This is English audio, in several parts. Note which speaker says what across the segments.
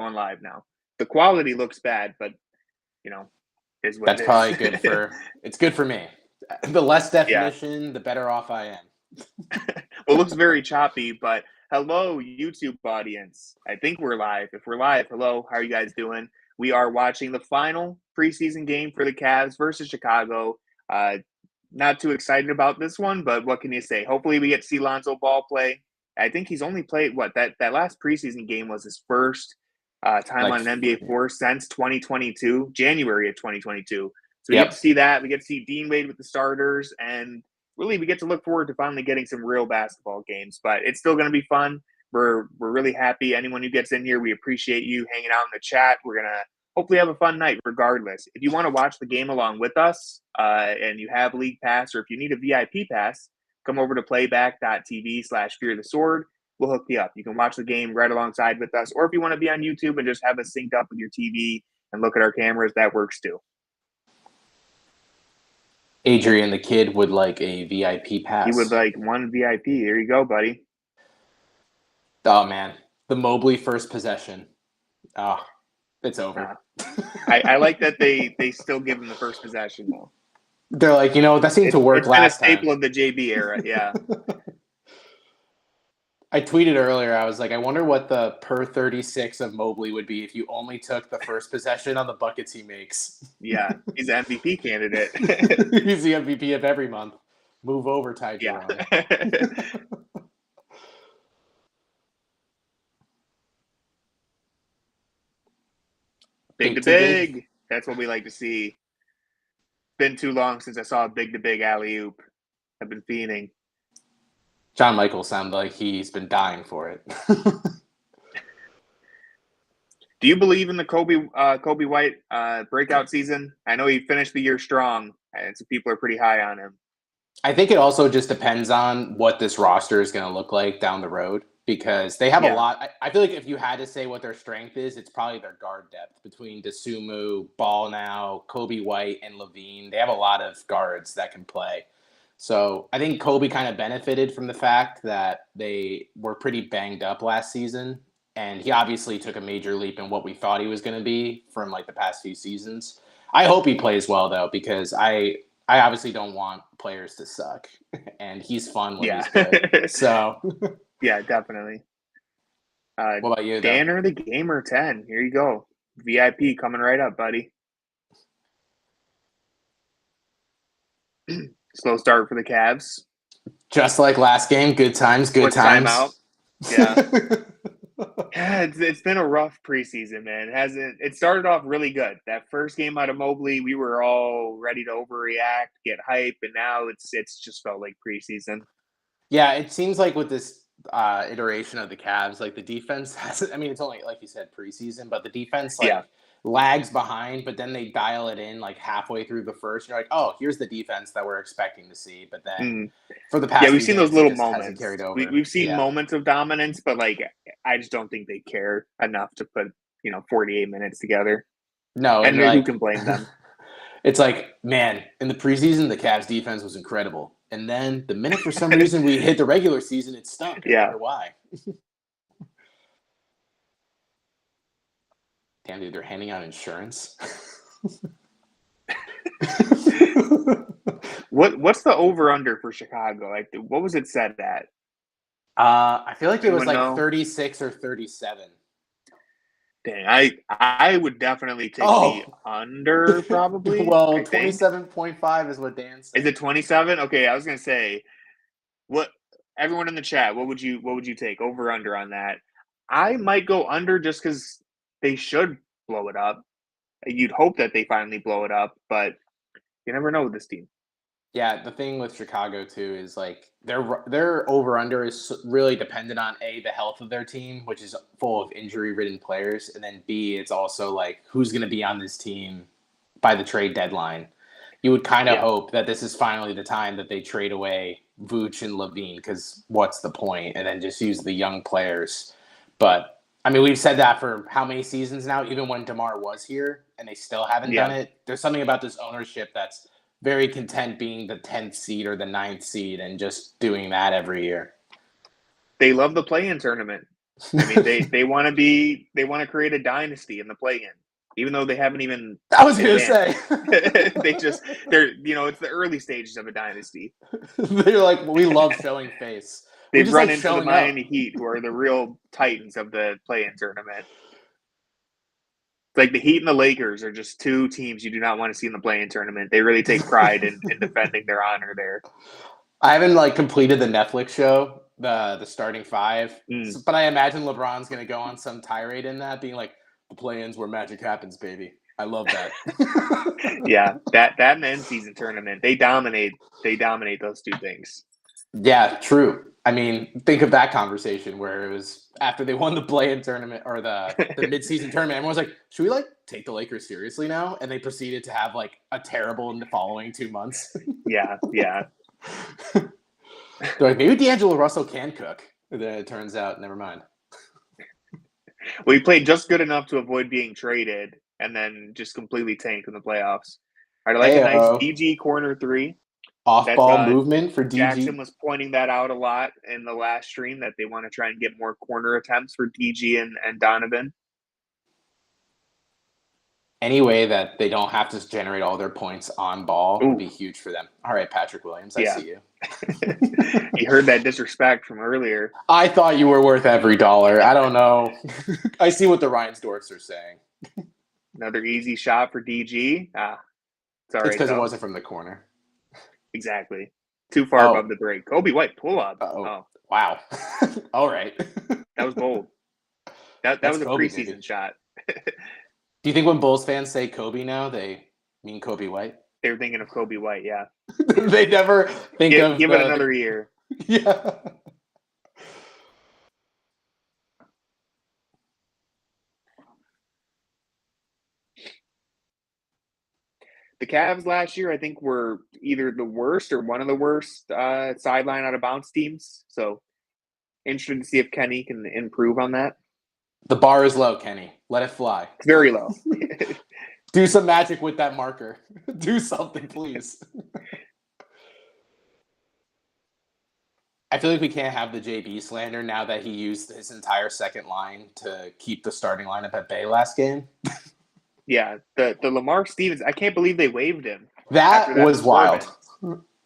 Speaker 1: going live now. The quality looks bad, but is what
Speaker 2: That's
Speaker 1: it
Speaker 2: probably
Speaker 1: is.
Speaker 2: it's good for me. The less
Speaker 1: Yeah.
Speaker 2: definition, the better off I am.
Speaker 1: Well, it looks very choppy, but hello, YouTube audience. I think we're live. If we're live, hello, how are you guys doing? We are watching the final preseason game for the Cavs versus Chicago. Not too excited about this one, but what can you say? Hopefully we get to see Lonzo Ball play. I think he's only played, that last preseason game was his first time on an NBA floor since 2022, January of 2022. So we get to see that. We get to see Dean Wade with the starters, and really we get to look forward to finally getting some real basketball games. But it's still going to be fun. We're really happy. Anyone who gets in here, we appreciate you hanging out in the chat. We're going to hopefully have a fun night regardless. If you want to watch the game along with us and you have League Pass, or if you need a VIP pass, come over to playback.tv/fearthesword. We'll hook you up. You can watch the game right alongside with us. Or if you want to be on YouTube and just have us synced up with your TV and look at our cameras, that works too.
Speaker 2: Adrian, the kid, would like a VIP pass.
Speaker 1: He would like one VIP. Here you go, buddy.
Speaker 2: Oh, man. The Mobley first possession. Oh, it's over.
Speaker 1: I like that they still give him the first possession, though.
Speaker 2: They're like, that seemed to work last time.
Speaker 1: It's been a staple of the JB era, yeah.
Speaker 2: I tweeted earlier, I was like, I wonder what the per 36 of Mobley would be if you only took the first possession on the buckets he makes.
Speaker 1: Yeah, he's an MVP candidate.
Speaker 2: He's the MVP of every month. Move over, Ty Jerome.
Speaker 1: Yeah. Big to big. That's what we like to see. Been too long since I saw a big to big alley-oop. I've been fiending.
Speaker 2: John Michael sounded like he's been dying for it.
Speaker 1: Do you believe in the Kobe White breakout season? I know he finished the year strong, and so people are pretty high on him.
Speaker 2: I think it also just depends on what this roster is going to look like down the road, because they have a lot. I feel like if you had to say what their strength is, it's probably their guard depth between Dosunmu, Ball now, Kobe White, and Levine. They have a lot of guards that can play. So I think Kobe kind of benefited from the fact that they were pretty banged up last season. And he obviously took a major leap in what we thought he was going to be from like the past few seasons. I hope he plays well, though, because I obviously don't want players to suck. And he's fun when he's good. So
Speaker 1: yeah, definitely.
Speaker 2: What about you,
Speaker 1: Danner the Gamer 10. Here you go. VIP coming right up, buddy. Slow start for the Cavs.
Speaker 2: Just like last game, good times, good times.
Speaker 1: Timeout. Yeah. It's been a rough preseason, man. It started off really good. That first game out of Mobley, we were all ready to overreact, get hype, and now it's just felt like preseason.
Speaker 2: Yeah, it seems like with this iteration of the Cavs, like the defense has, I mean, it's only, like you said, preseason, but the defense lags behind, but then they dial it in like halfway through the first. You're like, oh, here's the defense that we're expecting to see. But then for the past
Speaker 1: we've seen those little moments.
Speaker 2: Carried over.
Speaker 1: We've seen moments of dominance, but like I just don't think they care enough to put 48 minutes together.
Speaker 2: No,
Speaker 1: and who can blame them?
Speaker 2: It's like, man, in the preseason, the Cavs defense was incredible. And then the minute for some reason we hit the regular season, it stunk. I wonder why. Damn, dude, they're handing out insurance.
Speaker 1: What's the over-under for Chicago? Like, what was it set at?
Speaker 2: I feel like it was like 36 or 37.
Speaker 1: Dang, I would definitely take the under, probably.
Speaker 2: Well, 27.5 is what Dan said.
Speaker 1: Is it 27? Okay, I was gonna say, everyone in the chat, what would you take over under on that? I might go under just because they should blow it up. You'd hope that they finally blow it up, but you never know with this team.
Speaker 2: Yeah, the thing with Chicago too is like their over under is really dependent on A, the health of their team, which is full of injury ridden players, and then B, it's also like who's going to be on this team by the trade deadline. You would kind of hope that this is finally the time that they trade away Vooch and Levine, because what's the point? And then just use the young players. But I mean, we've said that for how many seasons now? Even when DeMar was here, and they still haven't done it. There's something about this ownership that's very content being the 10th seed or the 9th seed and just doing that every year.
Speaker 1: They love the play-in tournament. I mean, they want to create a dynasty in the play-in, even though they haven't even.
Speaker 2: I was going to say.
Speaker 1: It's the early stages of a dynasty.
Speaker 2: They're like, we love showing face.
Speaker 1: They've
Speaker 2: just
Speaker 1: run
Speaker 2: like
Speaker 1: into the Miami Heat, who are the real titans of the play-in tournament. Like the Heat and the Lakers are just two teams you do not want to see in the play-in tournament. They really take pride in defending their honor there.
Speaker 2: I haven't completed the Netflix show, the starting five, but I imagine LeBron's going to go on some tirade in that, being like, the play-in's where magic happens, baby. I love that.
Speaker 1: Yeah, that and the in-season tournament, they dominate those two things.
Speaker 2: Yeah, true. I mean, think of that conversation where it was after they won the play-in tournament or the mid-season tournament. Everyone was like, should we take the Lakers seriously now? And they proceeded to have a terrible in the following 2 months.
Speaker 1: Yeah.
Speaker 2: They're like, maybe D'Angelo Russell can cook. And then it turns out, never mind.
Speaker 1: Well, he played just good enough to avoid being traded and then just completely tanked in the playoffs. I'd like a nice DG corner three.
Speaker 2: Off-ball movement for DG.
Speaker 1: Jackson was pointing that out a lot in the last stream, that they want to try and get more corner attempts for DG and Donovan.
Speaker 2: Any way that they don't have to generate all their points on ball would be huge for them. All right, Patrick Williams, I see you.
Speaker 1: You heard that disrespect from earlier.
Speaker 2: I thought you were worth every dollar. I don't know. I see what the Reinsdorfs are saying.
Speaker 1: Another easy shot for DG. It's all right.
Speaker 2: It's because it wasn't from the corner.
Speaker 1: Exactly. Too far above the break. Kobe White pull up.
Speaker 2: Oh. Wow. All right.
Speaker 1: That was bold. That was a preseason shot.
Speaker 2: Do you think when Bulls fans say Kobe now, they mean Kobe White?
Speaker 1: They're thinking of Kobe White, yeah.
Speaker 2: They never think of...
Speaker 1: Give it another year.
Speaker 2: Yeah.
Speaker 1: The Cavs last year, I think, were either the worst or one of the worst sideline out of bounds teams. So, interested to see if Kenny can improve on that.
Speaker 2: The bar is low, Kenny. Let it fly.
Speaker 1: It's very low.
Speaker 2: Do some magic with that marker. Do something, please. I feel like we can't have the JB slander now that he used his entire second line to keep the starting lineup at bay last game.
Speaker 1: Yeah, the Lamar Stevens, I can't believe they waived him.
Speaker 2: That was wild.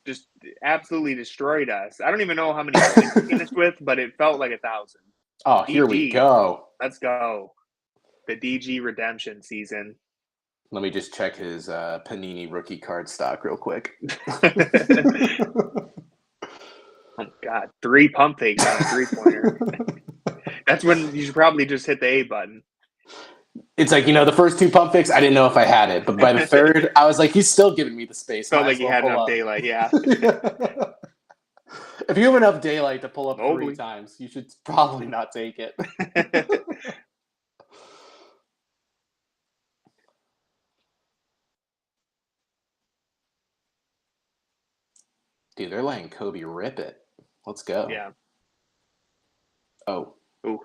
Speaker 1: Just absolutely destroyed us. I don't even know how many points he finished with, but it felt like 1,000.
Speaker 2: Oh, here we go.
Speaker 1: Let's go. The DG redemption season.
Speaker 2: Let me just check his Panini rookie card stock real quick.
Speaker 1: Oh, God. 3 pump fakes on a three-pointer. That's when you should probably just hit the A button.
Speaker 2: It's the first 2 pump fakes, I didn't know if I had it. But by the third, I was like, he's still giving me the space.
Speaker 1: Felt like he had enough daylight, yeah.
Speaker 2: If you have enough daylight to pull up 3 times, you should probably not take it. Dude, they're letting Kobe rip it. Let's go.
Speaker 1: Yeah.
Speaker 2: Oh.
Speaker 1: Ooh.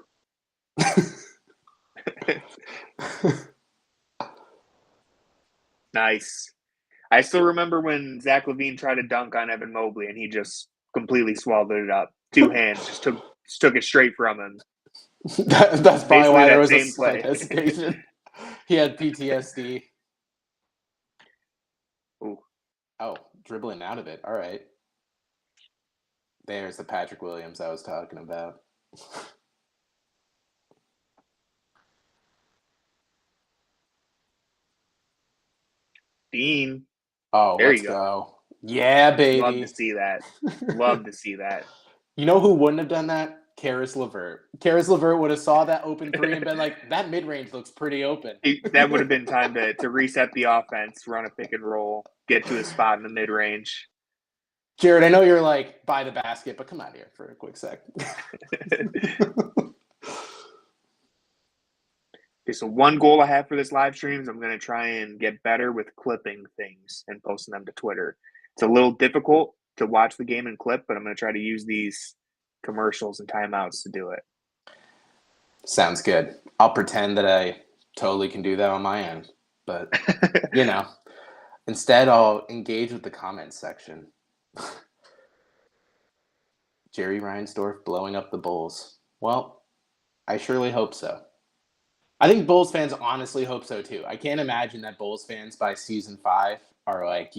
Speaker 1: Nice. I still remember when Zach LaVine tried to dunk on Evan Mobley, and he just completely swallowed it up. 2 hands, just took it straight from him.
Speaker 2: That's probably why there was a slight hesitation. He had PTSD.
Speaker 1: Ooh.
Speaker 2: Oh, dribbling out of it. All right. There's the Patrick Williams I was talking about.
Speaker 1: Dean.
Speaker 2: Oh,
Speaker 1: there
Speaker 2: let's
Speaker 1: you
Speaker 2: go. Yeah, baby.
Speaker 1: Love to see that. Love to see that.
Speaker 2: You know who wouldn't have done that? Karis LeVert. Karis LeVert would have saw that open 3 and been like, that mid-range looks pretty open.
Speaker 1: That would have been time to reset the offense, run a pick and roll, get to a spot in the mid-range.
Speaker 2: Jared, I know you're like, by the basket, but come out here for a quick sec.
Speaker 1: Okay, so one goal I have for this live stream is I'm going to try and get better with clipping things and posting them to Twitter. It's a little difficult to watch the game and clip, but I'm going to try to use these commercials and timeouts to do it.
Speaker 2: Sounds good. I'll pretend that I totally can do that on my end. But, instead I'll engage with the comments section. Jerry Reinsdorf blowing up the Bulls. Well, I surely hope so. I think Bulls fans honestly hope so too. I can't imagine that Bulls fans by season 5 are like,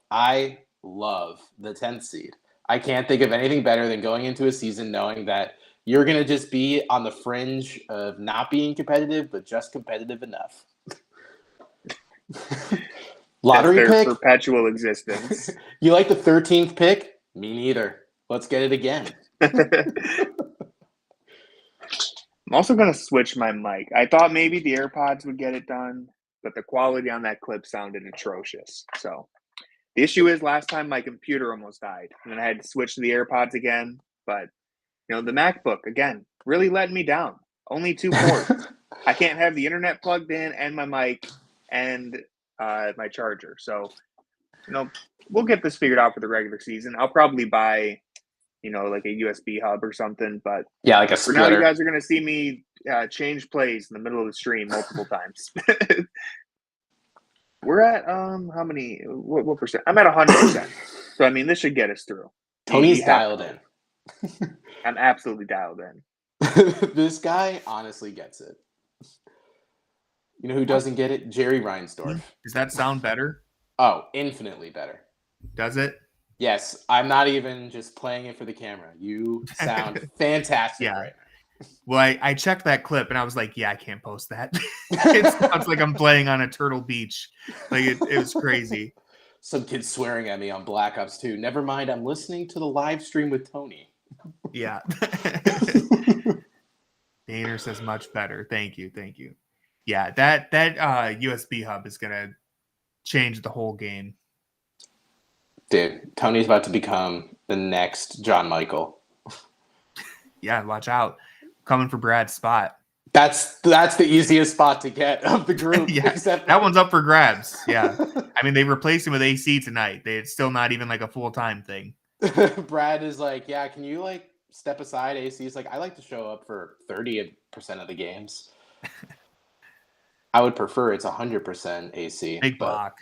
Speaker 2: I love the 10th seed. I can't think of anything better than going into a season knowing that you're going to just be on the fringe of not being competitive, but just competitive enough. Lottery
Speaker 1: That's their
Speaker 2: pick?
Speaker 1: Perpetual existence.
Speaker 2: You like the 13th pick? Me neither. Let's get it again.
Speaker 1: I'm also going to switch my mic. I thought maybe the AirPods would get it done, but the quality on that clip sounded atrocious. So the issue is last time my computer almost died, and then I had to switch to the AirPods again. But, the MacBook, again, really letting me down. Only 2 ports. I can't have the internet plugged in and my mic and my charger. So, we'll get this figured out for the regular season. I'll probably buy like a USB hub or something. But
Speaker 2: yeah, like a splitter.
Speaker 1: For now, you guys are going to see me change plays in the middle of the stream multiple times. We're at how many? What percent? I'm at 100%. So this should get us through.
Speaker 2: Tony's dialed in.
Speaker 1: I'm absolutely dialed in.
Speaker 2: This guy honestly gets it. You know who doesn't get it? Jerry Reinsdorf.
Speaker 3: Does that sound better?
Speaker 2: Oh, infinitely better.
Speaker 3: Does it?
Speaker 2: Yes, I'm not even just playing it for the camera. You sound fantastic right now.
Speaker 3: Well, I checked that clip and I was like, yeah, I can't post that. It sounds like I'm playing on a Turtle Beach. Like it was crazy.
Speaker 2: Some kid swearing at me on Black Ops 2. Never mind, I'm listening to the live stream with Tony.
Speaker 3: Yeah. Daner says much better. Thank you. Yeah, that USB hub is gonna change the whole game.
Speaker 2: Dude, Tony's about to become the next John Michael.
Speaker 3: Yeah, watch out. Coming for Brad's spot.
Speaker 2: That's the easiest spot to get of the group.
Speaker 3: Yeah, that one's up for grabs. Yeah. They replaced him with AC tonight. It's still not even like a full-time thing.
Speaker 2: Brad is like, yeah, can you step aside? AC is like, I like to show up for 30% of the games. I would prefer it's 100% AC.
Speaker 3: Big block.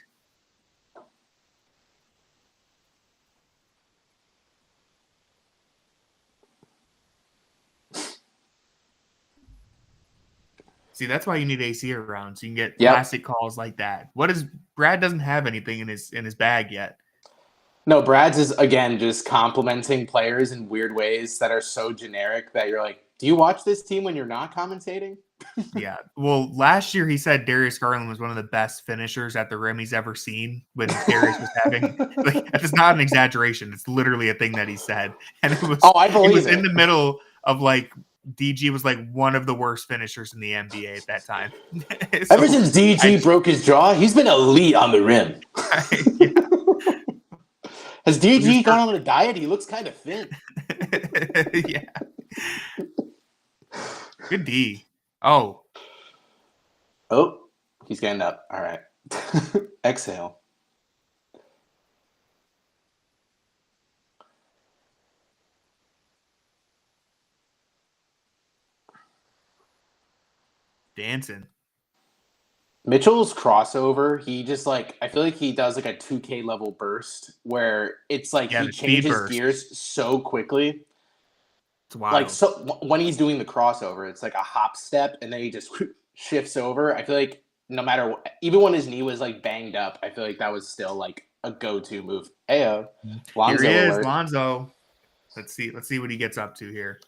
Speaker 3: See, that's why you need AC around, so you can get classic calls like that. Brad doesn't have anything in his bag yet.
Speaker 2: No, Brad's is, again, just complimenting players in weird ways that are so generic that you're like, do you watch this team when you're not commentating?
Speaker 3: Yeah. Well, last year he said Darius Garland was one of the best finishers at the rim he's ever seen when Darius was having it's not an exaggeration. It's literally a thing that he said. And it was
Speaker 2: I believe
Speaker 3: it was in the middle of DG was one of the worst finishers in the NBA at that time.
Speaker 2: So, ever since DG broke his jaw, he's been elite on the rim. Has DG gone on a diet? He looks kind of thin.
Speaker 3: Yeah. Good D. Oh,
Speaker 2: he's getting up. All right. Exhale.
Speaker 3: Dancing.
Speaker 2: Mitchell's crossover, he just I feel like he does a 2K level burst where it's he changes gears so quickly.
Speaker 3: It's wild.
Speaker 2: So when he's doing the crossover, it's like a hop step and then he just shifts over. I feel like no matter what, even when his knee was banged up, I feel like that was still a go-to move. Heyo.
Speaker 3: Lonzo here he is, alert. Lonzo. Let's see what he gets up to here.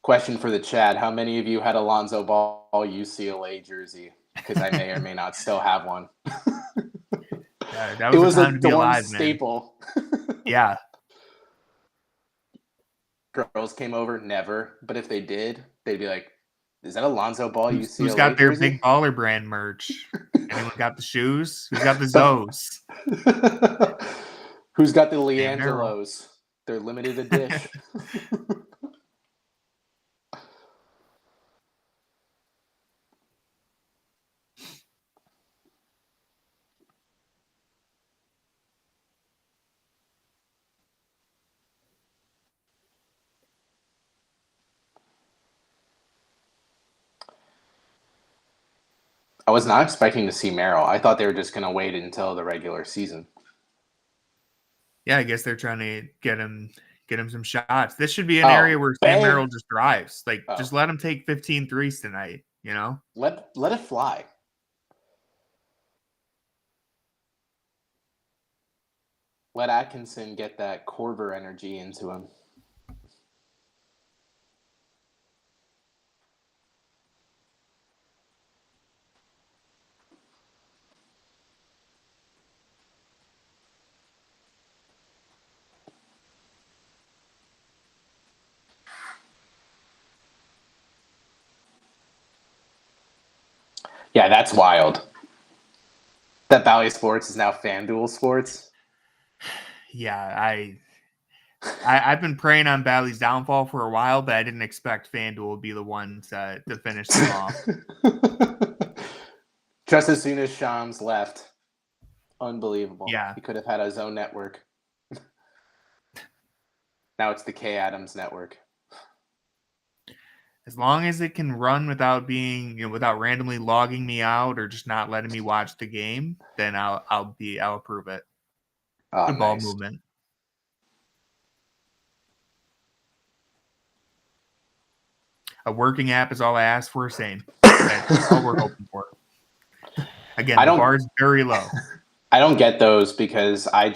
Speaker 2: Question for the chat. How many of you had a Lonzo Ball UCLA jersey? Because I may or may not still have one.
Speaker 3: Yeah, that was a dorm
Speaker 2: staple.
Speaker 3: Yeah.
Speaker 2: Girls came over, never. But if they did, they'd be like, is that a Lonzo Ball UCLA
Speaker 3: Who's got their
Speaker 2: jersey?
Speaker 3: Big Baller brand merch? Anyone got the shoes? Who's got the Zoes?
Speaker 2: Who's got the Leangelos? They're limited edition. I was not expecting to see Merrill. I thought they were just going to wait until the regular season.
Speaker 3: Yeah, I guess they're trying to get him Get him some shots. This should be an area where Sam Merrill just drives. Like, just let him take 15 threes tonight, you know?
Speaker 2: Let it fly. Let Atkinson get that Korver energy into him. Yeah, that's wild. That Bally Sports is now FanDuel Sports.
Speaker 3: Yeah, I've been praying on Bally's downfall for a while, but I didn't expect FanDuel would be the one to finish them off.
Speaker 2: Just as soon as Shams left. Unbelievable.
Speaker 3: Yeah.
Speaker 2: He could have had his own network. Now it's the K Adams network.
Speaker 3: As long as it can run without being, without randomly logging me out or just not letting me watch the game, then I'll approve it.
Speaker 2: Oh,
Speaker 3: Good ball
Speaker 2: nice.
Speaker 3: movement. A working app is all I ask for. Same. That's all we're hoping for. Again, the bar is very low.
Speaker 2: I don't get those because I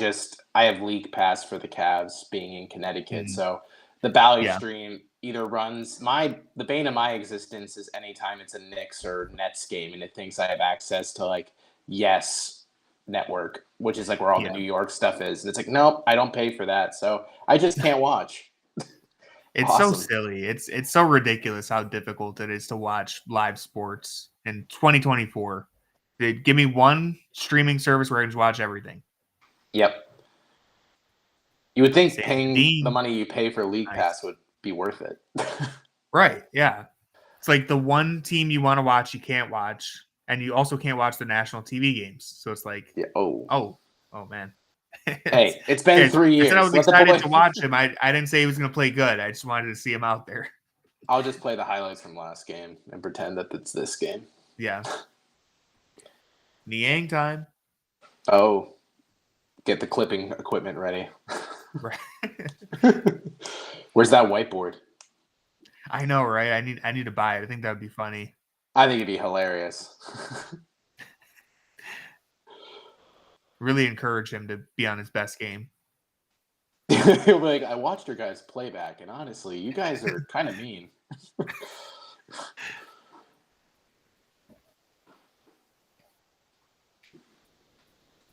Speaker 2: have League Pass for the Cavs being in Connecticut. So the Bally stream either runs the bane of my existence is anytime it's a Knicks or Nets game and it thinks I have access to like Yes Network, which is like where all the New York stuff is. And it's like, nope, I don't pay for that. So I just can't watch.
Speaker 3: It's awesome. So silly. It's so ridiculous how difficult it is to watch live sports in 2024. Give me one streaming service where I can just watch everything.
Speaker 2: Yep. You would think paying the money you pay for League Pass would be worth it.
Speaker 3: Right. Yeah. It's like the one team you want to watch, you can't watch. And you also can't watch the national TV games. So it's like, oh, man.
Speaker 2: Hey, it's been 3 years.
Speaker 3: I was excited to watch him. I didn't say he was going to play good. I just wanted to see him out there.
Speaker 2: I'll just play the highlights from last game and pretend that it's this game.
Speaker 3: Yeah. Niang time.
Speaker 2: Oh, get the clipping equipment ready.
Speaker 3: Right.
Speaker 2: Where's that whiteboard?
Speaker 3: I know, right? I need to buy it. I think that would be funny.
Speaker 2: I think it'd be hilarious.
Speaker 3: Really encourage him to be on his best game.
Speaker 2: He'll be like, I watched your guys' playback, and honestly, you guys are kind of mean.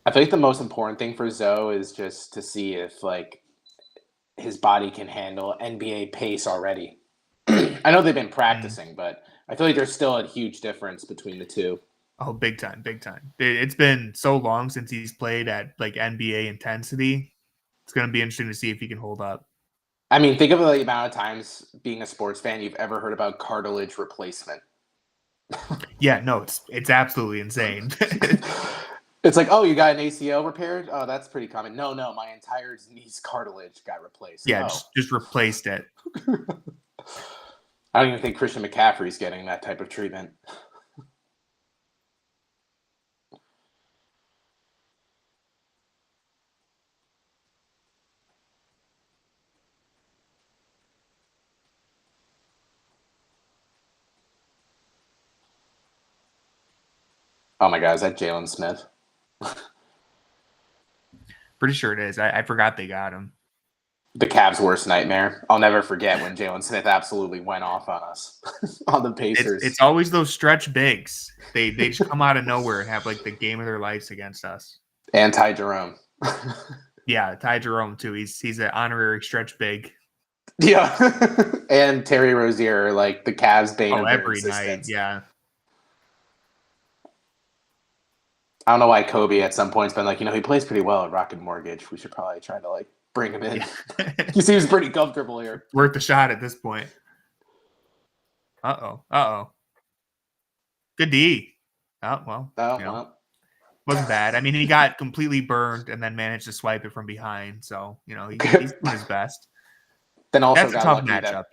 Speaker 2: I think the most important thing for Zoe is just to see if like his body can handle NBA pace already. I know they've been practicing, but I feel like there's still a huge difference between the two.
Speaker 3: Oh, big time, big time. It's been so long since he's played at like NBA intensity. It's going to be interesting to see if he can hold up.
Speaker 2: I mean, think of the amount of times being a sports fan you've ever heard about cartilage replacement.
Speaker 3: Yeah, no, it's absolutely insane.
Speaker 2: It's like, oh, you got an ACL repaired? Oh, that's pretty common. No, my entire knee's cartilage got replaced.
Speaker 3: Yeah, just replaced it.
Speaker 2: I don't even think Christian McCaffrey's getting that type of treatment. Oh my God, is that Jalen Smith?
Speaker 3: Pretty sure it is. I forgot they got him.
Speaker 2: The Cavs' worst nightmare. I'll never forget when Jalen Smith absolutely went off on us on the Pacers.
Speaker 3: It's always those stretch bigs. They just come out of nowhere and have like the game of their lives against us.
Speaker 2: And Ty Jerome.
Speaker 3: Yeah, Ty Jerome too. He's an honorary stretch big.
Speaker 2: Yeah, and Terry Rozier, like the Cavs' bane of their
Speaker 3: every
Speaker 2: existence.
Speaker 3: night. Yeah.
Speaker 2: I don't know why Kobe at some point's been like, he plays pretty well at Rocket Mortgage. We should probably try to like bring him in. Yeah. He seems pretty comfortable here.
Speaker 3: Worth a shot at this point. Uh-oh. Good D. Oh, well.
Speaker 2: Well.
Speaker 3: Wasn't bad. I mean, he got completely burned and then managed to swipe it from behind. So, he's doing his best.
Speaker 2: Then also
Speaker 3: that's a tough matchup,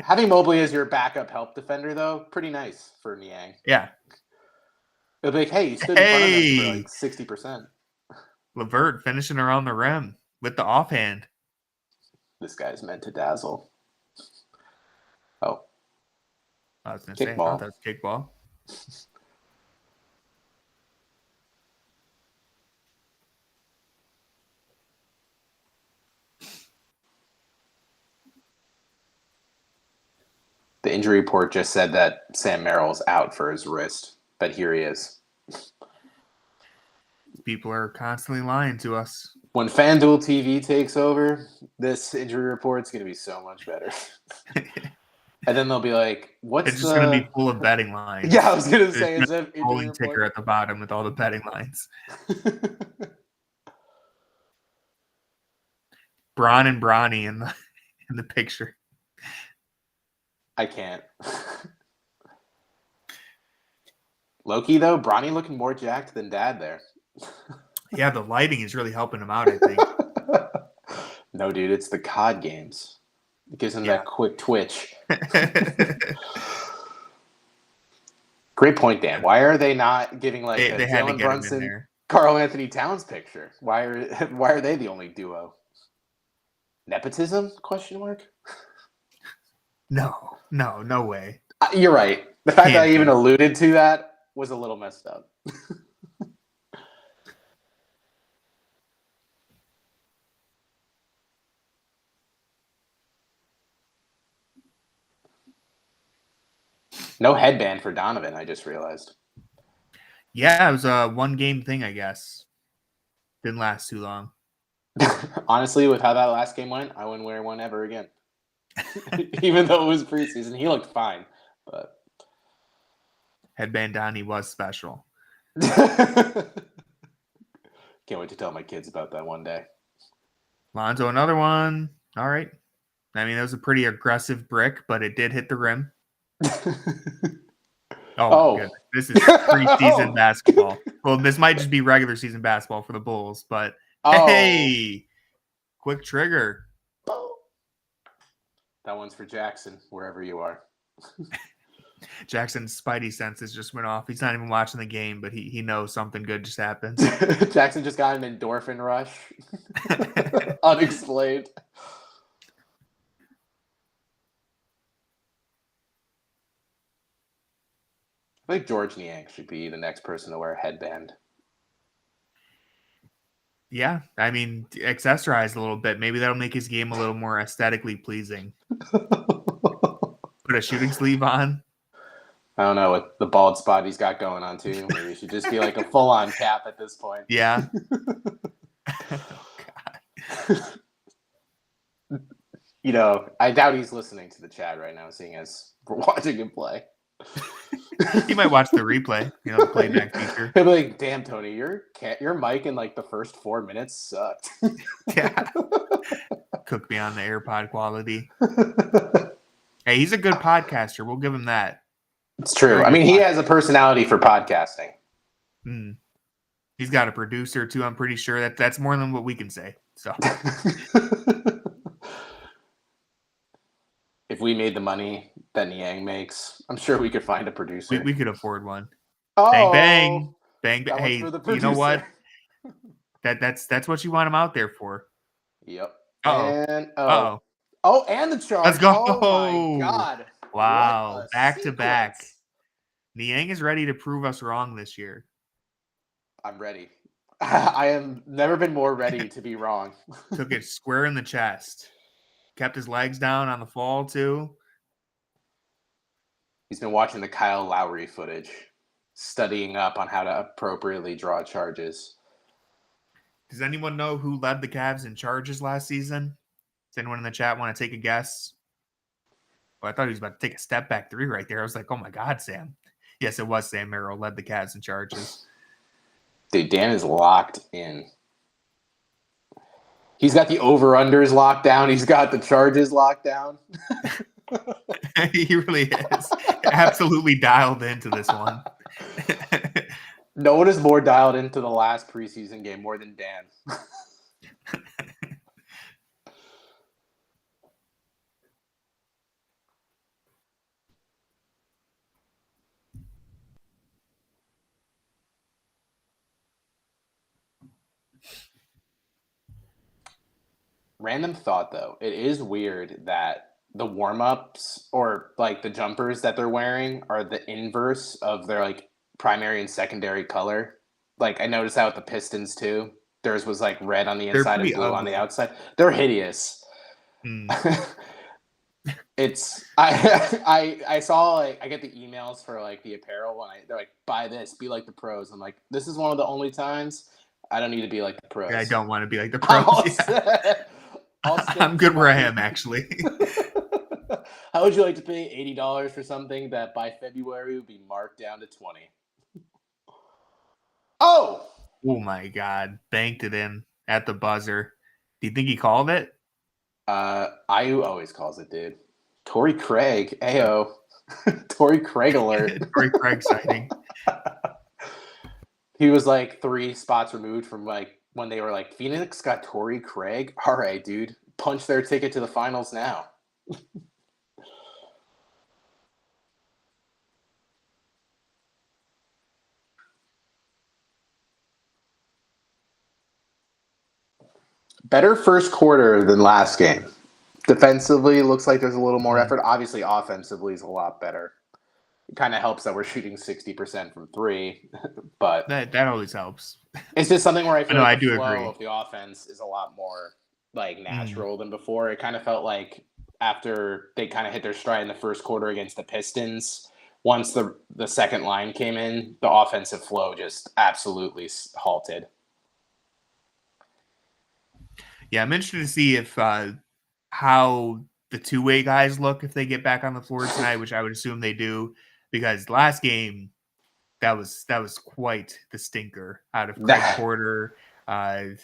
Speaker 2: Having Mobley as your backup help defender, though, pretty nice for Niang.
Speaker 3: Yeah.
Speaker 2: It'll be like, hey, you stood in front of us for like 60%.
Speaker 3: LeVert finishing around the rim with the offhand.
Speaker 2: This guy's meant to dazzle. Oh.
Speaker 3: I was going to say, I thought that was kickball.
Speaker 2: The injury report just said that Sam Merrill's out for his wrist, but here he is.
Speaker 3: People are constantly lying to us.
Speaker 2: When FanDuel TV takes over, this injury report's going to be so much better. And then they'll be like, what's
Speaker 3: It's just going to be full of betting lines.
Speaker 2: Yeah, I was going to say, is that
Speaker 3: rolling ticker at the bottom with all the betting lines. Bron and Bronny in the picture.
Speaker 2: I can't. Loki, though, Bronny looking more jacked than Dad there.
Speaker 3: Yeah, the lighting is really helping him out, I think.
Speaker 2: No, dude, it's the COD games. It gives him that quick twitch. Great point, Dan. Why are they not giving a Jalen Brunson, Karl Anthony Towns picture? Why are they the only duo? Nepotism? ?
Speaker 3: No way.
Speaker 2: You're right. The fact that I even alluded to that was a little messed up. No headband for Donovan, I just realized.
Speaker 3: Yeah, it was a one-game thing, I guess. Didn't last too long.
Speaker 2: Honestly, with how that last game went, I wouldn't wear one ever again. Even though it was preseason, he looked fine. But
Speaker 3: Headband Donnie was special.
Speaker 2: Can't wait to tell my kids about that one day.
Speaker 3: Lonzo, another one. All right. I mean, that was a pretty aggressive brick, but it did hit the rim. Oh, my goodness. This is preseason basketball. Well, this might just be regular season basketball for the Bulls, but hey, quick trigger.
Speaker 2: That one's for Jackson, wherever you are.
Speaker 3: Jackson's spidey senses just went off. He's not even watching the game, but he knows something good just happened.
Speaker 2: Jackson just got an endorphin rush. Unexplained. I think George Niang should be the next person to wear a headband.
Speaker 3: Yeah, I mean, accessorize a little bit. Maybe that'll make his game a little more aesthetically pleasing. Put a shooting sleeve on.
Speaker 2: I don't know what the bald spot he's got going on, too. Maybe it should just be like a full-on cap at this point.
Speaker 3: Yeah.
Speaker 2: God. I doubt he's listening to the chat right now, seeing as we're watching him play.
Speaker 3: He might watch the replay, the playback feature.
Speaker 2: He'll be like, damn, Tony, your mic in the first 4 minutes sucked.
Speaker 3: Yeah. Cook me on the AirPod quality. Hey, he's a good podcaster. We'll give him that.
Speaker 2: It's true. I mean, he has a personality for podcasting.
Speaker 3: He's got a producer, too. I'm pretty sure that's more than what we can say. So,
Speaker 2: if we made the money that Niang makes, I'm sure we could find a producer.
Speaker 3: We could afford one.
Speaker 2: Oh,
Speaker 3: bang, bang, bang. Hey,
Speaker 2: you
Speaker 3: know what? That's what you want him out there for.
Speaker 2: Yep.
Speaker 3: And
Speaker 2: the charge.
Speaker 3: Let's go.
Speaker 2: Oh, my God.
Speaker 3: Wow. Back to back. Niang is ready to prove us wrong this year.
Speaker 2: I'm ready. I have never been more ready to be wrong.
Speaker 3: Took it square in the chest. Kept his legs down on the fall, too.
Speaker 2: He's been watching the Kyle Lowry footage, studying up on how to appropriately draw charges.
Speaker 3: Does anyone know who led the Cavs in charges last season? Does anyone in the chat want to take a guess? Well, I thought he was about to take a step back three right there. I was like, oh, my God, Sam. Yes, it was Sam Merrill led the Cavs in charges.
Speaker 2: Dude, Dan is locked in. He's got the over-unders locked down. He's got the charges locked down.
Speaker 3: He really is. Absolutely dialed into this one.
Speaker 2: No one is more dialed into the last preseason game more than Dan. Random thought though, it is weird that the warm-ups or like the jumpers that they're wearing are the inverse of their like primary and secondary color. Like I noticed that with the Pistons too. Theirs was like red on the
Speaker 3: They're
Speaker 2: inside and
Speaker 3: pretty
Speaker 2: blue on the
Speaker 3: ugly.
Speaker 2: outside. They're hideous. It's I saw like I get the emails for like the apparel when they're like buy this, be like the pros. I'm like, this is one of the only times I don't need to be like the pros.
Speaker 3: I don't want to be like the pros. I'm good where I am, actually.
Speaker 2: How would you like to pay $80 for something that by February would be marked down to 20? Oh
Speaker 3: my God. Banked it in at the buzzer. Do you think he called it?
Speaker 2: IU always calls it, dude. Torrey Craig. Ayo. Torrey Craig alert.
Speaker 3: Torrey Craig sighting.
Speaker 2: He was like 3 spots removed from like when they were like, Phoenix got Torrey Craig? All right, dude. Punch their ticket to the finals now. Better first quarter than last game. Defensively, looks like there's a little more effort. Obviously, offensively is a lot better. It kind of helps that we're shooting 60% from 3, but
Speaker 3: that always helps.
Speaker 2: It's just something where I feel like the flow
Speaker 3: agree.
Speaker 2: of the offense is a lot more like natural than before. It kind of felt like after they kind of hit their stride in the first quarter against the Pistons, once the second line came in, the offensive flow just absolutely halted.
Speaker 3: Yeah, I'm interested to see if how the two-way guys look if they get back on the floor tonight, which I would assume they do, because last game that was quite the stinker out of Craig Porter. I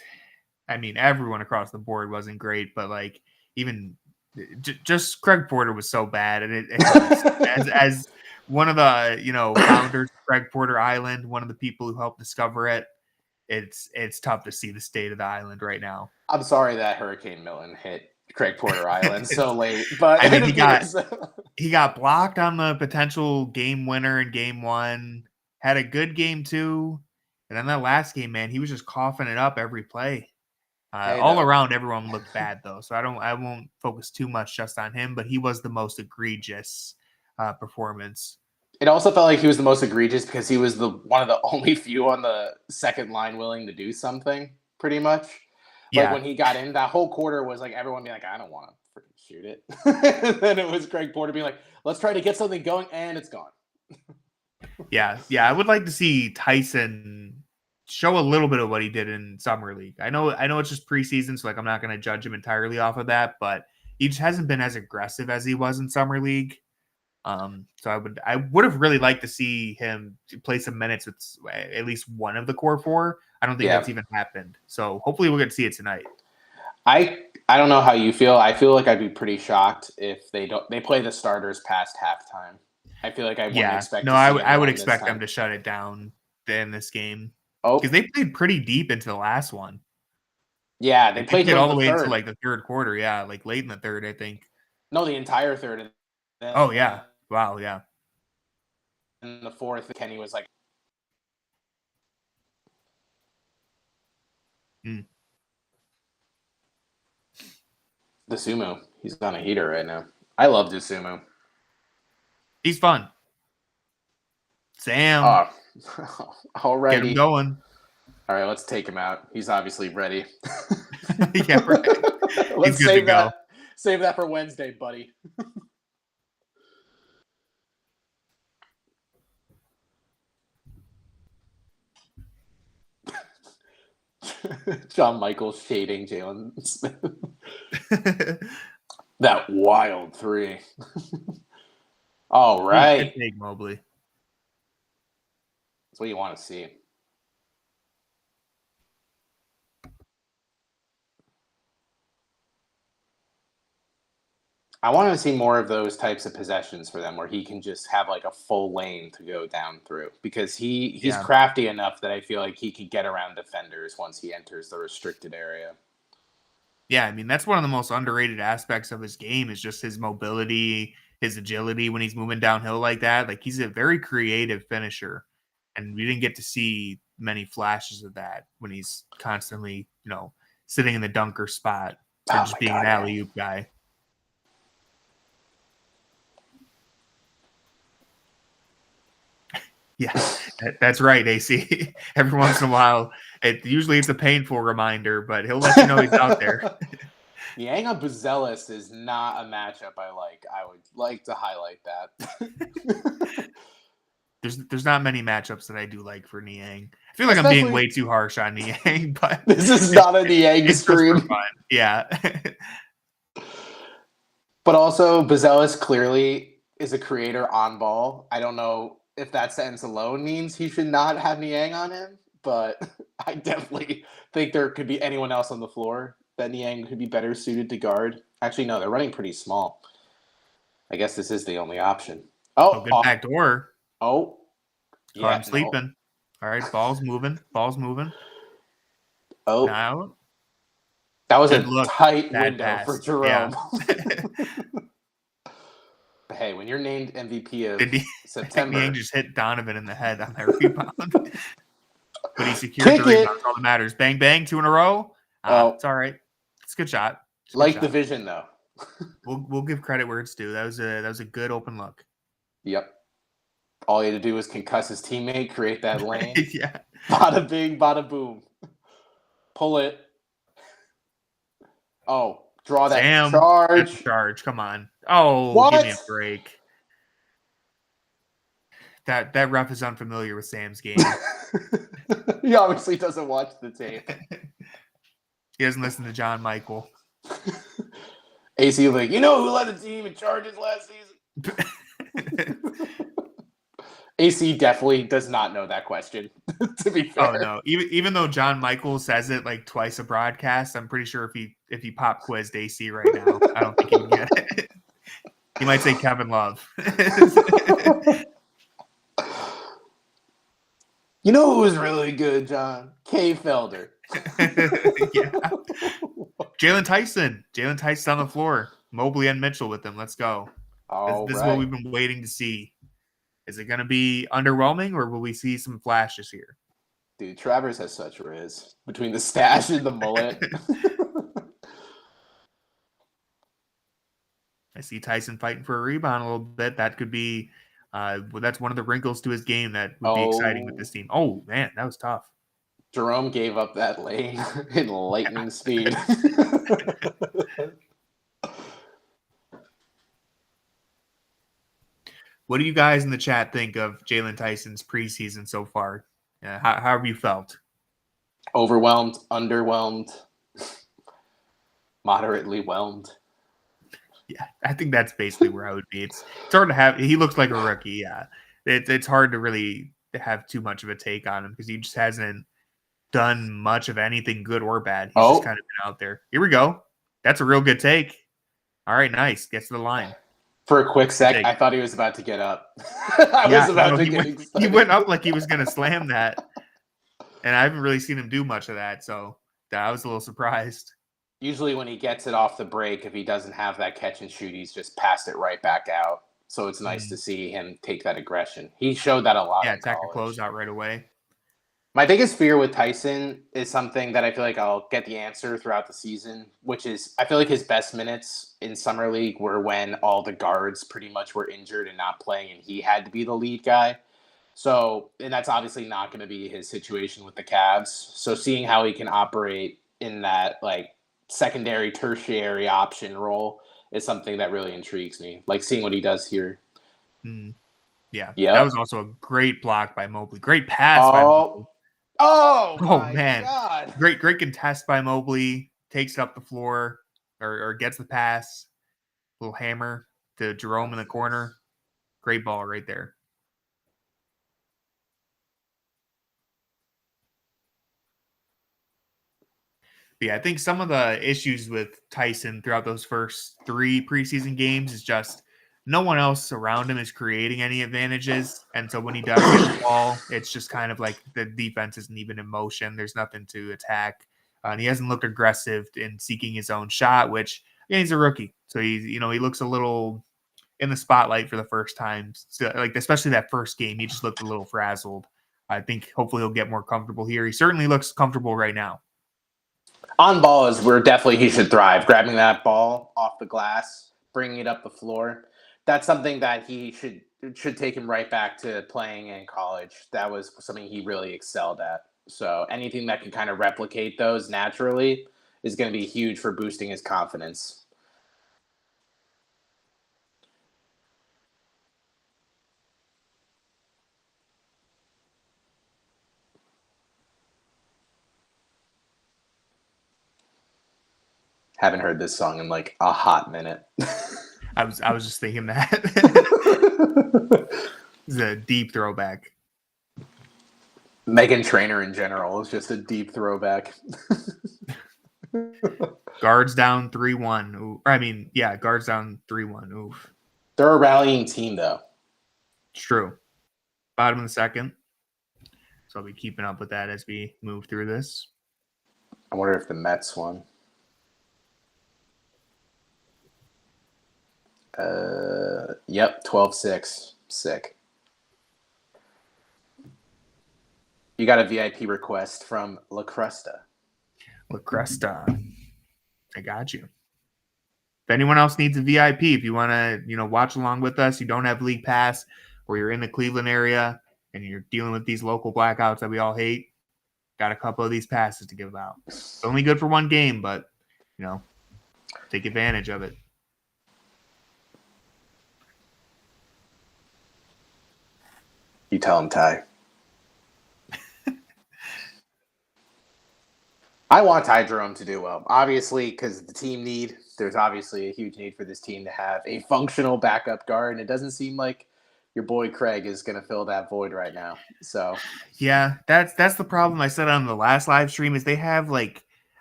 Speaker 3: mean, everyone across the board wasn't great, but like even just Craig Porter was so bad, and as one of the founders of Craig Porter Island, one of the people who helped discover it. It's tough to see the state of the island right now.
Speaker 2: I'm sorry that Hurricane Milton hit Craig Porter Island so late, but
Speaker 3: I mean he got blocked on the potential game winner in game 1. Had a good game 2, and then that last game, man, he was just coughing it up every play. All around, everyone looked bad though, so I won't focus too much just on him. But he was the most egregious performance.
Speaker 2: It also felt like he was the most egregious because he was one of the only few on the second line willing to do something, pretty much.
Speaker 3: Yeah.
Speaker 2: Like when he got in, that whole quarter was like everyone being like, I don't want to freaking shoot it. And then it was Craig Porter being like, let's try to get something going, and it's gone.
Speaker 3: Yeah. I would like to see Tyson show a little bit of what he did in Summer League. I know it's just preseason, so like I'm not going to judge him entirely off of that, but he just hasn't been as aggressive as he was in Summer League. So I would have really liked to see him play some minutes with at least one of the core 4. I don't think that's even happened. So hopefully we'll get to see it tonight.
Speaker 2: I don't know how you feel. I feel like I'd be pretty shocked if they play the starters past halftime. I feel like I wouldn't expect.
Speaker 3: No, I would expect them to shut it down in this game. Oh, because they played pretty deep into the last one.
Speaker 2: Yeah, they played
Speaker 3: it all the way into like the third quarter. Yeah, like late in the third, I think.
Speaker 2: No, the entire third.
Speaker 3: Oh yeah. Wow, yeah.
Speaker 2: In the fourth, Kenny was like, The Sumo. He's on a heater right now. I love the Sumo.
Speaker 3: He's fun. Sam.
Speaker 2: Alrighty.
Speaker 3: Get him going.
Speaker 2: All right, let's take him out. He's obviously ready.
Speaker 3: Yeah, right.
Speaker 2: Let's save that. Save that for Wednesday, buddy. John Michaels shading Jalen Smith. That wild 3. All right.
Speaker 3: Good take, Mobley.
Speaker 2: That's what you want to see. I want to see more of those types of possessions for them where he can just have like a full lane to go down through because he's crafty enough that I feel like he could get around defenders once he enters the restricted area.
Speaker 3: Yeah, I mean, that's one of the most underrated aspects of his game is just his mobility, his agility when he's moving downhill like that. Like he's a very creative finisher, and we didn't get to see many flashes of that when he's constantly, sitting in the dunker spot. than just being an alley-oop guy. Yeah, that's right, AC. Every once in a while, usually it's a painful reminder, but he'll let you know he's out there.
Speaker 2: Niang on Buzelis is not a matchup I like. I would like to highlight that.
Speaker 3: There's not many matchups that I do like for Niang. I feel like I'm being way too harsh on Niang, but
Speaker 2: this is not a Niang stream.
Speaker 3: Yeah.
Speaker 2: But also, Buzelis clearly is a creator on ball. I don't know if that sentence alone means he should not have Niang on him, but I definitely think there could be anyone else on the floor that Niang could be better suited to guard. Actually, no, they're running pretty small. I guess this is the only option.
Speaker 3: Oh, good back door.
Speaker 2: Oh.
Speaker 3: Yeah, I'm sleeping. No. All right, ball's moving.
Speaker 2: Oh.
Speaker 3: Now.
Speaker 2: That was a tight window
Speaker 3: pass
Speaker 2: for Jerome.
Speaker 3: Yeah.
Speaker 2: But hey, when you're named MVP of September.
Speaker 3: Niang just hit Donovan in the head on that rebound. But he secured the rebound. All that matters. Bang, bang, 2 in a row. It's all right. It's a good shot.
Speaker 2: The vision, though.
Speaker 3: We'll give credit where it's due. That was a good open look.
Speaker 2: Yep. All he had to do was concuss his teammate, create that lane.
Speaker 3: Yeah.
Speaker 2: Bada bing, bada boom. Pull it. Oh, draw that charge.
Speaker 3: That's charge. Come on. Oh,
Speaker 2: what?
Speaker 3: Give me a break. That ref is unfamiliar with Sam's game.
Speaker 2: He obviously doesn't watch the tape.
Speaker 3: He doesn't listen to John Michael.
Speaker 2: AC like, you know who led the team in charges last season? AC definitely does not know that question, to be fair.
Speaker 3: Oh, no. Even though John Michael says it like twice a broadcast, I'm pretty sure if he pop quizzed AC right now, I don't think he would get it. He might say Kevin Love.
Speaker 2: You know who was really good, John? Kay Felder.
Speaker 3: Yeah. Jalen Tyson on the floor. Mobley and Mitchell with him. Let's go. This is what we've been waiting to see. Is it going to be underwhelming, or will we see some flashes here?
Speaker 2: Dude, Travers has such riz between the stash and the mullet.
Speaker 3: I see Tyson fighting for a rebound a little bit. That could be that's one of the wrinkles to his game that would be exciting with this team. Oh, man, that was tough.
Speaker 2: Jerome gave up that lane in lightning speed.
Speaker 3: What do you guys in the chat think of Jalen Tyson's preseason so far? How have you felt?
Speaker 2: Overwhelmed, underwhelmed, moderately whelmed.
Speaker 3: Yeah, I think that's basically where I would be. It's hard to have. He looks like a rookie. Yeah, it's hard to really have too much of a take on him because he just hasn't done much of anything good or bad. He's just kind of been out there. Here we go. That's a real good take. All right, nice. Gets to the line.
Speaker 2: For a quick sec, I thought he was about to get up.
Speaker 3: He went up like he was going to slam that. And I haven't really seen him do much of that, so I was a little surprised.
Speaker 2: Usually when he gets it off the break, if he doesn't have that catch and shoot, he's just passed it right back out. So it's nice to see him take that aggression. He showed that a lot.
Speaker 3: Yeah, attack a closeout right away.
Speaker 2: My biggest fear with Tyson is something that I feel like I'll get the answer throughout the season, which is I feel like his best minutes in Summer League were when all the guards pretty much were injured and not playing, and he had to be the lead guy. So, and that's obviously not going to be his situation with the Cavs. So seeing how he can operate in that like secondary, tertiary option role is something that really intrigues me. Like seeing what he does here.
Speaker 3: Yeah. That was also a great block by Mobley. Great pass by Mobley.
Speaker 2: Oh
Speaker 3: man.
Speaker 2: God.
Speaker 3: Great contest by Mobley. Takes it up the floor or gets the pass. Little hammer to Jerome in the corner. Great ball right there. Yeah, I think some of the issues with Tyson throughout those first 3 preseason games is just no one else around him is creating any advantages. And so when he does get the ball, it's just kind of like the defense isn't even in motion. There's nothing to attack. And he hasn't looked aggressive in seeking his own shot, which he's a rookie. So he looks a little in the spotlight for the first time. So, like, especially that first game, he just looked a little frazzled. I think hopefully he'll get more comfortable here. He certainly looks comfortable right now.
Speaker 2: On ball is where definitely he should thrive. Grabbing that ball off the glass, bringing it up the floor. That's something that he should take him right back to playing in college. That was something he really excelled at. So anything that can kind of replicate those naturally is going to be huge for boosting his confidence. Haven't heard this song in like a hot minute.
Speaker 3: I was just thinking that. It's a deep throwback.
Speaker 2: Meghan Trainor in general is just a deep throwback.
Speaker 3: Guards down 3-1. Guards down 3-1. Oof.
Speaker 2: They're a rallying team, though.
Speaker 3: It's true. Bottom of the second. So I'll be keeping up with that as we move through this.
Speaker 2: I wonder if the Mets won. Yep, 12-6. Sick. You got a VIP request from La Cresta.
Speaker 3: La Cresta. I got you. If anyone else needs a VIP, if you want to, watch along with us, you don't have League Pass, or you're in the Cleveland area and you're dealing with these local blackouts that we all hate, got a couple of these passes to give out. It's only good for one game, but, take advantage of it.
Speaker 2: You tell him, Ty. I want Ty Jerome to do well. Obviously, because the team there's obviously a huge need for this team to have a functional backup guard, and it doesn't seem like your boy Craig is going to fill that void right now. So,
Speaker 3: yeah, that's the problem I said on the last live stream is they have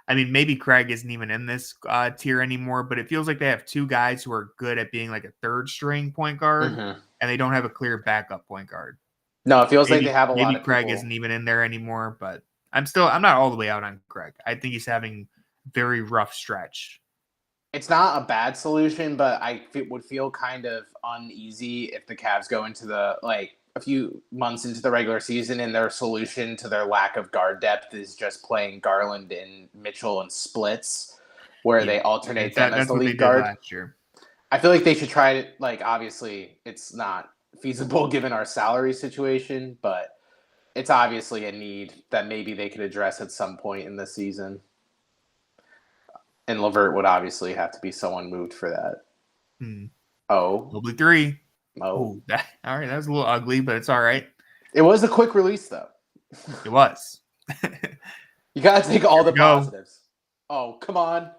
Speaker 3: maybe Craig isn't even in this tier anymore, but it feels like they have two guys who are good at being like a third string point guard, and they don't have a clear backup point guard.
Speaker 2: No, it feels like they have a lot of
Speaker 3: Craig
Speaker 2: people.
Speaker 3: Isn't even in there anymore, but I'm not all the way out on Craig. I think he's having very rough stretch.
Speaker 2: It's not a bad solution, but I would feel kind of uneasy if the Cavs go into a few months into the regular season and their solution to their lack of guard depth is just playing Garland and Mitchell in splits where they alternate them as the lead guard.
Speaker 3: Last year.
Speaker 2: I feel like they should try it. Obviously, it's not feasible given our salary situation, but it's obviously a need that maybe they could address at some point in the season. And LeVert would obviously have to be someone moved for that.
Speaker 3: Mobley 3.
Speaker 2: Oh.
Speaker 3: All right. That was a little ugly, but it's all right.
Speaker 2: It was a quick release, though.
Speaker 3: It was.
Speaker 2: You got to take all the positives. Oh, come on.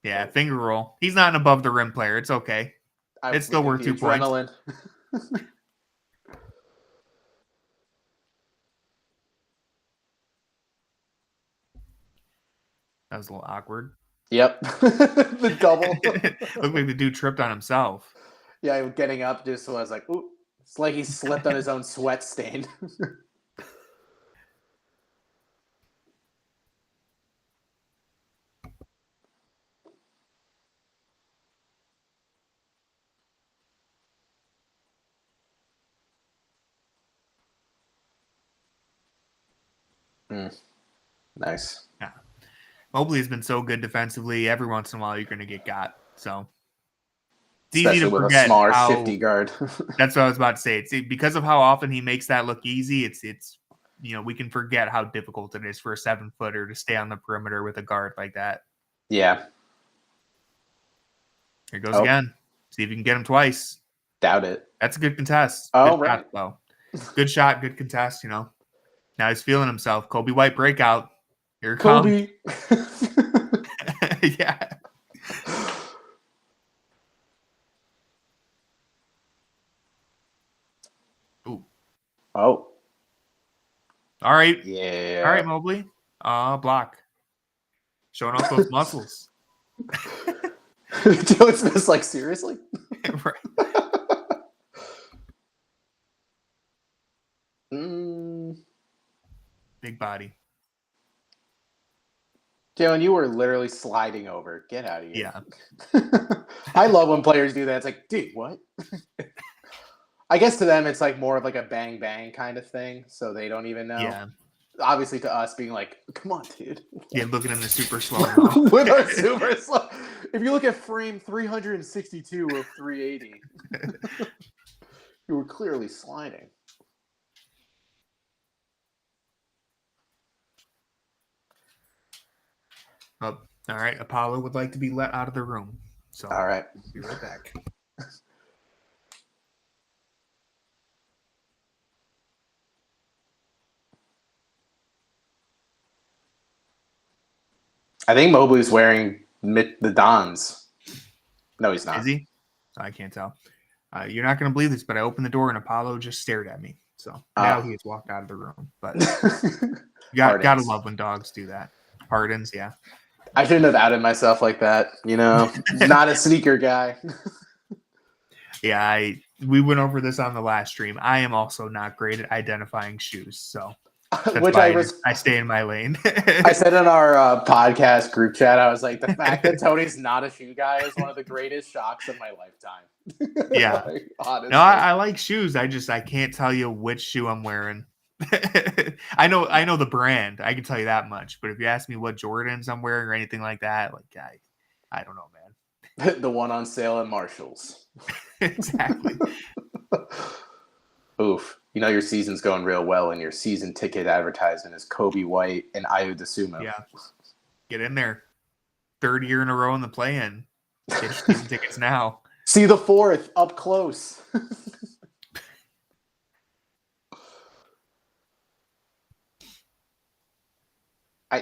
Speaker 3: Yeah, finger roll. He's not an above the rim player. It's okay. It's still worth 2 points. That was a little awkward.
Speaker 2: Yep. The double.
Speaker 3: Looked like the dude tripped on himself.
Speaker 2: Yeah, getting up just was like, ooh. It's like he slipped on his own sweat stain. Nice.
Speaker 3: Yeah. Mobley has been so good defensively. Every once in a while, you're going to get got. So it's
Speaker 2: especially
Speaker 3: easy to
Speaker 2: with
Speaker 3: forget
Speaker 2: a smaller,
Speaker 3: how,
Speaker 2: shifty guard.
Speaker 3: That's what I was about to say. It's because of how often he makes that look easy. It's we can forget how difficult it is for a 7-footer to stay on the perimeter with a guard like that.
Speaker 2: Yeah.
Speaker 3: Here goes again. See if you can get him twice.
Speaker 2: Doubt it.
Speaker 3: That's a good contest.
Speaker 2: Oh,
Speaker 3: good shot, though. Good shot, good contest. Now he's feeling himself. Kobe White breakout. Here it comes. Yeah. Ooh.
Speaker 2: Oh.
Speaker 3: All right.
Speaker 2: Yeah.
Speaker 3: All right, Mobley. Block. Showing off those muscles.
Speaker 2: Jalen Smith's like, seriously?
Speaker 3: Right. Big body.
Speaker 2: Jalen, you were literally sliding over. Get out of here.
Speaker 3: Yeah.
Speaker 2: I love when players do that. It's like, dude, what? I guess to them, it's like more of like a bang bang kind of thing. So they don't even know.
Speaker 3: Yeah.
Speaker 2: obviously to us being like, come on, dude.
Speaker 3: Yeah, looking in the super slow.
Speaker 2: With our super slow. If you look at frame 362 of 380, you were clearly sliding.
Speaker 3: Oh, all right. Apollo would like to be let out of the room. So
Speaker 2: all right.
Speaker 3: Be right back.
Speaker 2: I think Mobley's wearing the Dons. No, he's not.
Speaker 3: Is he? I can't tell. You're not going to believe this, but I opened the door and Apollo just stared at me. So now he has walked out of the room. But you gotta love when dogs do that. Hardens, yeah.
Speaker 2: I shouldn't have outed myself like that. Not a sneaker guy.
Speaker 3: Yeah, we went over this on the last stream. I am also not great at identifying shoes. So
Speaker 2: which
Speaker 3: I stay in my lane.
Speaker 2: I said in our podcast group chat, I was like, the fact that Tony's not a shoe guy is one of the greatest shocks of my lifetime.
Speaker 3: Yeah.
Speaker 2: Honestly.
Speaker 3: No, I like shoes. I can't tell you which shoe I'm wearing. I know the brand. I can tell you that much. But if you ask me what Jordans I'm wearing or anything like that, like I don't know, man.
Speaker 2: The one on sale at Marshall's.
Speaker 3: Exactly.
Speaker 2: Oof. Your season's going real well, and your season ticket advertisement is Kobe White and Ayo Dosunmu.
Speaker 3: Yeah. Get in there. Third year in a row in the play-in. Get your season tickets now.
Speaker 2: See the fourth up close.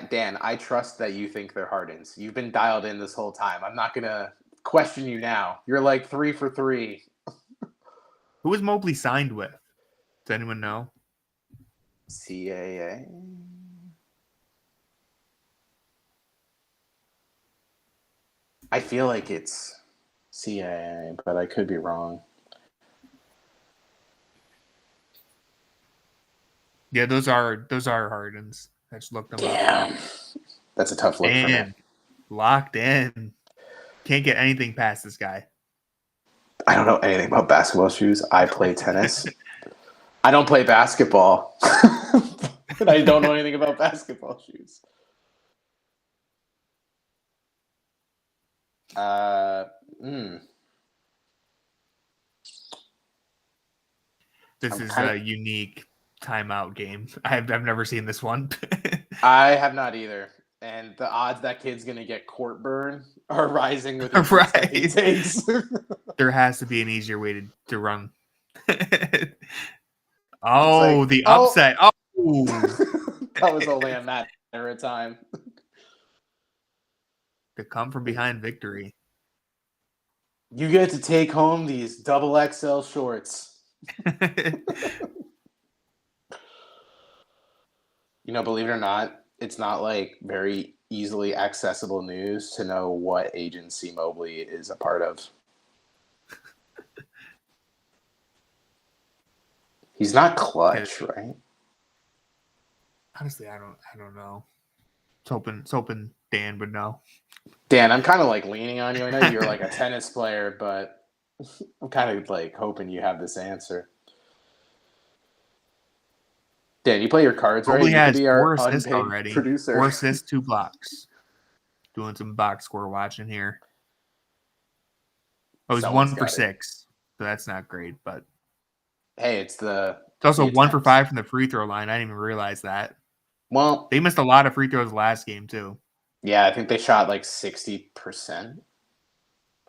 Speaker 2: Dan, I trust that you think they're Hardens. You've been dialed in this whole time. I'm not going to question you now. You're like 3 for 3.
Speaker 3: Who was Mobley signed with? Does anyone know?
Speaker 2: CAA. I feel like it's CAA, but I could be wrong.
Speaker 3: Yeah, those are Hardens. I just looked them up.
Speaker 2: Damn. That's a tough look for me.
Speaker 3: Locked in. Can't get anything past this guy.
Speaker 2: I don't know anything about basketball shoes. I play tennis. I don't play basketball. But I don't know anything about basketball shoes.
Speaker 3: This is a unique timeout game. I've never seen this one.
Speaker 2: I have not either. And the odds that kid's going to get court burn are rising with the
Speaker 3: right.
Speaker 2: he takes.
Speaker 3: There has to be an easier way to run. The upset. Oh.
Speaker 2: That was only a matter of time.
Speaker 3: To come from behind victory.
Speaker 2: You get to take home these XXL shorts. Believe it or not, it's not like very easily accessible news to know what agency Mobley is a part of. He's not Clutch, right?
Speaker 3: Honestly, I don't know. It's hoping Dan would know.
Speaker 2: Dan, I'm kind of like leaning on you. I know you're like a tennis player, but I'm kind of like hoping you have this answer. Dan, you play your cards right?
Speaker 3: Mobley has
Speaker 2: be
Speaker 3: 4 assists already.
Speaker 2: Producer.
Speaker 3: 4 assists, 2 blocks. Doing some box score watching here. Oh, he's 1 for 6. So that's not great, but
Speaker 2: hey, it's
Speaker 3: also 1 for 5 from the free throw line. I didn't even realize that.
Speaker 2: Well,
Speaker 3: they missed a lot of free throws last game too.
Speaker 2: Yeah, I think they shot like 60%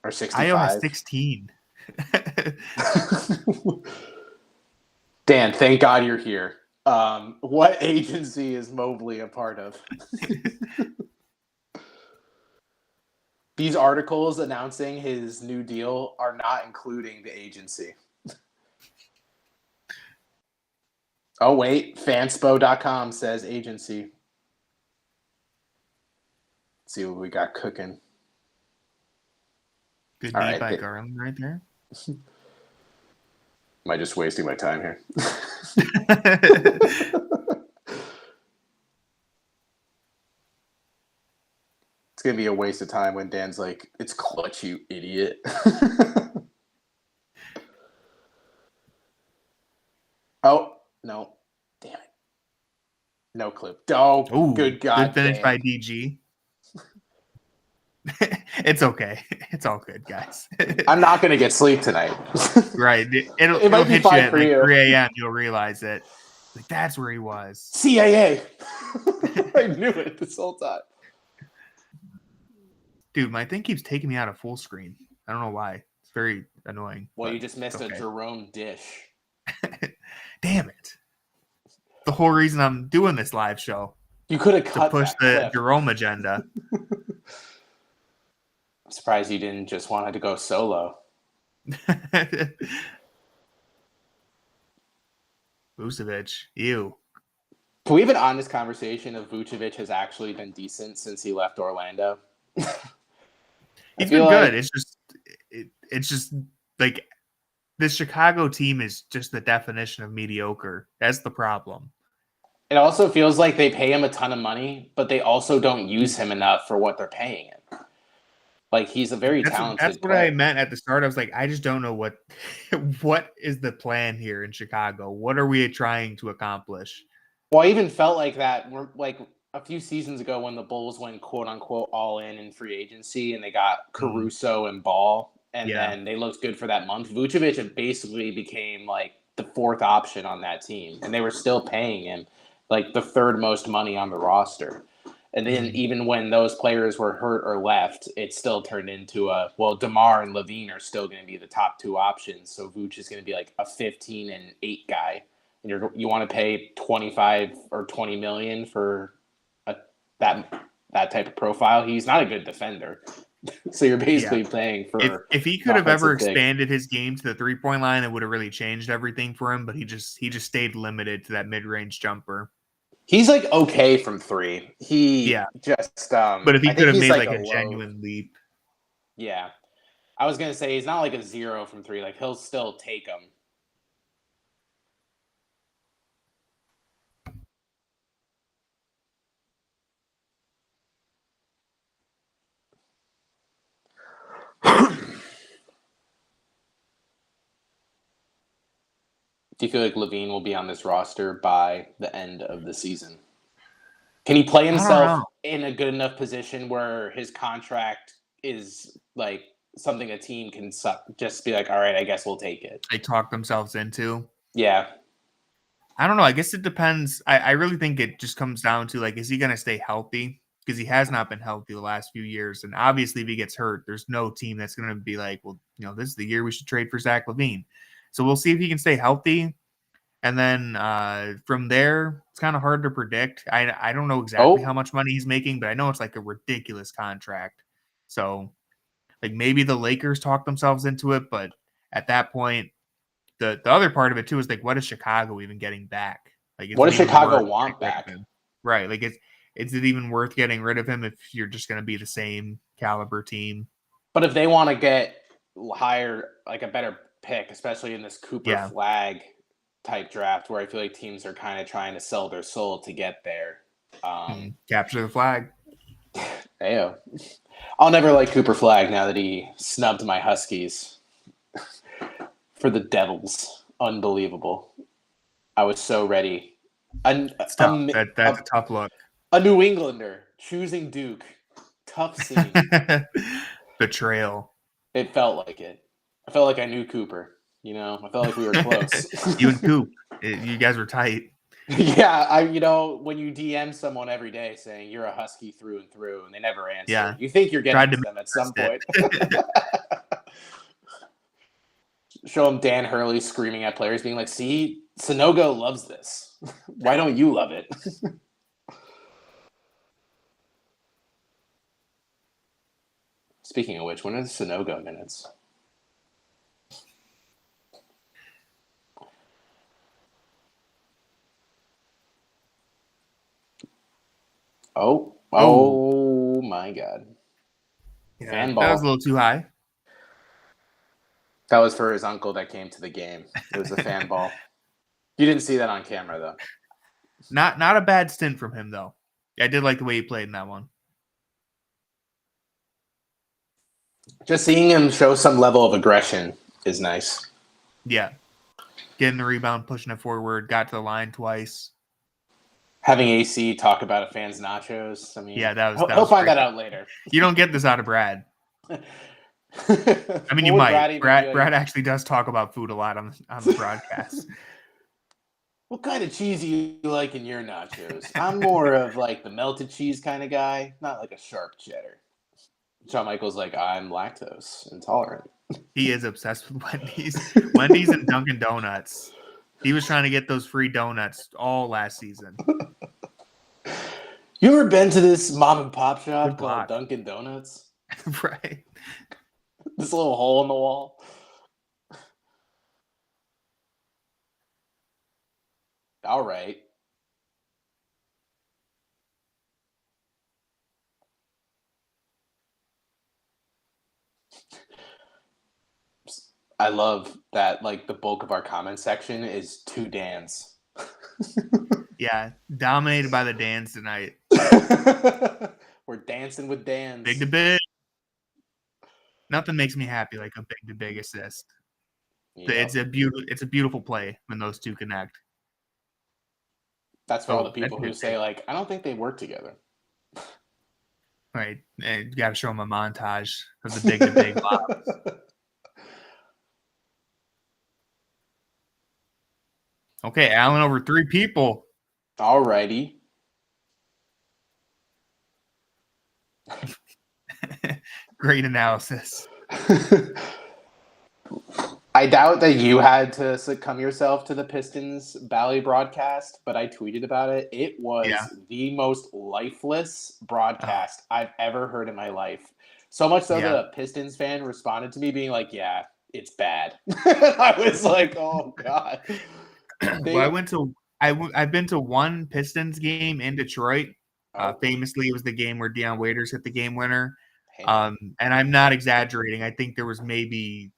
Speaker 2: or 65.
Speaker 3: Ayo has 16.
Speaker 2: Dan, thank God you're here. What agency is Mobley a part of? These articles announcing his new deal are not including the agency. Oh, wait. Fanspo.com says agency. Let's see what we got cooking.
Speaker 3: Good beat by Garland right there.
Speaker 2: Am I just wasting my time here? It's going to be a waste of time when Dan's like, it's Clutch, you idiot. Oh, no. Damn it. No clue. Oh,
Speaker 1: Ooh,
Speaker 2: good God.
Speaker 1: Good finish by DG. It's okay. It's all good, guys.
Speaker 2: I'm not going to get sleep tonight.
Speaker 1: Right. It'll
Speaker 2: might be
Speaker 1: hit you
Speaker 2: fine
Speaker 1: at
Speaker 2: for
Speaker 1: like
Speaker 2: you.
Speaker 1: 3 a.m. You'll realize it. Like, that's where he was.
Speaker 2: CAA. I knew it this whole time.
Speaker 1: Dude, my thing keeps taking me out of full screen. I don't know why. It's very annoying.
Speaker 2: Well, you just missed a Jerome dish.
Speaker 1: Damn it. The whole reason I'm doing this live show.
Speaker 2: You could have cut
Speaker 1: to push the
Speaker 2: clip.
Speaker 1: Jerome agenda.
Speaker 2: I'm surprised you didn't just want to go solo.
Speaker 1: Vucevic, ew.
Speaker 2: Can we have an honest conversation if Vucevic has actually been decent since he left Orlando?
Speaker 1: He's been good. It's just like this Chicago team is just the definition of mediocre. That's the problem.
Speaker 2: It also feels like they pay him a ton of money, but they also don't use him enough for what they're paying him. Like, he's a very talented
Speaker 1: That's what
Speaker 2: player.
Speaker 1: I meant at the start. I was like, I just don't know what is the plan here in Chicago. What are we trying to accomplish?
Speaker 2: Well, I even felt like that like a few seasons ago when the Bulls went quote unquote all in free agency and they got Caruso and Ball, and then they looked good for that month. Vucevic basically became like the fourth option on that team, and they were still paying him like the third most money on the roster. And then even when those players were hurt or left, it still turned into DeMar and Levine are still going to be the top two options. So Vooch is going to be like a 15 and 8 guy. And you want to pay 25 or 20 million for that type of profile. He's not a good defender. So you're basically paying for.
Speaker 1: If he could have ever expanded his game to the 3-point line, it would have really changed everything for him. But he just stayed limited to that mid-range jumper.
Speaker 2: He's like okay from 3.
Speaker 1: But if he could have made like a genuine leap.
Speaker 2: Yeah. I was going to say he's not like a 0 from 3. Like, he'll still take them. Do you feel like Levine will be on this roster by the end of the season? Can he play himself in a good enough position where his contract is like something a team can just be like, all right, I guess we'll take it?
Speaker 1: They talk themselves into.
Speaker 2: Yeah.
Speaker 1: I don't know. I guess it depends. I really think it just comes down to, like, is he going to stay healthy? Because he has not been healthy the last few years. And obviously, if he gets hurt, there's no team that's going to be like, well, this is the year we should trade for Zach LaVine. So we'll see if he can stay healthy. And then from there, it's kind of hard to predict. I don't know exactly how much money he's making, but I know it's like a ridiculous contract. So, like, maybe the Lakers talk themselves into it. But at that point, the other part of it, too, is like, what is Chicago even getting back? Like,
Speaker 2: what does Chicago want back?
Speaker 1: Right. Like, is it even worth getting rid of him if you're just going to be the same caliber team?
Speaker 2: But if they want to get higher, like a better pick, especially in this Cooper Flag type draft where I feel like teams are kind of trying to sell their soul to get there.
Speaker 1: Capture the flag.
Speaker 2: Ayo. I'll never like Cooper Flag now that he snubbed my Huskies for the Devils. Unbelievable. I was so ready.
Speaker 1: That's a tough look.
Speaker 2: A New Englander choosing Duke. Tough scene.
Speaker 1: Betrayal.
Speaker 2: It felt like it. I felt like I knew Cooper. I felt like we were close.
Speaker 1: You and Coop, you guys were tight.
Speaker 2: Yeah, when you DM someone every day saying you're a Husky through and through, and they never answer, you think you're getting to them at some point. Show them Dan Hurley screaming at players, being like, "See, Sanogo loves this. Why don't you love it?" Speaking of which, when are the Sanogo minutes? Oh my God.
Speaker 1: Yeah, fan ball. That was a little too high.
Speaker 2: That was for his uncle that came to the game. It was a fan ball. You didn't see that on camera, though.
Speaker 1: Not a bad stint from him, though. I did like the way he played in that one.
Speaker 2: Just seeing him show some level of aggression is nice.
Speaker 1: Yeah. Getting the rebound, pushing it forward, got to the line twice.
Speaker 2: Having AC talk about a fan's nachos. I mean,
Speaker 3: Yeah, that was
Speaker 2: he'll find
Speaker 3: great.
Speaker 2: that out later.
Speaker 3: You don't get this out of Brad. I mean, you might. Brad actually does talk about food a lot on the broadcast.
Speaker 2: What kind of cheese do you like in your nachos? I'm more of like the melted cheese kind of guy, not like a sharp cheddar. Shawn Michaels like, I'm lactose intolerant.
Speaker 3: He is obsessed with Wendy's and Dunkin' Donuts. He was trying to get those free donuts all last season.
Speaker 2: You ever been to this mom and pop shop called Dunkin' Donuts?
Speaker 3: Right.
Speaker 2: This little hole in the wall. All right. I love that, like, the bulk of our comment section is two Dans.
Speaker 3: Yeah, dominated by the Dans tonight.
Speaker 2: We're dancing with Dans.
Speaker 3: Big to big. Nothing makes me happy like a big to big assist. Yep. It's a beautiful play when those two connect.
Speaker 2: That's for all the people who say, like, I don't think they work together.
Speaker 3: Right. And you got to show them a montage of the big to big lobs. Okay, Allen over 3 people.
Speaker 2: All righty.
Speaker 3: Great analysis.
Speaker 2: I doubt that you had to succumb yourself to the Pistons Bally broadcast, but I tweeted about it. It was the most lifeless broadcast I've ever heard in my life. So much so that a Pistons fan responded to me being like, yeah, it's bad. I was like, oh, God.
Speaker 3: Well, I've been to one Pistons game in Detroit. Famously, it was the game where Deion Waiters hit the game winner. And I'm not exaggerating. I think there was maybe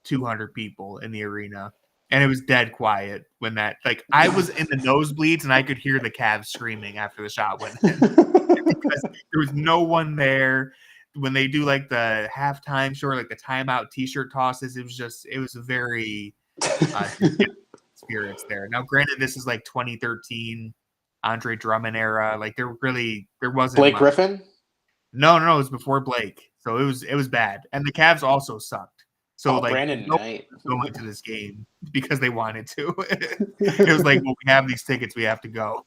Speaker 3: 200 people in the arena, and it was dead quiet when that. Like, I was in the nosebleeds, and I could hear the Cavs screaming after the shot went in because there was no one there. When they do like the halftime show, or like the timeout T-shirt tosses, it was a very spirits there. Now, granted, this is like 2013 Andre Drummond era. Like there wasn't
Speaker 2: Blake
Speaker 3: much.
Speaker 2: Griffin.
Speaker 3: No, it was before Blake, so it was bad, and the Cavs also sucked. So
Speaker 2: Brandon Knight
Speaker 3: going to this game because they wanted to. It was like, well, we have these tickets, we have to go.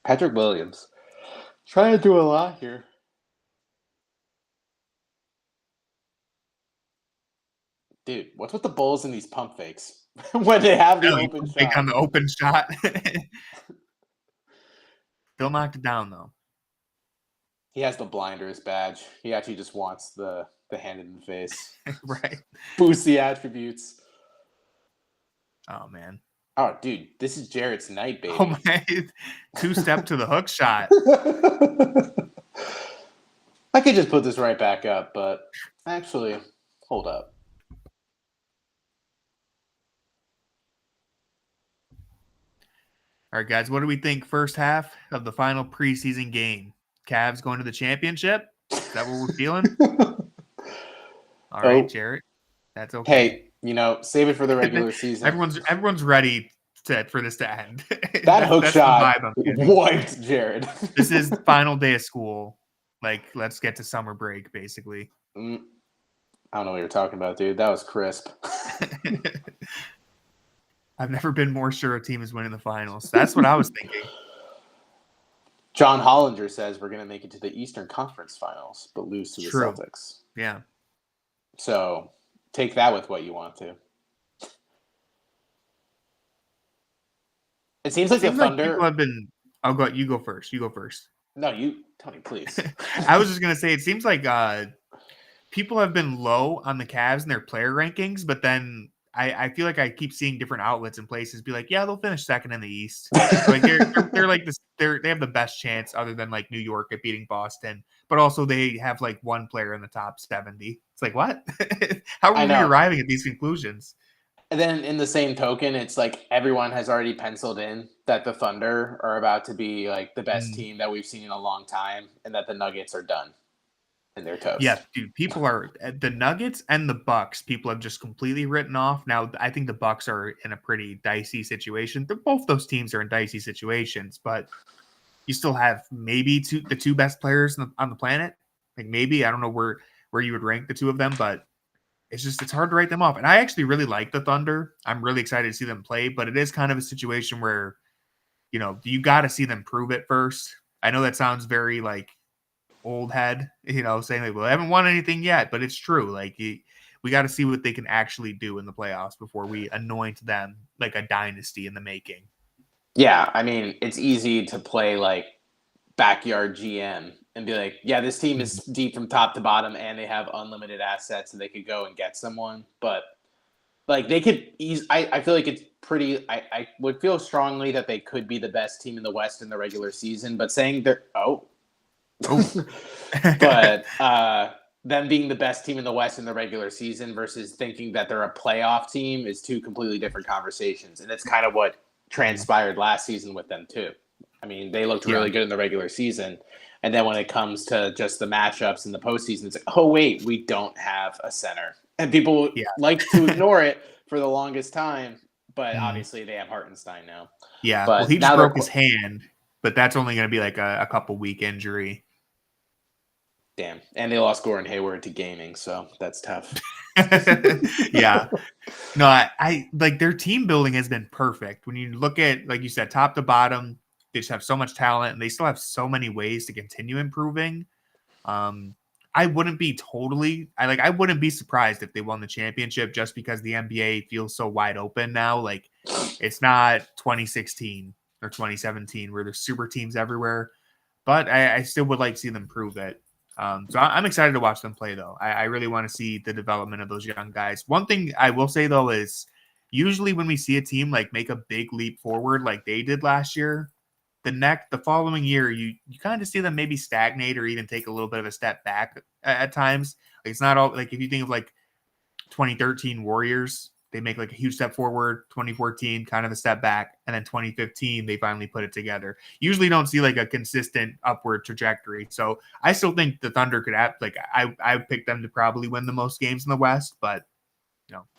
Speaker 2: Patrick Williams trying to do a lot here. Dude, what's with the Bulls and these pump fakes when they have the open shot?
Speaker 3: On the open shot. Still knocked it down, though.
Speaker 2: He has the blinders badge. He actually just wants the hand in the face.
Speaker 3: Right.
Speaker 2: Boost the attributes.
Speaker 3: Oh, man.
Speaker 2: Oh, dude, this is Jarrett's night, baby.
Speaker 3: Oh, man. 2-step to the hook shot.
Speaker 2: I could just put this right back up, but actually, hold up.
Speaker 3: All right, guys, what do we think first half of the final preseason game? Cavs going to the championship? Is that what we're feeling? All right, Jarrett. That's okay.
Speaker 2: Hey, save it for the regular season.
Speaker 3: Everyone's ready for this to end.
Speaker 2: That hook shot wiped Jared.
Speaker 3: This is the final day of school. Like, let's get to summer break, basically.
Speaker 2: I don't know what you're talking about, dude. That was crisp.
Speaker 3: I've never been more sure a team is winning the finals. That's what I was thinking.
Speaker 2: John Hollinger says we're going to make it to the Eastern Conference Finals, but lose to the Celtics.
Speaker 3: Yeah.
Speaker 2: So take that with what you want to. It seems like the Thunder.
Speaker 3: People have been. You go first. You go first.
Speaker 2: No, Tony, please.
Speaker 3: I was just going to say, it seems like people have been low on the Cavs in their player rankings, but then I feel like I keep seeing different outlets and places be like, yeah, they'll finish second in the East. Like they're like this. They have the best chance other than like New York at beating Boston, but also they have like one player in the top 70. It's like, what? How are we arriving at these conclusions?
Speaker 2: And then in the same token, it's like everyone has already penciled in that the Thunder are about to be like the best team that we've seen in a long time, and that the Nuggets are done. And they're toast.
Speaker 3: Yeah, dude, people are the Nuggets and the Bucks. People have just completely written off. Now, I think the Bucks are in a pretty dicey situation. Both those teams are in dicey situations, but you still have maybe the two best players on the planet. Like maybe I don't know where you would rank the two of them, but it's hard to write them off. And I actually really like the Thunder. I'm really excited to see them play, but it is kind of a situation where you got to see them prove it first. I know that sounds very like old head, saying like, well, I haven't won anything yet, but it's true. Like we got to see what they can actually do in the playoffs before we anoint them like a dynasty in the making.
Speaker 2: Yeah, I mean, it's easy to play like backyard GM and be like, yeah, this team is deep from top to bottom and they have unlimited assets and they could go and get someone. But like they could I feel like it's pretty I would feel strongly that they could be the best team in the West in the regular season, but saying they're but them being the best team in the West in the regular season versus thinking that they're a playoff team is two completely different conversations. And it's kind of what transpired last season with them too. I mean, they looked really good in the regular season. And then when it comes to just the matchups in the postseason, it's like, oh, wait, we don't have a center. And people like to ignore it for the longest time. But obviously they have Hartenstein now.
Speaker 3: Yeah,
Speaker 2: but
Speaker 3: well, he just broke his hand. But that's only going to be like a couple week injury.
Speaker 2: Damn. And they lost Gordon Hayward to gaming, so that's tough.
Speaker 3: Yeah. No, I like their team building has been perfect. When you look at, like you said, top to bottom, they just have so much talent and they still have so many ways to continue improving. I wouldn't be surprised if they won the championship just because the NBA feels so wide open now. Like it's not 2016 or 2017 where there's super teams everywhere, but I still would like to see them prove it. So I'm excited to watch them play, though. I really want to see the development of those young guys. One thing I will say, though, is usually when we see a team like make a big leap forward like they did last year, the following year, you kind of see them maybe stagnate or even take a little bit of a step back at times. Like it's not all like if you think of like 2013 Warriors, they make like a huge step forward. 2014, kind of a step back, and then 2015, they finally put it together. Usually, don't see like a consistent upward trajectory. So I still think the Thunder could have I picked them to probably win the most games in the West, but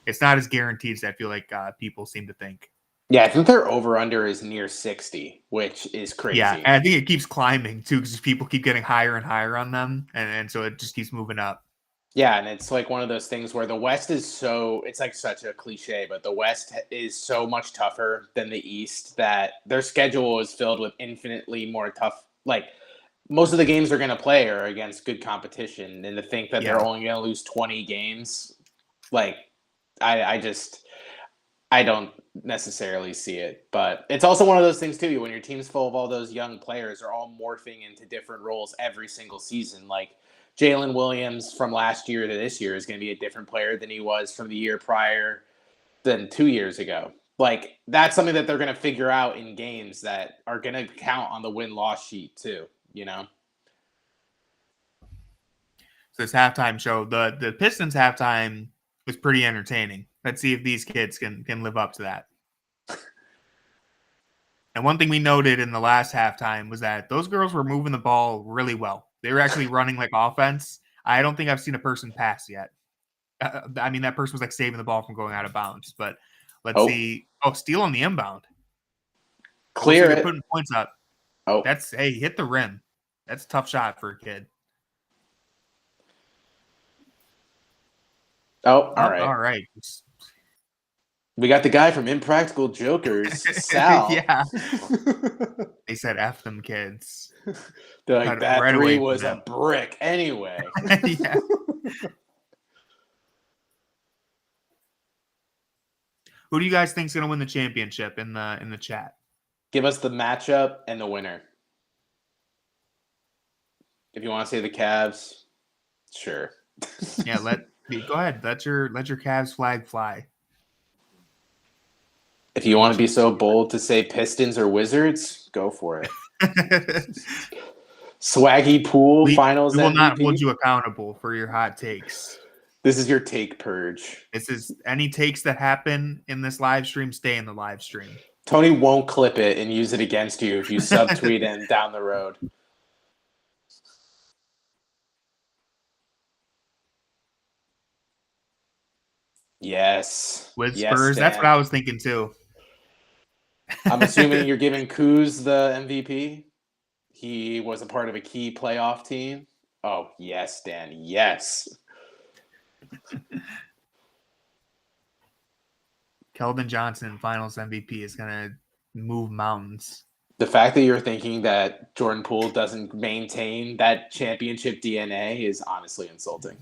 Speaker 3: it's not as guaranteed as I feel like people seem to think.
Speaker 2: Yeah, I think their over-under is near 60, which is crazy.
Speaker 3: Yeah, and I think it keeps climbing, too, because people keep getting higher and higher on them, and so it just keeps moving up.
Speaker 2: Yeah, and it's like one of those things where the West is it's like such a cliche, but the West is so much tougher than the East that their schedule is filled with infinitely more tough. Like, most of the games they're going to play are against good competition, and to think that they're only going to lose 20 games, like, I don't necessarily see it, but it's also one of those things too. When your team's full of all those young players are all morphing into different roles every single season. Like Jalen Williams from last year to this year is going to be a different player than he was from the year prior than 2 years ago. Like that's something that they're going to figure out in games that are going to count on the win-loss sheet too, So
Speaker 3: this halftime show, the Pistons halftime was pretty entertaining. Let's see if these kids can live up to that. And one thing we noted in the last halftime was that those girls were moving the ball really well. They were actually running like offense. I don't think I've seen a person pass yet. I mean, that person was like saving the ball from going out of bounds. But let's see. Oh, steal on the inbound.
Speaker 2: Clear it.
Speaker 3: Putting points up.
Speaker 2: Oh,
Speaker 3: hit the rim. That's a tough shot for a kid.
Speaker 2: Oh, all right.
Speaker 3: All right.
Speaker 2: We got the guy from Impractical Jokers, Sal.
Speaker 3: Yeah. They said F them kids.
Speaker 2: They're like, that right three was a brick anyway.
Speaker 3: Yeah. Who do you guys think is going to win the championship in the chat?
Speaker 2: Give us the matchup and the winner. If you want to say the Cavs, sure.
Speaker 3: Yeah, go ahead. Let your Cavs flag fly.
Speaker 2: If you want to be so bold to say Pistons or Wizards, go for it. Swaggy Pool Finals.
Speaker 3: We will
Speaker 2: MVP.
Speaker 3: not hold you accountable for your hot takes.
Speaker 2: This is your take purge.
Speaker 3: This is any takes that happen in this live stream, stay in the live stream.
Speaker 2: Tony won't clip it and use it against you if you subtweet him down the road. Yes.
Speaker 3: with
Speaker 2: Yes,
Speaker 3: Spurs. That's
Speaker 2: Dan.
Speaker 3: what I was thinking too.
Speaker 2: I'm assuming you're giving Kuz the MVP. He was a part of a key playoff team. Oh, yes, Dan. Yes.
Speaker 3: Keldon Johnson, Finals MVP, is gonna move mountains.
Speaker 2: The fact that you're thinking that Jordan Poole doesn't maintain that championship DNA is honestly insulting.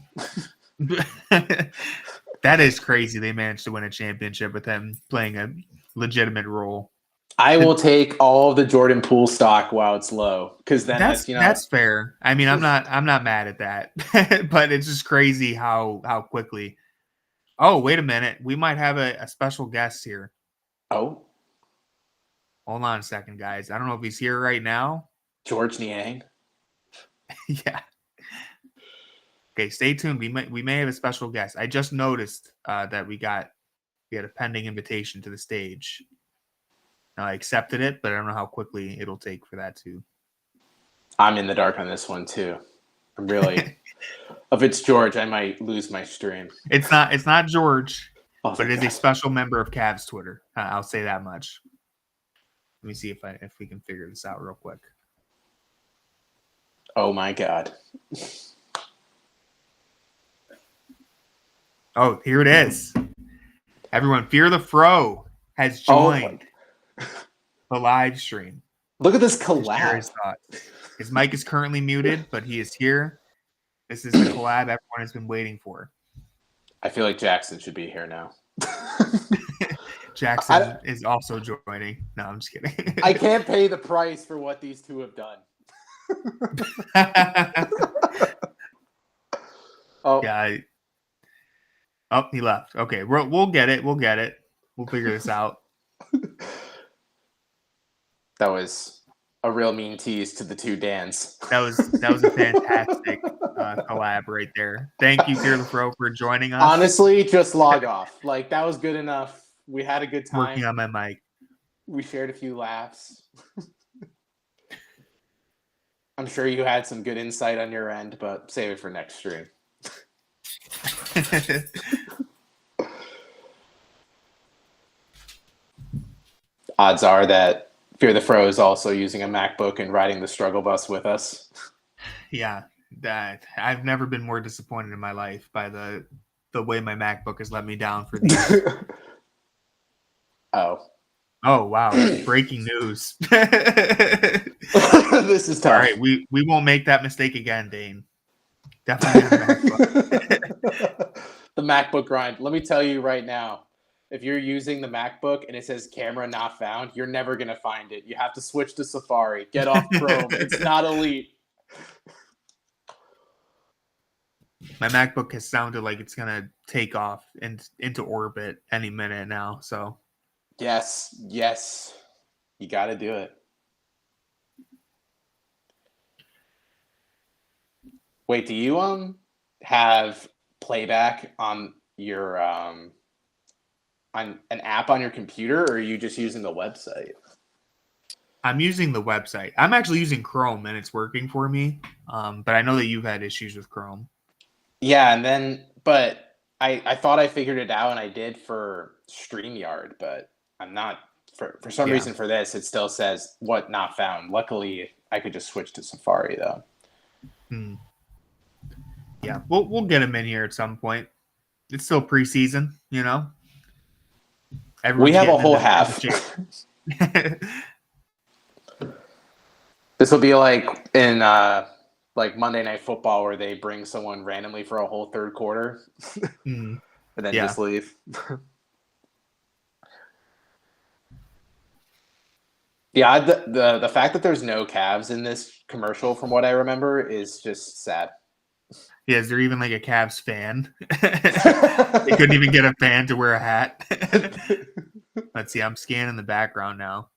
Speaker 3: That is crazy. They managed to win a championship with him playing a legitimate role.
Speaker 2: I will take all of the Jordan Poole stock while it's low, because then
Speaker 3: that's fair. I mean, I'm not mad at that, but it's just crazy how quickly. Oh, wait a minute. We might have a special guest here.
Speaker 2: Oh,
Speaker 3: hold on a second, guys. I don't know if he's here right now.
Speaker 2: George Niang.
Speaker 3: Yeah. Okay, stay tuned. We may have a special guest. I just noticed that we had a pending invitation to the stage. Now, I accepted it, but I don't know how quickly it'll take for that to.
Speaker 2: I'm in the dark on this one too. I'm really. If it's George, I might lose my stream.
Speaker 3: It's not George, but it is a special member of Cavs Twitter. I'll say that much. Let me see if we can figure this out real quick.
Speaker 2: Oh my God.
Speaker 3: Oh, here it is. Everyone, Fear the Fro has joined the live stream.
Speaker 2: Look at this collab.
Speaker 3: His mic is currently muted, but he is here. This is the collab everyone has been waiting for.
Speaker 2: I feel like Jackson should be here now.
Speaker 3: Jackson is also joining. No, I'm just kidding.
Speaker 2: I can't pay the price for what these two have done. Oh
Speaker 3: yeah. He left. Okay, we'll get it. We'll get it. We'll figure this out.
Speaker 2: That was a real mean tease to the two Dans.
Speaker 3: That was a fantastic collab right there. Thank you, Fear the Fro, for joining us.
Speaker 2: Honestly, just log off. Like, that was good enough. We had a good time.
Speaker 3: Working on my mic.
Speaker 2: We shared a few laughs. I'm sure you had some good insight on your end, but save it for next stream. Odds are that Fear the Fro is also using a MacBook and riding the struggle bus with us.
Speaker 3: Yeah, that I've never been more disappointed in my life by the way my MacBook has let me down for these.
Speaker 2: Oh
Speaker 3: wow! Breaking news.
Speaker 2: This is tough.
Speaker 3: All right, we won't make that mistake again, Dane. Definitely the MacBook.
Speaker 2: The MacBook grind. Let me tell you right now, if you're using the MacBook and it says camera not found, you're never going to find it. You have to switch to Safari. Get off Chrome. It's not elite.
Speaker 3: My MacBook has sounded like it's going to take off into orbit any minute now. So,
Speaker 2: yes, you got to do it. Wait, do you have playback on your on an app on your computer, or are you just using the website?
Speaker 3: I'm using the website. I'm actually using Chrome, and it's working for me. But I know that you've had issues with Chrome.
Speaker 2: Yeah, but I thought I figured it out, and I did for StreamYard, but I'm not. For some reason for this, it still says what not found. Luckily, I could just switch to Safari, though.
Speaker 3: Yeah, we'll get him in here at some point. It's still preseason, you know.
Speaker 2: We have a whole half. This will be like in like Monday Night Football, where they bring someone randomly for a whole third quarter, and then just leave. Yeah, the fact that there's no Cavs in this commercial, from what I remember, is just sad.
Speaker 3: Yeah, is there even like a Cavs fan? They couldn't even get a fan to wear a hat. Let's see. I'm scanning the background now.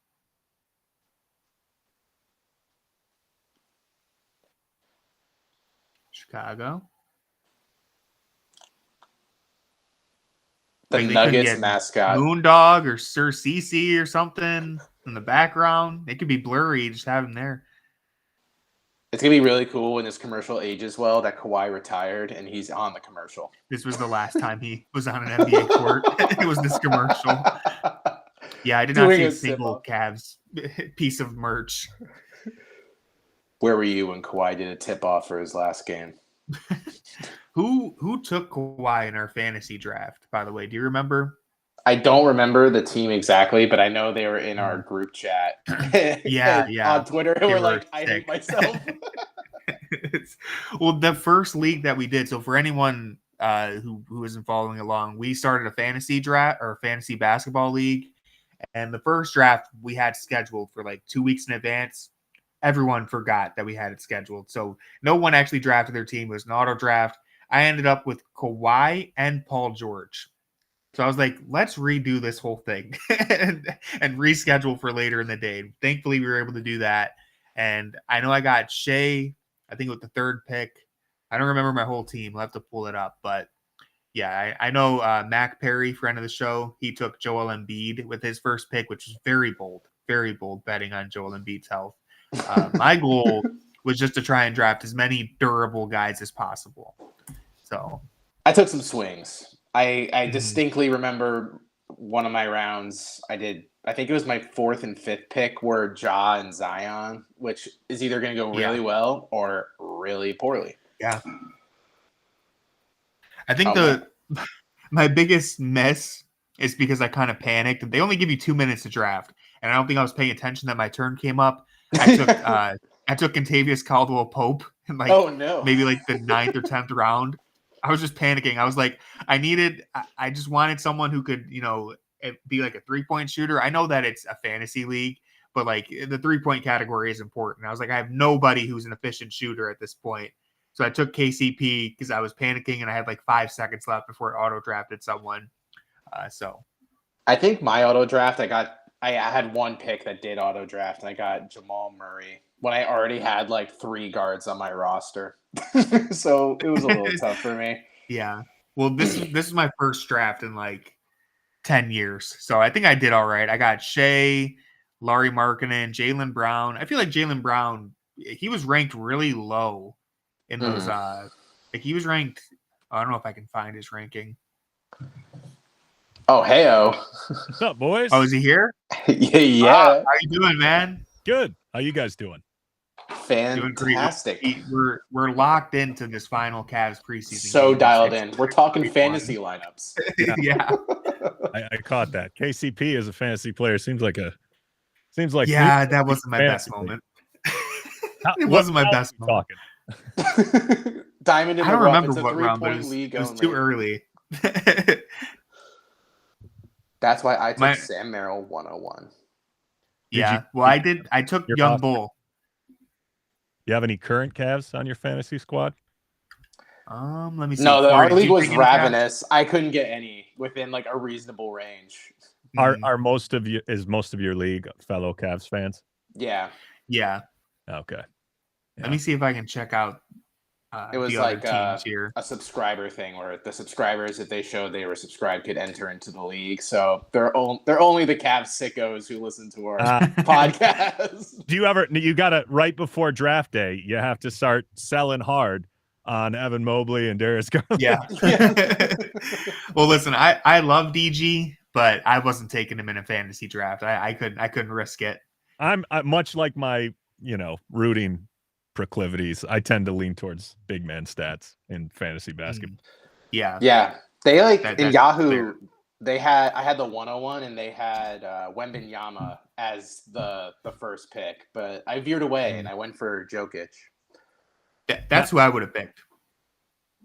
Speaker 3: Chicago.
Speaker 2: The Nuggets mascot.
Speaker 3: Moondog or Sir Cece or something in the background. It could be blurry. Just have him there.
Speaker 2: It's going to be really cool when this commercial ages well that Kawhi retired and he's on the commercial.
Speaker 3: This was the last time he was on an NBA court. It was this commercial. Yeah, I did not see a single Cavs piece of merch.
Speaker 2: Where were you when Kawhi did a tip-off for his last game?
Speaker 3: Who took Kawhi in our fantasy draft, by the way? Do you remember?
Speaker 2: I don't remember the team exactly, but I know they were in our group chat.
Speaker 3: Yeah.
Speaker 2: On Twitter, and we're like, I hate myself.
Speaker 3: Well, the first league that we did, so for anyone who isn't following along, we started a fantasy draft or fantasy basketball league. And the first draft we had scheduled for like 2 weeks in advance. Everyone forgot that we had it scheduled. So no one actually drafted their team. It was an auto draft. I ended up with Kawhi and Paul George. So I was like, let's redo this whole thing and reschedule for later in the day. Thankfully, we were able to do that. And I know I got Shea, I think with the third pick. I don't remember my whole team. I'll have to pull it up. But yeah, I know Mac Perry, friend of the show, he took Joel Embiid with his first pick, which was very bold betting on Joel Embiid's health. My goal was just to try and draft as many durable guys as possible. So
Speaker 2: I took some swings. I distinctly remember one of my rounds I think it was my 4th and 5th pick were Ja and Zion, which is either going to go really well or really poorly.
Speaker 3: Yeah. I think my biggest miss is because I kind of panicked. They only give you 2 minutes to draft, and I don't think I was paying attention that my turn came up. I took Kentavious Caldwell-Pope in maybe like the 9th or 10th round. I was just panicking. I was like, I just wanted someone who could, be like a 3-point shooter. I know that it's a fantasy league, but like the 3-point category is important. I was like, I have nobody who's an efficient shooter at this point. So I took KCP because I was panicking and I had like 5 seconds left before it auto drafted someone. So
Speaker 2: I think my auto draft, I had one pick that did auto draft and I got Jamal Murray when I already had like 3 guards on my roster. So it was a little tough for me.
Speaker 3: Yeah. Well, this is my first draft in like 10 years. So I think I did all right. I got Shea, Lauri Markkanen, Jaylen Brown. I feel like Jaylen Brown, he was ranked really low in those. Like he was ranked. I don't know if I can find his ranking.
Speaker 2: Oh, heyo.
Speaker 4: What's up, boys?
Speaker 3: Oh, is he here?
Speaker 2: Yeah.
Speaker 3: How you doing, man?
Speaker 4: Good. How you guys doing?
Speaker 2: Fantastic.
Speaker 3: We're locked into this final Cavs preseason.
Speaker 2: So dialed in. We're talking fantasy lineups.
Speaker 3: Yeah.
Speaker 4: I caught that. KCP as a fantasy player seems like
Speaker 3: yeah, that wasn't my best moment. It wasn't my best moment.
Speaker 4: Talking.
Speaker 2: Diamond in the
Speaker 3: I don't
Speaker 2: rough.
Speaker 3: remember what round, but it was too early.
Speaker 2: That's why I took Sam Merrill 101.
Speaker 3: Yeah. I took Young Bull.
Speaker 4: You have any current Cavs on your fantasy squad?
Speaker 3: Let me see.
Speaker 2: No, our league was ravenous. I couldn't get any within like a reasonable range.
Speaker 4: Are most of your league fellow Cavs fans?
Speaker 2: Yeah.
Speaker 3: Yeah.
Speaker 4: Okay. Yeah.
Speaker 3: Let me see if I can check out.
Speaker 2: It was
Speaker 3: the
Speaker 2: like
Speaker 3: other teams here.
Speaker 2: A subscriber thing where the subscribers, if they showed they were subscribed, could enter into the league. So they're only the Cavs sickos who listen to our podcast.
Speaker 4: Do you got to, right before draft day, you have to start selling hard on Evan Mobley and Darius Garland.
Speaker 3: Yeah. Well, listen, I love DG, but I wasn't taking him in a fantasy draft. I couldn't risk it.
Speaker 4: I'm much like my, rooting proclivities. I tend to lean towards big man stats in fantasy basketball.
Speaker 3: Yeah.
Speaker 2: Yeah. They like in Yahoo,
Speaker 3: fair.
Speaker 2: I had the 101 and they had Wembanyama as the first pick, but I veered away and I went for Jokic.
Speaker 3: That's who I would have picked.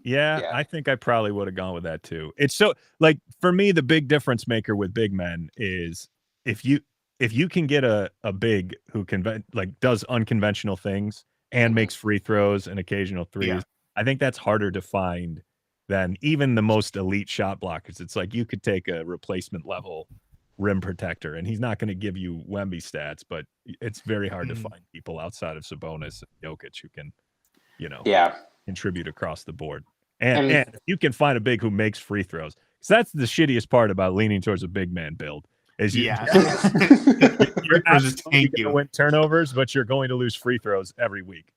Speaker 4: Yeah, I think I probably would have gone with that too. It's so like for me, the big difference maker with big men is if you can get a big who does unconventional things and makes free throws and occasional threes. Yeah. I think that's harder to find than even the most elite shot blockers. It's like you could take a replacement level rim protector and he's not going to give you Wemby stats, but it's very hard to find people outside of Sabonis and Jokic who can, contribute across the board. And if you can find a big who makes free throws. So that's the shittiest part about leaning towards a big man build. You're absolutely going to win turnovers, but you're going to lose free throws every week.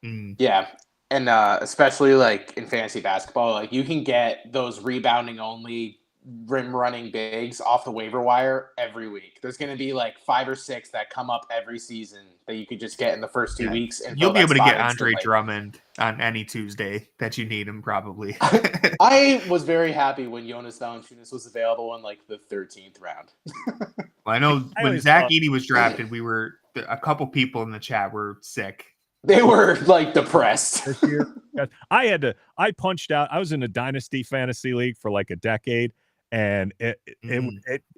Speaker 2: Yeah. And especially like in fantasy basketball, like you can get those rebounding only rim running bigs off the waiver wire every week. There's going to be like 5 or 6 that come up every season that you could just get in the first 2 weeks. And
Speaker 3: you'll be able to get Andre Drummond on any Tuesday that you need him, probably.
Speaker 2: I was very happy when Jonas Valanciunas was available in like the 13th round.
Speaker 3: Well, I know when Zach Edey was drafted, a couple people in the chat were sick.
Speaker 2: They were like depressed.
Speaker 4: This year, I punched out. I was in a dynasty fantasy league for like a decade. And it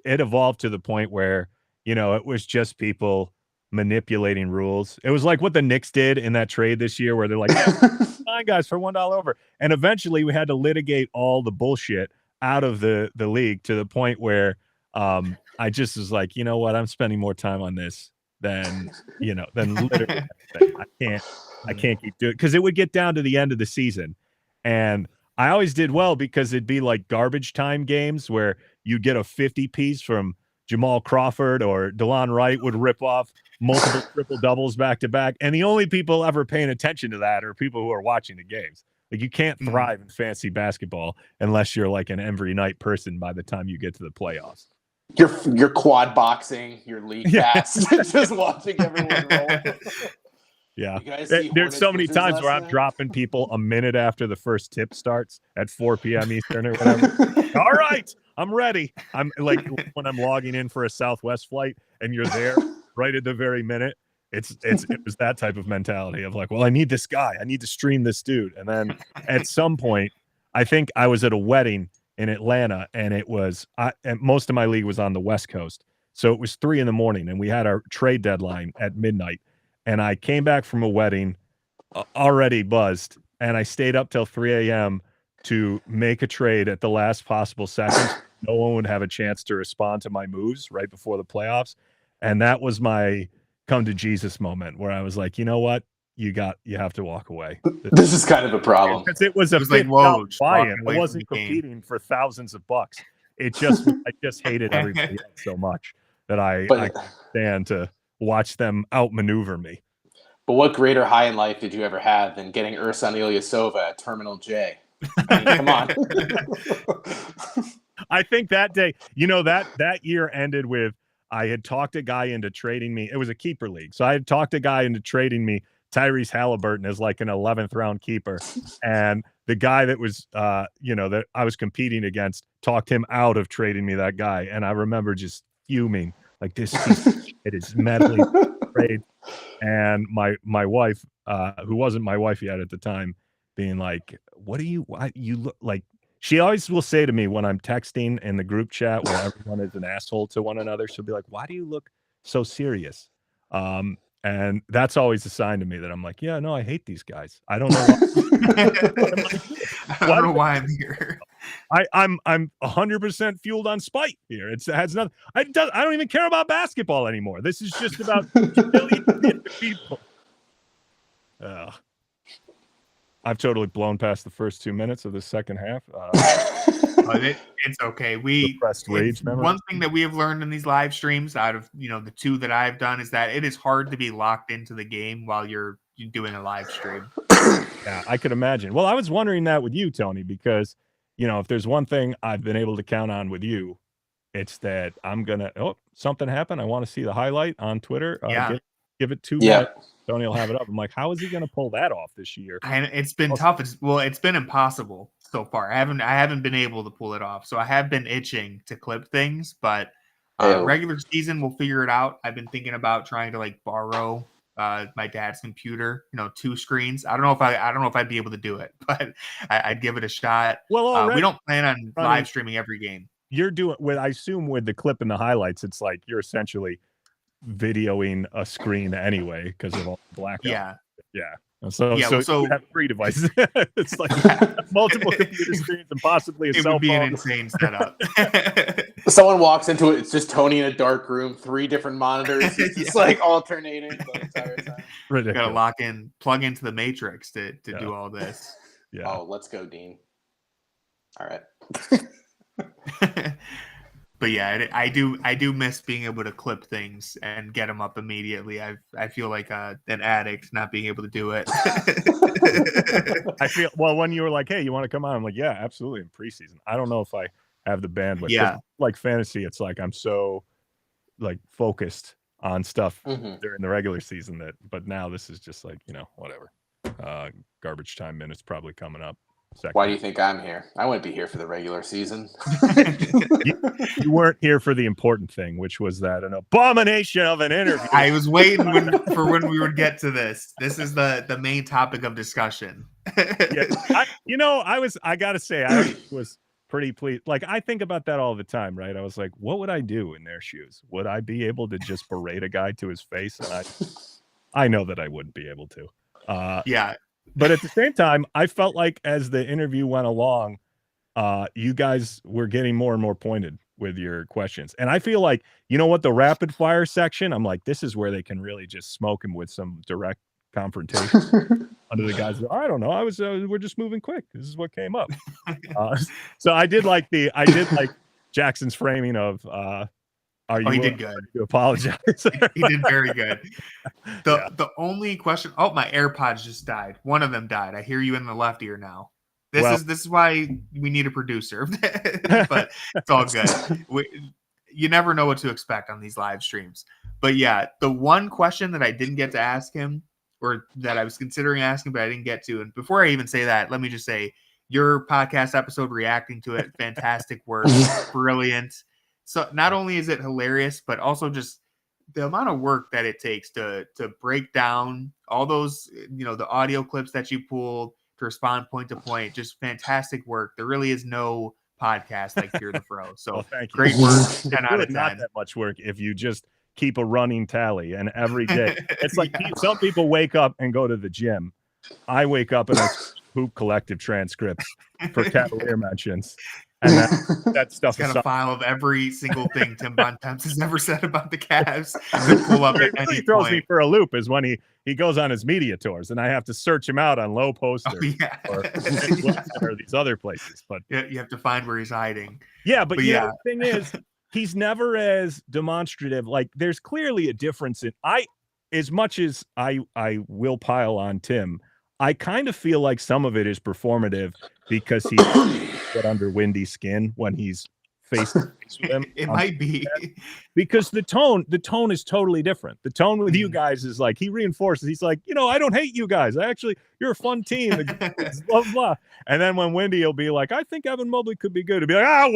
Speaker 4: evolved to the point where, it was just people manipulating rules. It was like what the Knicks did in that trade this year where they're like, 9 guys for $1 over. And eventually we had to litigate all the bullshit out of the league to the point where I just was like, you know what? I'm spending more time on this than literally anything. I can't keep doing it because it would get down to the end of the season. And I always did well because it'd be like garbage time games where you'd get a 50 piece from Jamal Crawford or DeLon Wright would rip off multiple triple doubles back to back. And the only people ever paying attention to that are people who are watching the games. Like you can't thrive in fantasy basketball unless you're like an every night person by the time you get to the playoffs.
Speaker 2: You're quad boxing, your league pass, just watching everyone roll.
Speaker 4: Yeah, there's so many times where I'm dropping people a minute after the first tip starts at 4 p.m. Eastern or whatever. All right, I'm ready. I'm like when I'm logging in for a Southwest flight and you're there right at the very minute. It was that type of mentality of like, well, I need this guy. I need to stream this dude. And then at some point, I think I was at a wedding in Atlanta and and most of my league was on the West Coast. So it was 3 a.m. and we had our trade deadline at midnight. And I came back from a wedding already buzzed, and I stayed up till 3 a.m. to make a trade at the last possible second. No one would have a chance to respond to my moves right before the playoffs. And that was my come to Jesus moment where I was like, you know what? You have to walk away.
Speaker 2: This is kind of a problem.
Speaker 4: It was like, whoa, buy-in. I wasn't competing for thousands of bucks. I just hated everybody else so much that I couldn't stand to watch them outmaneuver me.
Speaker 2: But what greater high in life did you ever have than getting Ersan Ilyasova at Terminal J? I mean, come on.
Speaker 4: I think that day, that year ended with I had talked a guy into trading me. It was a keeper league. So I had talked a guy into trading me Tyrese Halliburton as like an 11th round keeper. And the guy that was, that I was competing against talked him out of trading me that guy. And I remember just fuming. Like this, it is medley trade, and my wife, who wasn't my wife yet at the time, being like, "What do you look like?" She always will say to me when I'm texting in the group chat where everyone is an asshole to one another. She'll be like, "Why do you look so serious?" And that's always a sign to me that I'm like, "Yeah, no, I hate these guys. I don't know why.
Speaker 3: I don't know why I'm here."
Speaker 4: I'm 100% fueled on spite here. It has nothing. I don't even care about basketball anymore. This is just about humiliating people. I've totally blown past the first 2 minutes of the second half.
Speaker 3: It's okay. One thing that we have learned in these live streams out of the 2 that I've done is that it is hard to be locked into the game while you're doing a live stream.
Speaker 4: Yeah, I could imagine. Well, I was wondering that with you, Tony, because if there's one thing I've been able to count on with you, it's that I'm gonna something happened. I want to see the highlight on Twitter. Give it 2 minutes. Tony will have it up. I'm like, how is he going to pull that off this year?
Speaker 3: And it's been tough. It's been impossible so far. I haven't been able to pull it off. So I have been itching to clip things, but regular season we'll figure it out. I've been thinking about trying to borrow my dad's computer, 2 screens. I don't know if I'd be able to do it, but I'd give it a shot. Well, we don't plan on live streaming every game.
Speaker 4: You're doing I assume with the clip and the highlights, it's like you're essentially videoing a screen anyway because of all the blackout. Yeah. So you have 3 devices. It's like multiple computer screens and possibly a cell phone. It would be an insane setup.
Speaker 2: Someone walks into it. It's just Tony in a dark room, 3 different monitors. It's like alternating the entire time.
Speaker 4: Ridiculous.
Speaker 3: Got to plug into the Matrix to do all this.
Speaker 2: Yeah. Oh, let's go, Dean. All right.
Speaker 3: But yeah, I do miss being able to clip things and get them up immediately. I feel like an addict not being able to do it.
Speaker 4: I feel when you were like, "Hey, you want to come on?" I'm like, "Yeah, absolutely." In preseason, I don't know if I have the bandwidth.
Speaker 3: Yeah,
Speaker 4: like fantasy, it's like I'm so like focused on stuff during the regular season but now this is just like whatever. Garbage time minutes probably coming up.
Speaker 2: Why do you think I'm here? I wouldn't be here for the regular season.
Speaker 4: You weren't here for the important thing, which was that an abomination of an interview.
Speaker 3: I was waiting for when we would get to this. This is the main topic of discussion.
Speaker 4: I gotta say, I was pretty pleased. Like, I think about that all the time, right? I was like, what would I do in their shoes? Would I be able to just berate a guy to his face? And I know that I wouldn't be able to.
Speaker 3: Yeah.
Speaker 4: But at the same time, I felt like as the interview went along, you guys were getting more and more pointed with your questions. And I feel like, the rapid fire section, I'm like, this is where they can really just smoke him with some direct confrontation. Under the guys, I don't know. We're just moving quick. This is what came up. So I did like Jackson's framing of,
Speaker 3: he did good.
Speaker 4: To apologize.
Speaker 3: He did very good. The only question. Oh, my AirPods just died. One of them died. I hear you in the left ear now. This is why we need a producer. But it's all good. You never know what to expect on these live streams. But yeah, the one question that I didn't get to ask him, or that I was considering asking, but I didn't get to. And before I even say that, let me just say your podcast episode reacting to it, fantastic work, brilliant. So not only is it hilarious, but also just the amount of work that it takes to break down all those, the audio clips that you pulled to respond point to point. Just fantastic work. There really is no podcast like Fear the Fro. So
Speaker 4: thank you.
Speaker 3: Great work. 10 out of 10.
Speaker 4: Not that much work if you just keep a running tally, and every day it's like some people wake up and go to the gym. I wake up and I Hoop Collective transcripts for Cavalier mentions. And that stuff
Speaker 3: is got a file of every single thing Tim Bontemps has ever said about the Cavs to pull up at any point.
Speaker 4: He throws me for a loop is when he goes on his media tours, and I have to search him out on Low Poster or these other places. But
Speaker 3: you have to find where he's hiding.
Speaker 4: Yeah, but the thing is, he's never as demonstrative. Like, there's clearly a difference in as much as I will pile on Tim, I kind of feel like some of it is performative because he get under Windy's skin when he's face to face with him.
Speaker 3: It might be
Speaker 4: because the tone is totally different. The tone with you guys is like, he reinforces. He's like, I don't hate you guys. You're a fun team. Blah, blah. And then when Windy will be like, I think Evan Mobley could be good. He'll be like,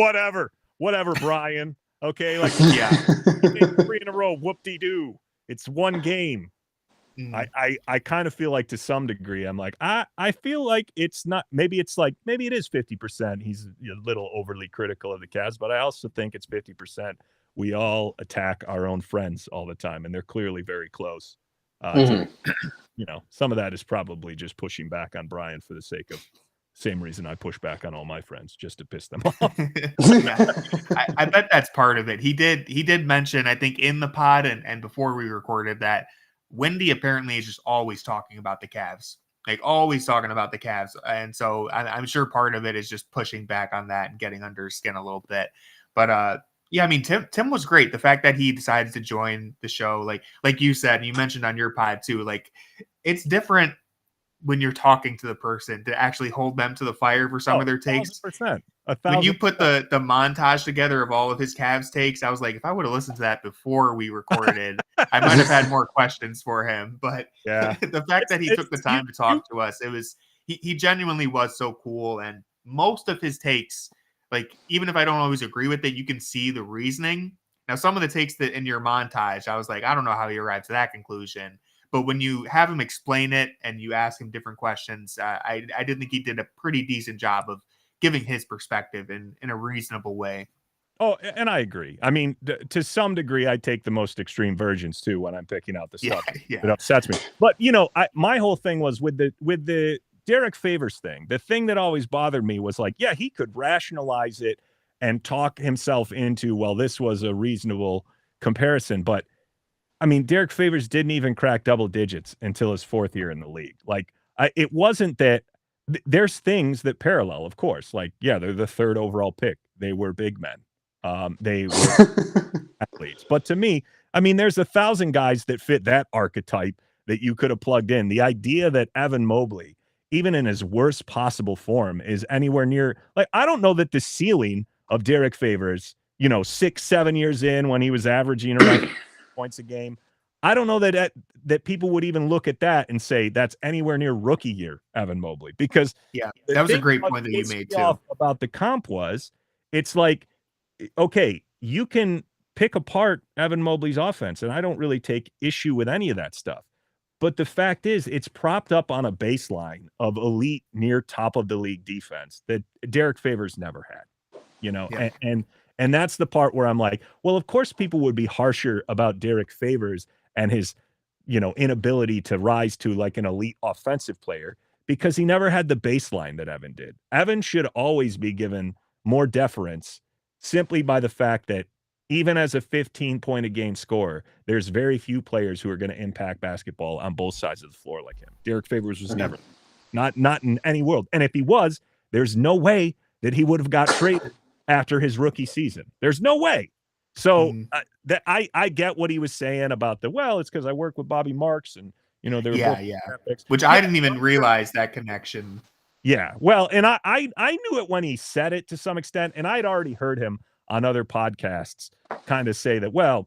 Speaker 4: whatever, Brian. Okay, like 3 in a row. Whoop-de-doo. It's one game. I kind of feel like to some degree, I'm like, I feel like it's not, maybe it is 50%. He's a little overly critical of the Cavs, but I also think it's 50%. We all attack our own friends all the time, and they're clearly very close. Some of that is probably just pushing back on Brian for the sake of same reason I push back on all my friends, just to piss them off.
Speaker 3: I bet that's part of it. He did mention, I think, in the pod and before we recorded, that Wendy apparently is just always talking about the Cavs, like always talking about the Cavs. And so I'm sure part of it is just pushing back on that and getting under his skin a little bit. But I mean, Tim was great. The fact that he decided to join the show, like you said, and you mentioned on your pod too, like it's different when you're talking to the person to actually hold them to the fire for some of their takes.
Speaker 4: 1,000%.
Speaker 3: When you put the montage together of all of his Cavs takes, I was like, if I would have listened to that before we recorded, I might have had more questions for him. But the fact that he took the time to talk to us, it was he genuinely was so cool. And most of his takes, like, even if I don't always agree with it, you can see the reasoning. Now, some of the takes that in your montage, I was like, I don't know how he arrived to that conclusion. But when you have him explain it and you ask him different questions, I did think he did a pretty decent job of giving his perspective in a reasonable way.
Speaker 4: Oh, and I agree. I mean, to some degree, I take the most extreme versions too when I'm picking out the stuff that upsets me. But my whole thing was with the Derek Favors thing. The thing that always bothered me was like, he could rationalize it and talk himself into, well, this was a reasonable comparison, but I mean, Derek Favors didn't even crack double digits until his 4th year in the league. Like, it wasn't that there's things that parallel, of course. Like, they're the 3rd overall pick. They were big men. They were athletes. But to me, I mean, there's 1,000 guys that fit that archetype that you could have plugged in. The idea that Evan Mobley, even in his worst possible form, is anywhere near, like, I don't know that the ceiling of Derek Favors, 6-7 years in, when he was averaging around points a game, I don't know that people would even look at that and say that's anywhere near rookie year Evan Mobley, because
Speaker 3: that was a great point that you made too
Speaker 4: about the comp. Was it's like, okay, you can pick apart Evan Mobley's offense, and I don't really take issue with any of that stuff. But the fact is, it's propped up on a baseline of elite, near top of the league defense that Derek Favors never had, and that's the part where I'm like, well, of course people would be harsher about Derek Favors and his, inability to rise to like an elite offensive player, because he never had the baseline that Evan did. Evan should always be given more deference simply by the fact that even as a 15-point a game scorer, there's very few players who are going to impact basketball on both sides of the floor like him. Derek Favors was never, not in any world. And if he was, there's no way that he would have got traded after his rookie season. There's no way. So that I get what he was saying about it's because I work with Bobby Marks, and they're both
Speaker 3: which I didn't even realize that connection.
Speaker 4: Yeah, well, and I knew it when he said it to some extent, and I'd already heard him on other podcasts kind of say that,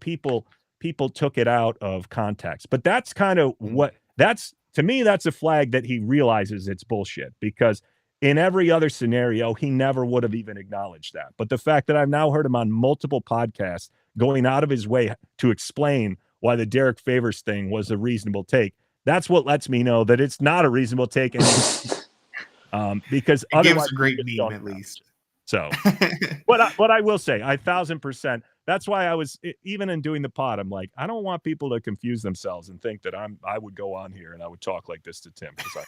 Speaker 4: people took it out of context. But that's kind of to me, that's a flag that he realizes it's bullshit, because in every other scenario, he never would have even acknowledged that. But the fact that I've now heard him on multiple podcasts going out of his way to explain why the Derek Favors thing was a reasonable take, that's what lets me know that it's not a reasonable take. Because
Speaker 3: it gives a great meme, at least.
Speaker 4: So, but I will say, 1,000%. That's why I was, even in doing the pod, I'm like, I don't want people to confuse themselves and think that I would go on here and I would talk like this to Tim, because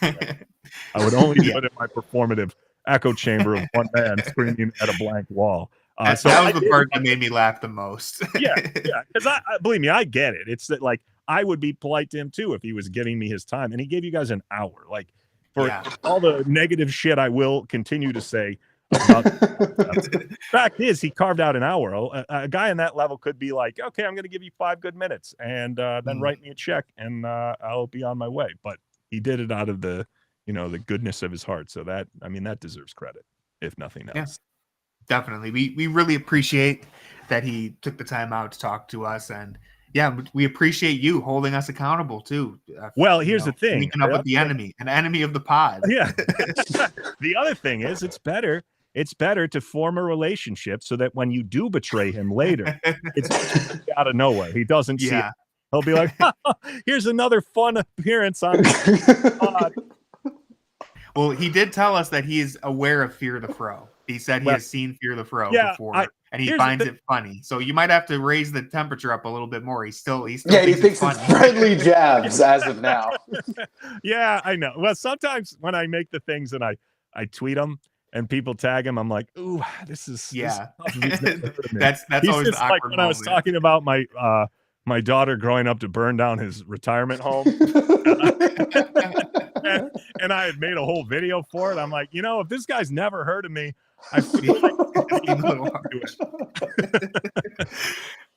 Speaker 4: I would only do it in my performative echo chamber of one man screaming at a blank wall.
Speaker 3: That was the part that made me laugh the most.
Speaker 4: yeah, because I believe me, I get it. It's that, like, I would be polite to him too if he was giving me his time, and he gave you guys an hour. Like, for all the negative shit I will continue to say. Fact is, he carved out an hour. A guy in that level could be like, okay, I'm going to give you 5 good minutes, and then write me a check, and I'll be on my way. But he did it out of the goodness of his heart. So that deserves credit, if nothing else.
Speaker 3: Yeah, definitely. We really appreciate that he took the time out to talk to us, and we appreciate you holding us accountable too.
Speaker 4: Well, here's the thing:
Speaker 3: linking up with the enemy, an enemy of the pod.
Speaker 4: Yeah. The other thing is, it's better to form a relationship so that when you do betray him later, it's out of nowhere. He doesn't see it. He'll be like, here's another fun appearance on the pod.
Speaker 3: Well, he did tell us that he is aware of Fear the Fro. He said he has seen Fear the Fro before, and he finds it funny. So you might have to raise the temperature up a little bit more. He still
Speaker 2: he thinks it's friendly jabs as of now.
Speaker 4: Yeah, I know. Well, sometimes when I make the things and I tweet them, and people tag him, I'm like, ooh, this is
Speaker 3: that's always the awkward
Speaker 4: like when
Speaker 3: moment.
Speaker 4: I was talking about my daughter growing up to burn down his retirement home. and I had made a whole video for it. I'm like, if this guy's never heard of me, I feel like
Speaker 3: a little hard.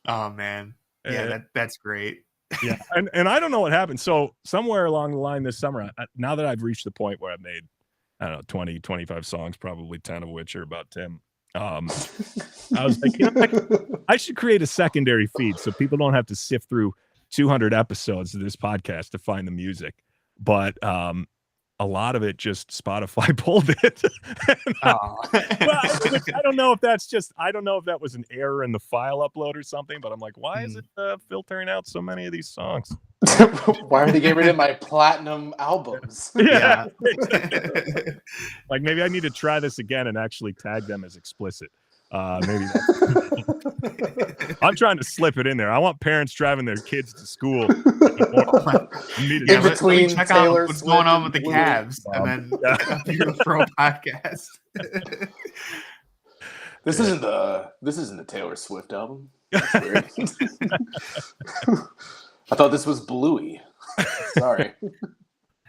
Speaker 3: Oh man. Yeah, that's great.
Speaker 4: Yeah. And I don't know what happened. So somewhere along the line this summer, now that I've reached the point where I've made, I don't know, 20, 25 songs, probably 10 of which are about Tim. I was like, I should create a secondary feed so people don't have to sift through 200 episodes of this podcast to find the music. But a lot of it just Spotify pulled it. I don't know if that was an error in the file upload or something, but I'm like, why is it filtering out so many of these songs?
Speaker 2: Why are they getting rid of my platinum albums?
Speaker 4: Yeah. Like, maybe I need to try this again and actually tag them as explicit. Maybe I'm trying to slip it in there. I want parents driving their kids to school.
Speaker 2: In between
Speaker 3: check out what's going on with the Cavs, and then a Fear the Fro podcast.
Speaker 2: This isn't the Taylor Swift album. That's weird. I thought this was Bluey. Sorry.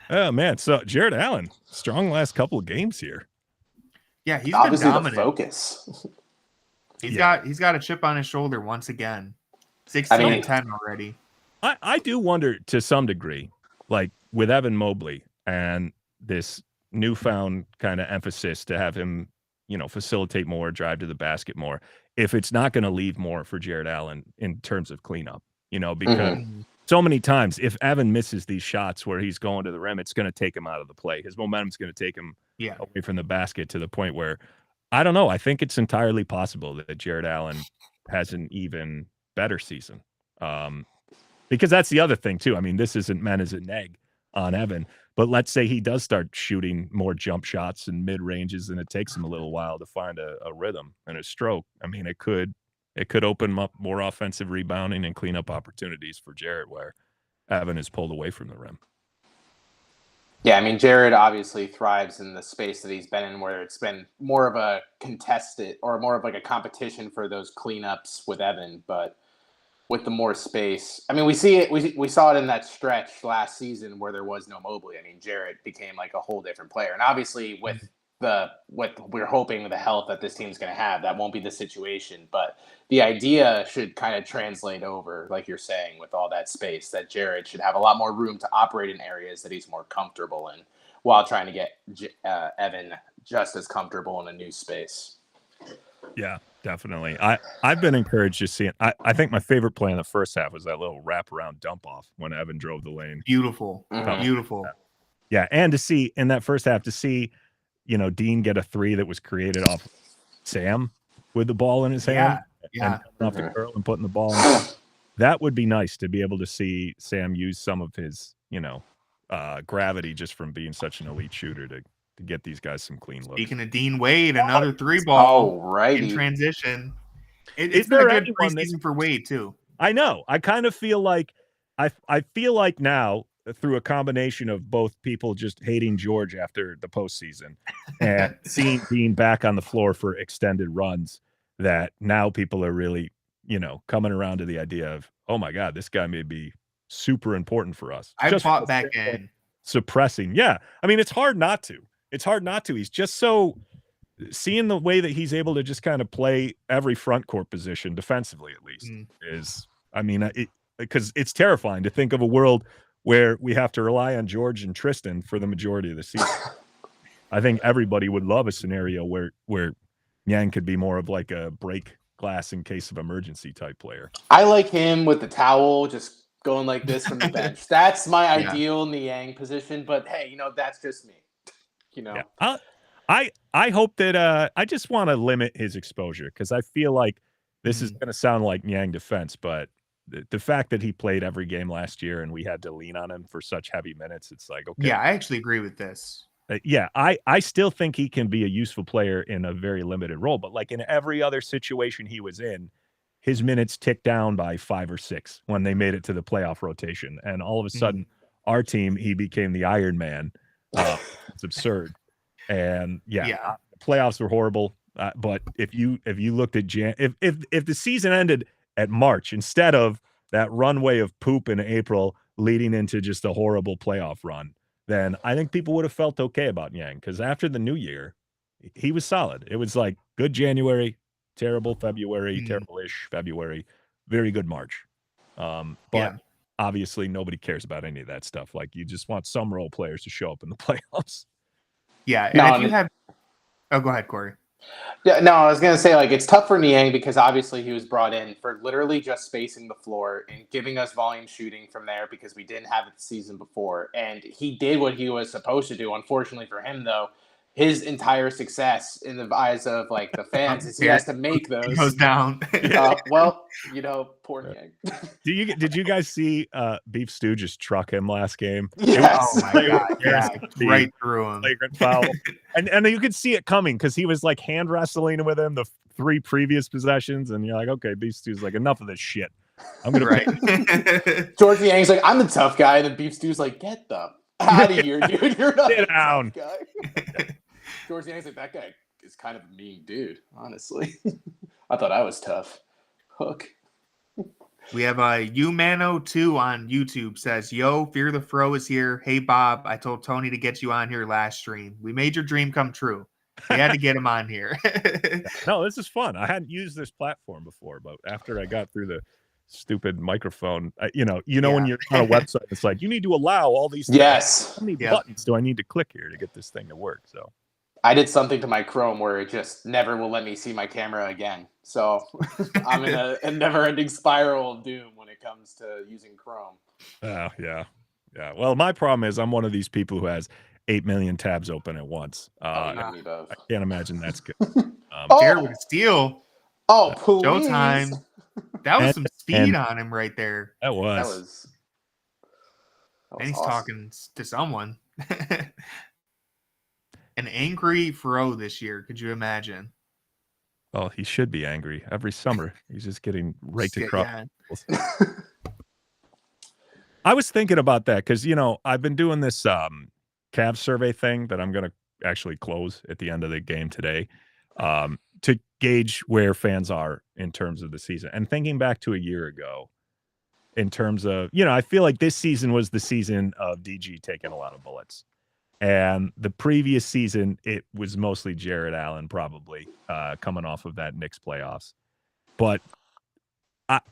Speaker 4: Oh man, so Jared Allen, strong last couple of games here.
Speaker 3: Yeah, he's
Speaker 2: obviously
Speaker 3: been dominant.
Speaker 2: The focus.
Speaker 3: He's got a chip on his shoulder once again. 16-10 already.
Speaker 4: I do wonder to some degree, like with Evan Mobley and this newfound kind of emphasis to have him, facilitate more, drive to the basket more, if it's not going to leave more for Jared Allen in terms of cleanup, because so many times if Evan misses these shots where he's going to the rim, it's going to take him out of the play. His momentum's going to take him away from the basket to the point where, I don't know, I think it's entirely possible that Jared Allen has an even better season. Because that's the other thing too. I mean, this isn't meant as a neg on Evan, but let's say he does start shooting more jump shots and mid ranges, and it takes him a little while to find a rhythm and a stroke. I mean, it could open up more offensive rebounding and cleanup opportunities for Jared, where Evan is pulled away from the rim.
Speaker 2: Yeah, I mean, Jared obviously thrives in the space that he's been in, where it's been more of a contested or more of like a competition for those cleanups with Evan, but with the more space. I mean, we see it. We saw it in that stretch last season where there was no Mobley. I mean, Jared became like a whole different player, and obviously with what we're hoping with the health that this team's going to have, that won't be the situation. But the idea should kind of translate over, like you're saying, with all that space, that Jared should have a lot more room to operate in areas that he's more comfortable in, while trying to get Evan just as comfortable in a new space.
Speaker 4: Yeah, definitely. I've been encouraged to see it. I think my favorite play in the first half was that little wraparound dump off when Evan drove the lane.
Speaker 3: Beautiful. Beautiful.
Speaker 4: Yeah, and to see in that first half, Dean get a three that was created off Sam with the ball in his hand. And off the curl and putting the ball in. That would be nice to be able to see Sam use some of his, gravity just from being such an elite shooter to get these guys some clean looks.
Speaker 3: Speaking of Dean Wade, another three ball in transition. It's been a good preseason for Wade too.
Speaker 4: I know. I kind of feel like I feel like now, through a combination of both people just hating George after the postseason and seeing Dean back on the floor for extended runs, that now people are really, coming around to the idea of, oh my God, this guy may be super important for us.
Speaker 3: I bought back in.
Speaker 4: Suppressing. Yeah. I mean, it's hard not to. He's just so, seeing the way that he's able to just kind of play every front court position defensively, at least, because it's terrifying to think of a world where we have to rely on George and Tristan for the majority of the season. I think everybody would love a scenario where Yang could be more of like a break glass in case of emergency type player.
Speaker 2: I like him with the towel, just going like this from the bench. That's my ideal in the Yang position, but hey, that's just me.
Speaker 4: Yeah. I hope that I just want to limit his exposure, because I feel like this is going to sound like Yang defense, but the fact that he played every game last year and we had to lean on him for such heavy minutes, it's like, okay.
Speaker 3: Yeah, I actually agree with this.
Speaker 4: I still think he can be a useful player in a very limited role, but like in every other situation he was in, his minutes ticked down by 5 or 6 when they made it to the playoff rotation. And all of a sudden, our team, he became the Iron Man. It's absurd. And playoffs were horrible. But if you looked at if the season ended at March instead of that runway of poop in April leading into just a horrible playoff run, then I think people would have felt okay about Yang, because after the new year, he was solid. It was like good January, terrible February, terrible-ish February, very good March. But obviously nobody cares about any of that stuff. Like, you just want some role players to show up in the playoffs.
Speaker 3: Yeah, and if you have... Oh, go ahead, Corey.
Speaker 2: Yeah, no, I was going to say, like, it's tough for Niang because obviously he was brought in for literally just spacing the floor and giving us volume shooting from there because we didn't have it the season before. And he did what he was supposed to do. Unfortunately for him, though, his entire success in the eyes of, like, the fans is he has to make those.
Speaker 3: It goes down.
Speaker 2: Well, poor Niang.
Speaker 4: Did you guys see Beef Stew just truck him last game?
Speaker 2: Yes.
Speaker 3: Oh, my God. Yeah, right through him.
Speaker 4: Flagrant foul. And you could see it coming because he was, like, hand wrestling with him the 3 previous possessions. And you're like, okay, Beef Stew's like, enough of this shit. I'm going
Speaker 3: to
Speaker 2: George Niang's like, I'm the tough guy. And then Beef Stew's like, get the out of here, dude. You're not
Speaker 4: Sit down.
Speaker 2: Tough guy. George Niang's like, that guy is kind of a mean dude, honestly. I thought I was tough. Hook.
Speaker 3: We have a Umano2 on YouTube says, yo, Fear the Fro is here. Hey, Bob, I told Tony to get you on here last stream. We made your dream come true. We had to get him on here.
Speaker 4: No, this is fun. I hadn't used this platform before, but after I got through the stupid microphone, when you're on a website, it's like you need to allow all these.
Speaker 2: Yes.
Speaker 4: How many buttons do I need to click here to get this thing to work? So
Speaker 2: I did something to my Chrome where it just never will let me see my camera again. So I'm in a never-ending spiral of doom when it comes to using Chrome.
Speaker 4: Yeah. Well, my problem is I'm one of these people who has 8 million tabs open at once. I can't imagine that's good.
Speaker 3: Jared with a steal.
Speaker 2: Oh, please.
Speaker 3: Showtime. That was some speed on him right there.
Speaker 4: That was
Speaker 3: and he's
Speaker 2: awesome.
Speaker 3: talking to someone. An angry Fro this year. Could you imagine?
Speaker 4: Well, he should be angry every summer. He's just getting raked across. Yeah. I was thinking about that because, I've been doing this Cavs survey thing that I'm going to actually close at the end of the game today to gauge where fans are in terms of the season. And thinking back to a year ago, in terms of, I feel like this season was the season of DG taking a lot of bullets. And the previous season, it was mostly Jared Allen probably coming off of that Knicks playoffs. But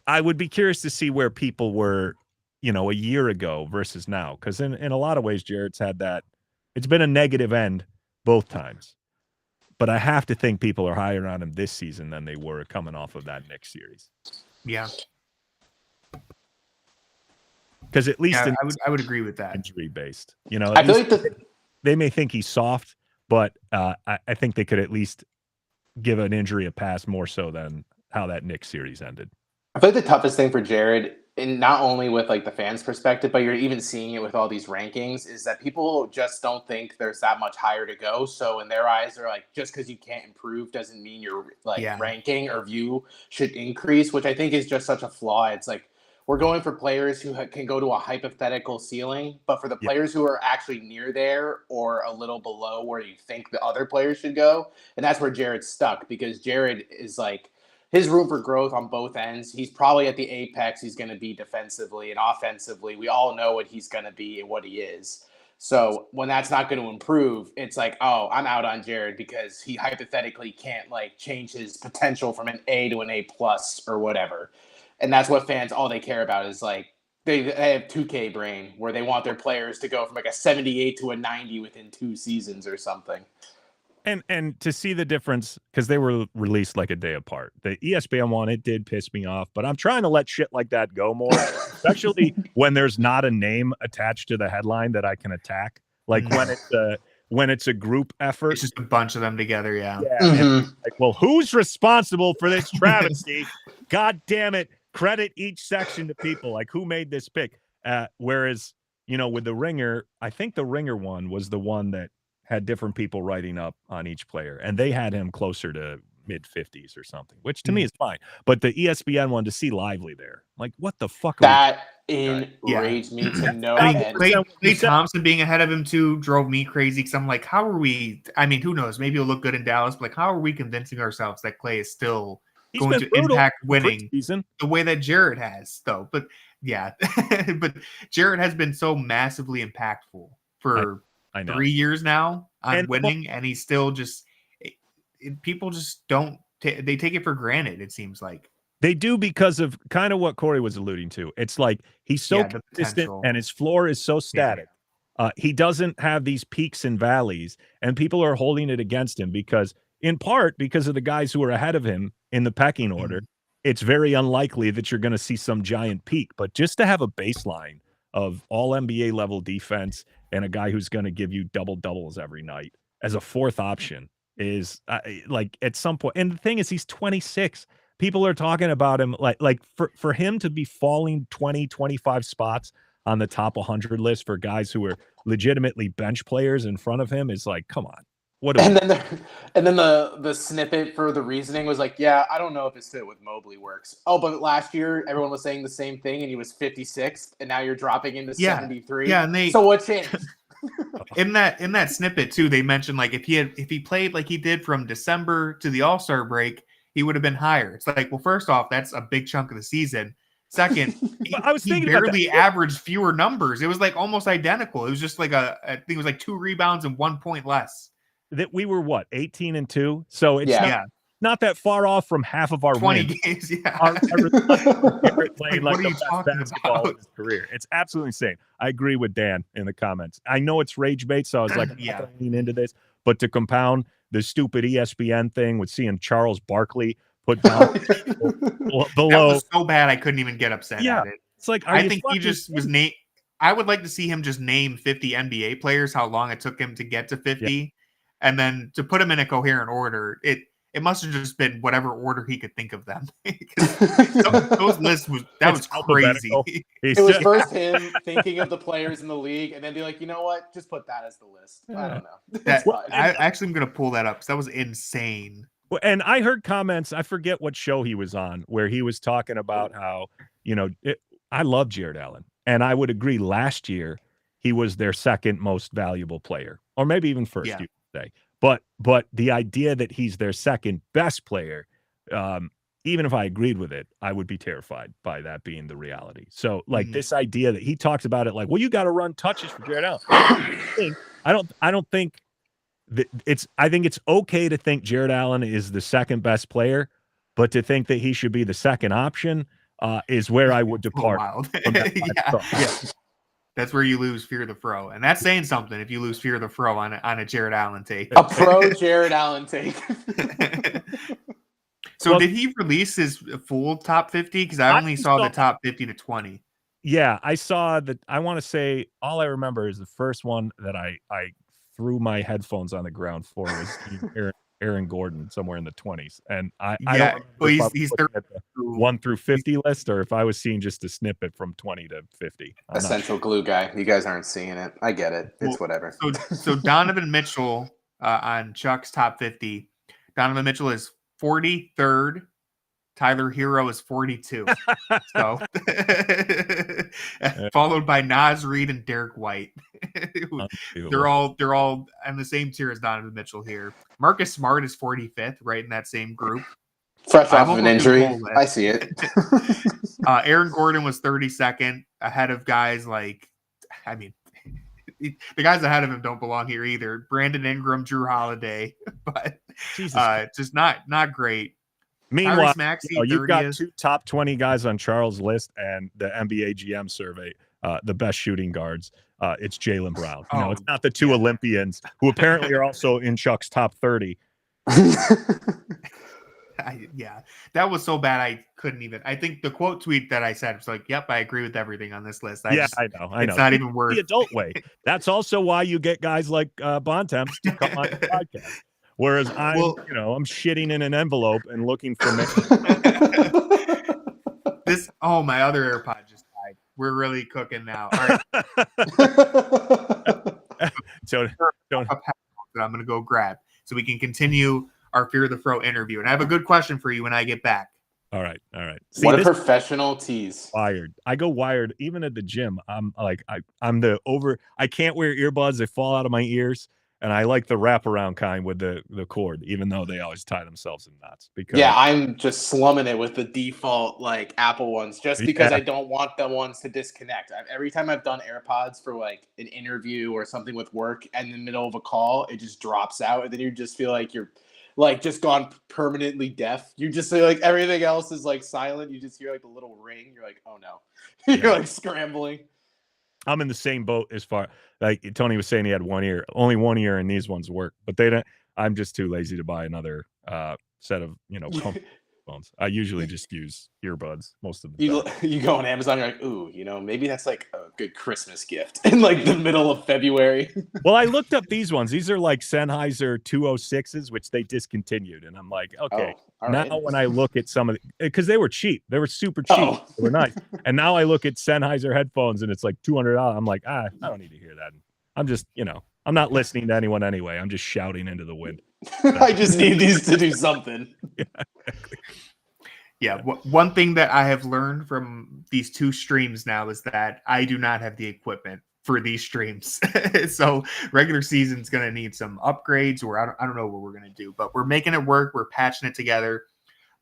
Speaker 4: I would be curious to see where people were, a year ago versus now. Because in a lot of ways, Jared's had that. It's been a negative end both times. But I have to think people are higher on him this season than they were coming off of that Knicks series.
Speaker 3: Yeah.
Speaker 4: Because at least
Speaker 3: I would agree with that.
Speaker 4: Injury based.
Speaker 2: I feel like
Speaker 4: they may think he's soft, but I think they could at least give an injury a pass more so than how that Knicks series ended.
Speaker 2: I feel like the toughest thing for Jared, and not only with like the fans' perspective, but you're even seeing it with all these rankings, is that people just don't think there's that much higher to go. So in their eyes, they're like, just because you can't improve doesn't mean your ranking or view should increase, which I think is just such a flaw. It's like, we're going for players who can go to a hypothetical ceiling, but for the players who are actually near there or a little below where you think the other players should go, and that's where Jared's stuck, because Jared is like, his room for growth on both ends. He's probably at the apex he's going to be defensively and offensively. We all know what he's going to be and what he is. So when that's not going to improve, it's like, oh, I'm out on Jared because he hypothetically can't change his potential from an A to an A+ or whatever. And that's what fans, all they care about is they have 2K brain where they want their players to go from a 78 to a 90 within 2 seasons or something.
Speaker 4: And to see the difference, because they were released a day apart. The ESPN one, it did piss me off, but I'm trying to let shit like that go more, especially when there's not a name attached to the headline that I can attack. When it's a group effort.
Speaker 3: It's just a bunch of them together, yeah.
Speaker 4: Mm-hmm. Well, who's responsible for this travesty? God damn it. Credit each section to people. Who made this pick? Whereas, with the Ringer, I think the Ringer one was the one that had different people writing up on each player, and they had him closer to mid-50s or something, which to me is fine. But the ESPN one, to see Lively there, what the fuck?
Speaker 2: That enraged me to no end.
Speaker 3: Clay Thompson being ahead of him too drove me crazy, because I'm like, how are we? I mean, who knows? Maybe he'll look good in Dallas, but how are we convincing ourselves that Clay is still going to impact winning the way that Jared has, though? But yeah, but Jared has been so massively impactful for 3 years now on winning, and he's still just people just don't they take it for granted, it seems like.
Speaker 4: They do, because of kind of what Corey was alluding to. It's like he's so consistent and his floor is so static. He doesn't have these peaks and valleys, and people are holding it against him in part because of the guys who are ahead of him in the pecking order. It's very unlikely that you're going to see some giant peak, but just to have a baseline of all NBA level defense and a guy who's going to give you double doubles every night as a fourth option is at some point. And the thing is, he's 26. People are talking about him for him to be falling 20, 25 spots on the top 100 list for guys who are legitimately bench players in front of him is come on.
Speaker 2: And then the snippet for the reasoning was I don't know if his fit with Mobley works. Oh, but last year everyone was saying the same thing, and he was 56th, and now you're dropping into 73.
Speaker 3: Yeah, and
Speaker 2: so what changed?
Speaker 3: in that snippet too, they mentioned if he played like he did from December to the All-Star break, he would have been higher. It's well, first off, that's a big chunk of the season. Second, he barely averaged fewer numbers. It was almost identical. It was just I think it was 2 rebounds and 1 point less.
Speaker 4: that we were 18-2, so it's not that far off from half of our
Speaker 3: 20
Speaker 4: wins.
Speaker 3: games. Yeah,
Speaker 4: playing
Speaker 3: what are you
Speaker 4: the best
Speaker 3: talking
Speaker 4: basketball
Speaker 3: about?
Speaker 4: of his career. It's absolutely insane. I agree with Dan in the comments. I know it's rage bait, so I was like, I'm not gonna lean into this. But to compound the stupid ESPN thing with seeing Charles Barkley put down below,
Speaker 3: that was so bad I couldn't even get upset at it.
Speaker 4: It's like,
Speaker 3: I think he just was named. I would like to see him just name 50 NBA players, how long it took him to get to 50, and then to put them in a coherent order. It must have just been whatever order he could think of them. Those lists was crazy.
Speaker 2: It was first him thinking of the players in the league, and then be like, you know what, just put that as the list. I don't know.
Speaker 3: I actually am gonna pull that up because that was insane.
Speaker 4: And I heard comments. I forget what show he was on where he was talking about how I love Jared Allen, and I would agree. Last year he was their second most valuable player, or maybe even first. You would say. But the idea that he's their second best player, even if I agreed with it, I would be terrified by that being the reality. So this idea that he talks about it like, well, you got to run touches for Jared Allen. I don't think that I think it's okay to think Jared Allen is the second best player, but to think that he should be the second option is where I would depart. From that
Speaker 3: That's where you lose Fear the Fro. And that's saying something if you lose Fear the Fro on a Jared Allen take.
Speaker 2: A pro Jared Allen take.
Speaker 3: So did he release his full top 50? Because I only saw the top 50 to 20.
Speaker 4: Yeah, I saw that. I want to say all I remember is the first one that I threw my headphones on the ground for was Aaron Gordon somewhere in the 20s. And I don't know he's at the 1 through 50 list, or if I was seeing just a snippet from 20 to 50.
Speaker 2: Essential glue guy. You guys aren't seeing it. I get it. It's whatever.
Speaker 3: So Donovan Mitchell on Chuck's top 50. Donovan Mitchell is 43rd. Tyler Hero is 42. So followed by Naz Reid and Derek White. They're all on the same tier as Donovan Mitchell here. Marcus Smart is 45th, right in that same group.
Speaker 2: Fresh off of an injury. I see it.
Speaker 3: Aaron Gordon was 32nd, ahead of guys like, the guys ahead of him don't belong here either. Brandon Ingram, Drew Holiday, but just not great.
Speaker 4: Meanwhile, you've got two top 20 guys on Charles' list and the NBA GM survey, the best shooting guards. It's Jaylen Brown. It's not the two Olympians who apparently are also in Chuck's top 30.
Speaker 3: That was so bad I couldn't even. I think the quote tweet that I said was like, "Yep, I agree with everything on this list." I know. It's not even worth
Speaker 4: the adult way. That's also why you get guys like Bontemps to come on the podcast. Whereas I'm shitting in an envelope and looking for me.
Speaker 3: My other AirPod just died. We're really cooking now. All right. I'm going to go grab so we can continue our Fear the Fro interview. And I have a good question for you when I get back.
Speaker 4: All right. See,
Speaker 2: what a professional tease.
Speaker 4: Wired. I go wired even at the gym. I'm like I can't wear earbuds. They fall out of my ears. And I like the wraparound kind with the cord, even though they always tie themselves in knots. Because
Speaker 2: I'm just slumming it with the default like Apple ones, just because I don't want the ones to disconnect. Every time I've done AirPods for like an interview or something with work, and in the middle of a call, it just drops out, and then you just feel like you're like just gone permanently deaf. You just say like everything else is like silent. You just hear like a little ring. You're like, oh no, you're like scrambling.
Speaker 4: I'm in the same boat as far like Tony was saying he had only one ear and these ones work, but they don't. I'm just too lazy to buy another set of phones. I usually just use earbuds most of the time.
Speaker 2: You go on Amazon, you're like, ooh, maybe that's like a good Christmas gift in like the middle of February.
Speaker 4: Well, I looked up these ones. These are like Sennheiser 206s, which they discontinued, and I'm like, okay. Now when I look at some of because they were cheap, they were super cheap, they were nice, and now I look at Sennheiser headphones and it's like $200. I'm like, I don't need to hear that. I'm just, I'm not listening to anyone anyway. I'm just shouting into the wind.
Speaker 2: I just need these to do something.
Speaker 3: Yeah. One thing that I have learned from these two streams now is that I do not have the equipment for these streams. So regular season's going to need some upgrades, or I don't know what we're going to do, but we're making it work. We're patching it together.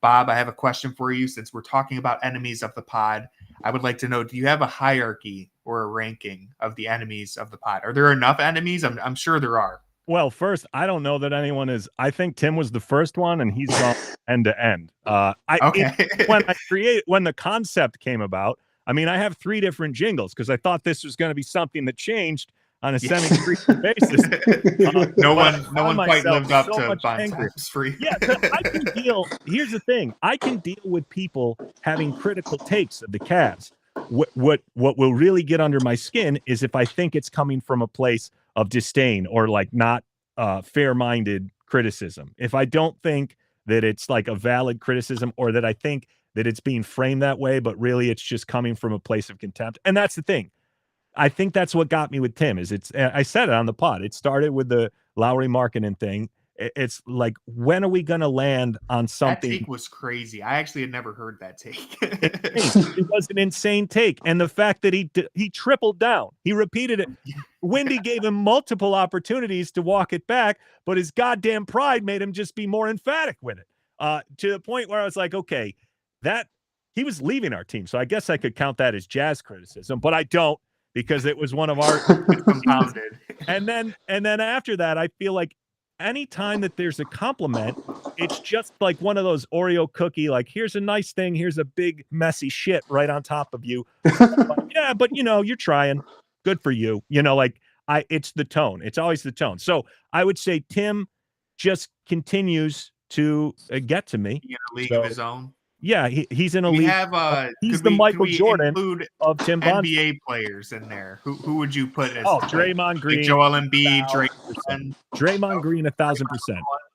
Speaker 3: Bob, I have a question for you. Since we're talking about enemies of the pod, I would like to know, do you have a hierarchy or a ranking of the enemies of the pod? Are there enough enemies? I'm sure there are.
Speaker 4: Well, first, I don't know that anyone is. I think Tim was the first one, and he's gone end to end.
Speaker 3: Okay.
Speaker 4: When the concept came about, I mean, I have 3 different jingles because I thought this was going to be something that changed on a semi-frequent basis.
Speaker 3: No one quite lived up
Speaker 4: so
Speaker 3: to
Speaker 4: much angry.
Speaker 3: Bonds free.
Speaker 4: Yeah, I can deal. Here's the thing: I can deal with people having critical takes of the Cavs. What will really get under my skin is if I think it's coming from a place of disdain or like not fair-minded criticism. If I don't think that it's like a valid criticism, or that I think that it's being framed that way, but really it's just coming from a place of contempt. And that's the thing. I think that's what got me with Tim. I said it on the pod. It started with the Lowry Markkanen thing. It's like, when are we going to land on something?
Speaker 3: That take was crazy. I actually had never heard that take.
Speaker 4: It was an insane take. And the fact that he tripled down, he repeated it. Wendy gave him multiple opportunities to walk it back, but his goddamn pride made him just be more emphatic with it. To the point where I was like, okay, that he was leaving our team. So I guess I could count that as Jazz criticism, but I don't, because it was one of our
Speaker 3: compounded.
Speaker 4: And then after that, I feel like anytime that there's a compliment, it's just like one of those Oreo cookie, like, here's a nice thing, here's a big messy shit right on top of you. Yeah, but you're trying. Good for you. It's the tone. It's always the tone. So I would say Tim just continues to get to me.
Speaker 3: In a league of his own.
Speaker 4: Yeah, he's in a
Speaker 3: we
Speaker 4: league.
Speaker 3: Have,
Speaker 4: he's the Michael Jordan of Tim Bonds.
Speaker 3: NBA players in there. Who would you put as?
Speaker 4: Draymond Green,
Speaker 3: like Joel Embiid,
Speaker 4: Draymond Green, 1,000%.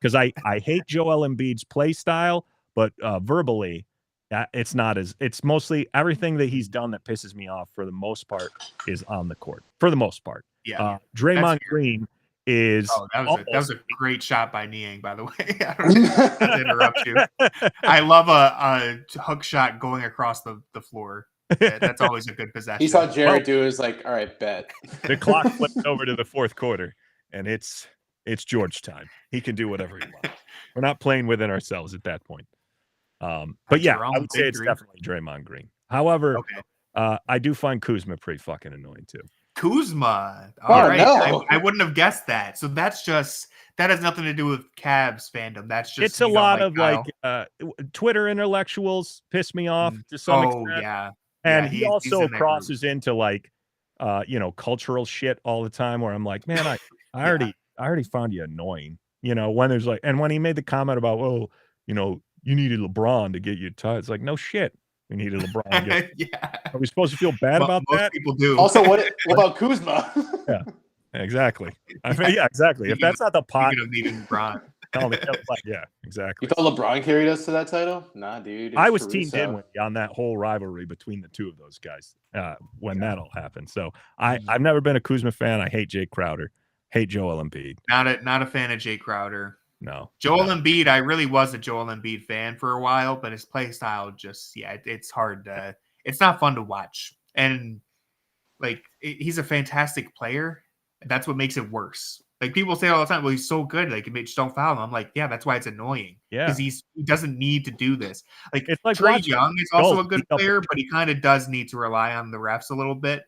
Speaker 4: Because I hate Joel Embiid's play style, but verbally, it's mostly everything that he's done that pisses me off. For the most part, is on the court. For the most part,
Speaker 3: yeah.
Speaker 4: Draymond Green is.
Speaker 3: Oh, that was a great shot by Niang, by the way. I don't mean to interrupt you. I love a hook shot going across the floor. That's always a good possession.
Speaker 2: He saw Jared do it, was like, all right, bet.
Speaker 4: The clock flipped over to the 4th quarter, and it's George time. He can do whatever he wants. We're not playing within ourselves at that point. But yeah, I would say it's definitely Draymond Green. However, I do find Kuzma pretty fucking annoying too.
Speaker 3: Kuzma. All right. No. I wouldn't have guessed that. So that has nothing to do with Cavs fandom. That's just,
Speaker 4: it's a lot of Kyle. Twitter intellectuals piss me off to some extent.
Speaker 3: Yeah.
Speaker 4: And he also crosses into cultural shit all the time, where I'm like, man, I already found you annoying. When there's when he made the comment about, you needed LeBron to get you tied. It's like, no shit. We needed LeBron.
Speaker 3: Yeah.
Speaker 4: Are we supposed to feel bad about
Speaker 3: most
Speaker 4: that?
Speaker 3: Most people do.
Speaker 2: Also, what about Kuzma?
Speaker 4: Yeah, exactly. Yeah, exactly. If that's not the pot.
Speaker 3: LeBron.
Speaker 4: Yeah, exactly.
Speaker 2: You thought LeBron carried us to that title? Nah, dude.
Speaker 4: I was Team Dinwiddie on that whole rivalry between the two of those guys when that all happened. So I've never been a Kuzma fan. I hate Jake Crowder. Hate Joel Embiid.
Speaker 3: Not a fan of Jake Crowder.
Speaker 4: No.
Speaker 3: Joel Embiid, I really was a Joel Embiid fan for a while, but his play style just, it's hard to, it's not fun to watch. And he's a fantastic player. That's what makes it worse. Like, people say all the time, well, he's so good, just don't foul him. I'm like, yeah, that's why it's annoying.
Speaker 4: Yeah.
Speaker 3: Because he doesn't need to do this.
Speaker 4: It's like
Speaker 3: Trae Young is also a good player, but he kind of does need to rely on the refs a little bit,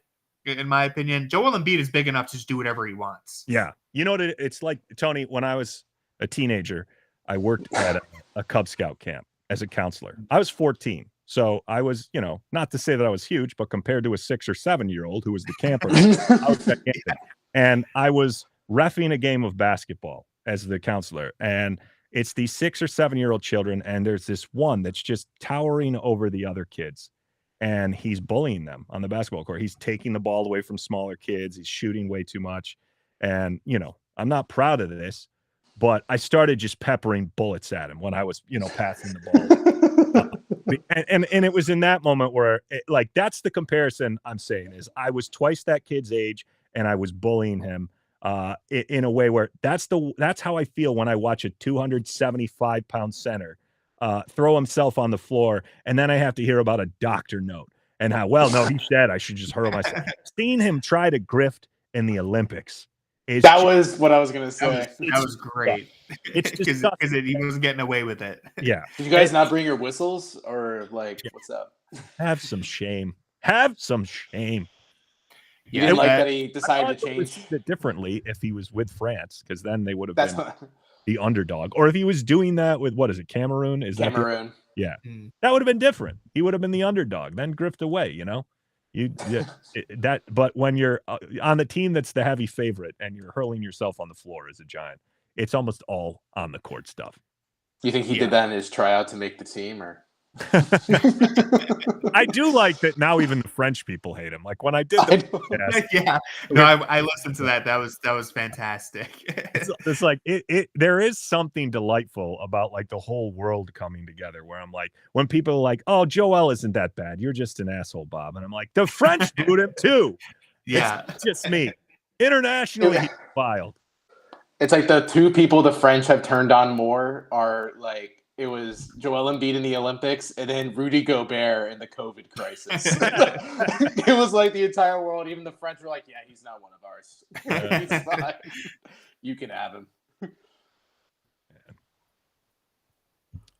Speaker 3: in my opinion. Joel Embiid is big enough to just do whatever he wants.
Speaker 4: Yeah. You know what it's like, Tony, when I was a teenager, I worked at a Cub Scout camp as a counselor. I was 14. So I was, not to say that I was huge, but compared to a 6 or 7-year-old who was the camper, I was gigantic. And I was reffing a game of basketball as the counselor. And it's these 6 or 7-year-old children. And there's this one that's just towering over the other kids. And he's bullying them on the basketball court. He's taking the ball away from smaller kids. He's shooting way too much. And, I'm not proud of this, but I started just peppering bullets at him when I was, passing the ball. And it was in that moment where, that's the comparison I'm saying is I was twice that kid's age and I was bullying him in a way where that's how I feel when I watch a 275-pound center throw himself on the floor, and then I have to hear about a doctor note and how, no, he said I should just hurl myself. Seeing him try to grift in the Olympics.
Speaker 2: That was what I was going to say.
Speaker 3: That was great.
Speaker 4: It's just
Speaker 3: because he was getting away with it.
Speaker 4: Yeah.
Speaker 2: Did you guys not bring your whistles or what's up?
Speaker 4: Have some shame. Have some shame.
Speaker 2: You didn't like that he decided to change
Speaker 4: it differently if he was with France, because then they would have been the underdog. Or if he was doing that with, what is it, Cameroon?
Speaker 2: Cameroon.
Speaker 4: Yeah. That would have been different. He would have been the underdog, then grift away, But when you're on the team that's the heavy favorite and you're hurling yourself on the floor as a giant, it's almost all on the court stuff.
Speaker 2: You think he did that in his tryout to make the team, or?
Speaker 4: I do like that now. Even the French people hate him. Like when I did
Speaker 3: I listened to that. That was fantastic.
Speaker 4: It's like there is something delightful about like the whole world coming together, where I'm like, when people are like, "Oh, Joel isn't that bad. You're just an asshole, Bob," and I'm like, the French booed him too.
Speaker 3: Yeah,
Speaker 4: it's just me. Internationally, he's wild.
Speaker 2: It's like the two people the French have turned on more are like, it was Joel Embiid in the Olympics and then Rudy Gobert in the COVID crisis. It was like the entire world, even the French were like, yeah, he's not one of ours. He's fine. You can have him.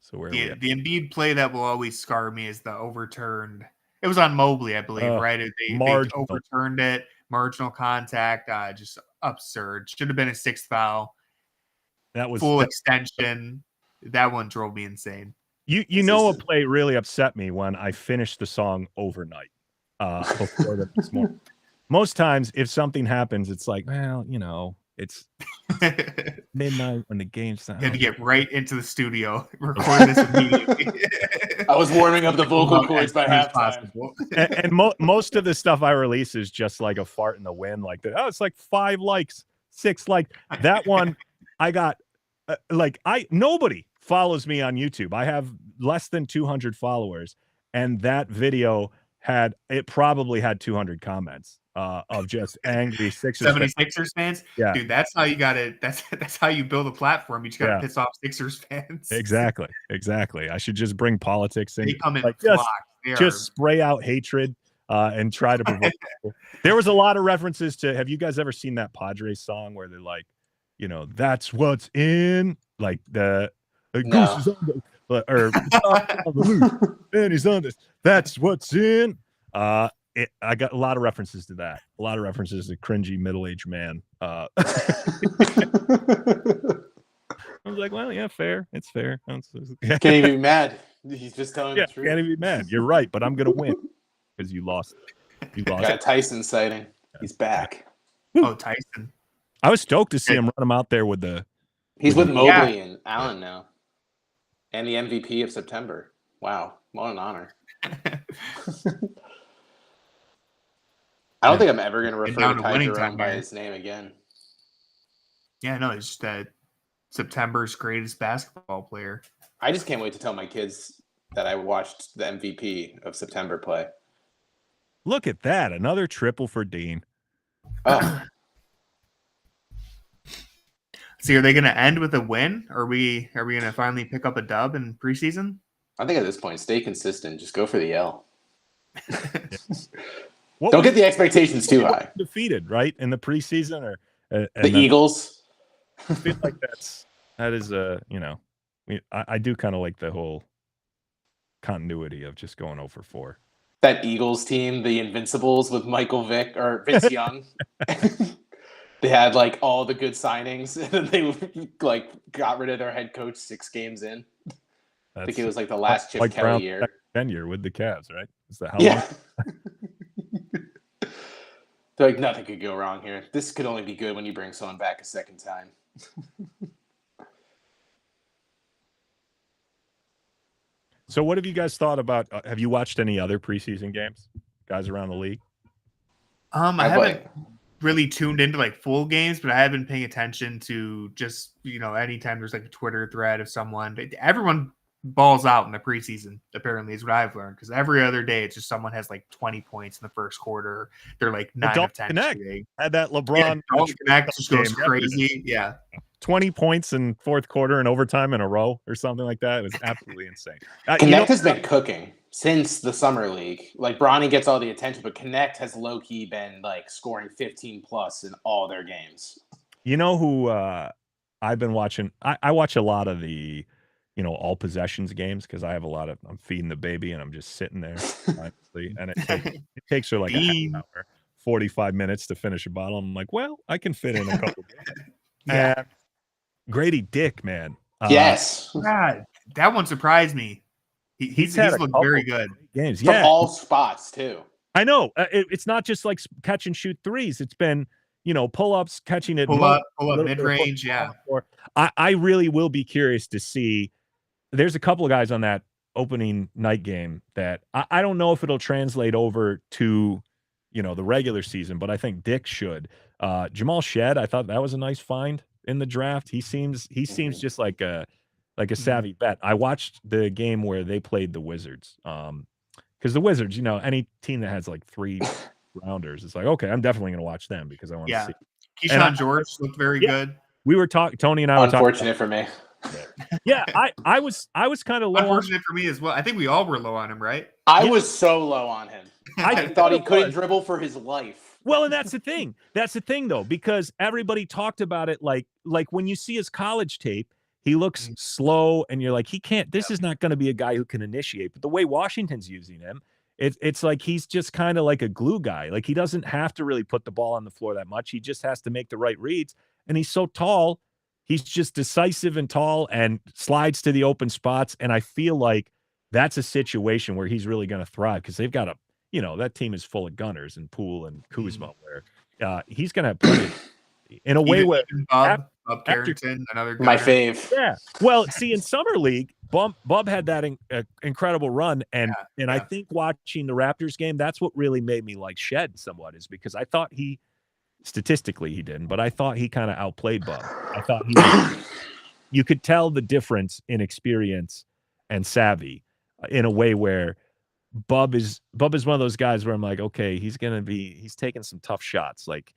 Speaker 3: So where the Embiid play that will always scar me is the overturned. It was on Mobley, I believe, right? They overturned it. Marginal contact, just absurd. Should have been a 6th foul.
Speaker 4: That was
Speaker 3: full extension. That one drove me insane.
Speaker 4: A play really upset me when I finished the song overnight. Before the next morning. Most times, if something happens, it's like, well, it's midnight when the game's done.
Speaker 3: You had to get right into the studio, record this immediately.
Speaker 2: I was warming up the vocal cords by halftime.
Speaker 4: And most of the stuff I release is just like a fart in the wind, like that. Oh, it's like 5 likes, 6 likes. That one, I got nobody follows me on YouTube. I have less than 200 followers, and that video probably had 200 comments of just angry Sixers
Speaker 3: 76ers fans. Yeah, dude, that's how you got it. That's how you build a platform. You just got to piss off Sixers fans.
Speaker 4: Exactly. I should just bring politics in.
Speaker 3: They come in
Speaker 4: just spray out hatred and try to provoke people. There was a lot of references to. Have you guys ever seen that Padres song where they're like, that's what's in, like the goose is on the on the loose, and he's on this. That's what's in. I got a lot of references to that. A lot of references to cringy middle-aged man. I was like, well, yeah, fair. It's fair.
Speaker 2: Can't even be mad. He's just telling the truth.
Speaker 4: Can't even be mad. You're right, but I'm gonna win because you lost.
Speaker 2: Got a Tyson sighting. He's back.
Speaker 3: Oh, Tyson.
Speaker 4: I was stoked to see him run him out there with the.
Speaker 2: He's with Mobley and Allen now, and the MVP of September. Wow, what an honor! I don't think I'm ever going to refer to Ty Jerome by his name again.
Speaker 3: Yeah, no, he's just September's greatest basketball player.
Speaker 2: I just can't wait to tell my kids that I watched the MVP of September play.
Speaker 4: Look at that. Another triple for Dean.
Speaker 2: Oh.
Speaker 3: See, are they going to end with a win? Or are we going to finally pick up a dub in preseason?
Speaker 2: I think at this point, stay consistent. Just go for the L. Don't get the expectations too high.
Speaker 4: Defeated, right, in the preseason, or
Speaker 2: the Eagles.
Speaker 4: I feel like that is I do kind of like the whole continuity of just going 0-4.
Speaker 2: That Eagles team, the Invincibles with Michael Vick or Vince Young. They had like all the good signings, and then they like got rid of their head coach 6 games in. I think it was like the last Chip Kelly year.
Speaker 4: Tenure with the Cavs, right? Is that how?
Speaker 2: Yeah. They're like, nothing could go wrong here. This could only be good when you bring someone back a second time.
Speaker 4: So what have you guys thought about have you watched any other preseason games, guys around the league?
Speaker 3: I haven't really tuned into like full games, but I have been paying attention to just, anytime there's like a Twitter thread of someone. Everyone balls out in the preseason, apparently, is what I've learned, because every other day it's just someone has like 20 points in the first quarter. They're like 9 of 10 shooting.
Speaker 4: Had that LeBron
Speaker 3: Connect just goes crazy. Yeah.
Speaker 4: 20 points in fourth quarter and overtime in a row or something like that. It was absolutely insane.
Speaker 2: Connect has been cooking since the summer league. Like Bronny gets all the attention, but Connect has low-key been like scoring 15 plus in all their games.
Speaker 4: You know who I've been watching? I watch a lot of the all possessions games because I have I'm feeding the baby and I'm just sitting there, honestly, and it takes her like a half hour. 45 minutes to finish a bottle. I'm like, well, I can fit in a couple.
Speaker 3: Yeah.
Speaker 4: And Grady Dick, man.
Speaker 2: Yes.
Speaker 3: God, that one surprised me. He's looked very good.
Speaker 4: Games.
Speaker 2: From all spots, too.
Speaker 4: I know. It's not just like catch and shoot threes. It's been, pull-ups, catching it.
Speaker 3: Pull up mid-range, yeah.
Speaker 4: I really will be curious to see. There's a couple of guys on that opening night game that I don't know if it'll translate over to, the regular season, but I think Dick should. Jamal Shed, I thought that was a nice find in the draft. He seems just like a savvy bet. I watched the game where they played the Wizards. Because the Wizards, any team that has like 3 rounders, it's like, okay, I'm definitely going to watch them because I want to see.
Speaker 3: Keyshawn George looked very good.
Speaker 4: We were talking, Tony and I were talking.
Speaker 2: Unfortunate for me.
Speaker 4: Yeah, I was kind of low.
Speaker 3: Unfortunate for me as well. I think we all were low on him, right?
Speaker 2: I was so low on him. I thought he couldn't dribble for his life.
Speaker 4: Well, and that's the thing. That's the thing, though, because everybody talked about it like when you see his college tape, he looks slow, and you're like, he can't. This is not going to be a guy who can initiate. But the way Washington's using him, it's like he's just kind of like a glue guy. Like he doesn't have to really put the ball on the floor that much. He just has to make the right reads, and he's so tall. He's just decisive and tall and slides to the open spots. And I feel like that's a situation where he's really going to thrive because they've got that team is full of gunners and Poole and Kuzma where he's going to put it in a way where
Speaker 3: Bob Carrington, another gunner.
Speaker 2: My fave.
Speaker 4: Yeah. Well, see, in Summer League, Bub had that incredible run. And I think watching the Raptors game, that's what really made me like Shed somewhat is because I thought statistically he didn't, but I thought he kind of outplayed Bub. I thought you could tell the difference in experience and savvy in a way where Bub is one of those guys where I'm like, okay, he's taking some tough shots. Like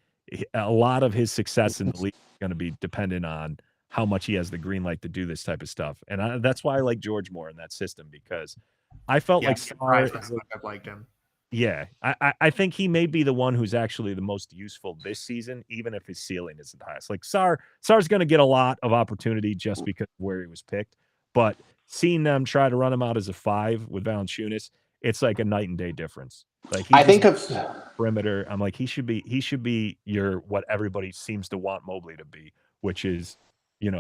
Speaker 4: a lot of his success in the league is going to be dependent on how much he has the green light to do this type of stuff. And that's why I like George more in that system because I felt like Sarr
Speaker 3: I've liked him.
Speaker 4: Yeah, I think he may be the one who's actually the most useful this season, even if his ceiling isn't the highest. Like Sarr's going to get a lot of opportunity just because of where he was picked. But seeing them try to run him out as a 5 with Valanciunas, it's like a night and day difference. Like
Speaker 2: I think of
Speaker 4: perimeter. I'm like he should be your what everybody seems to want Mobley to be, which is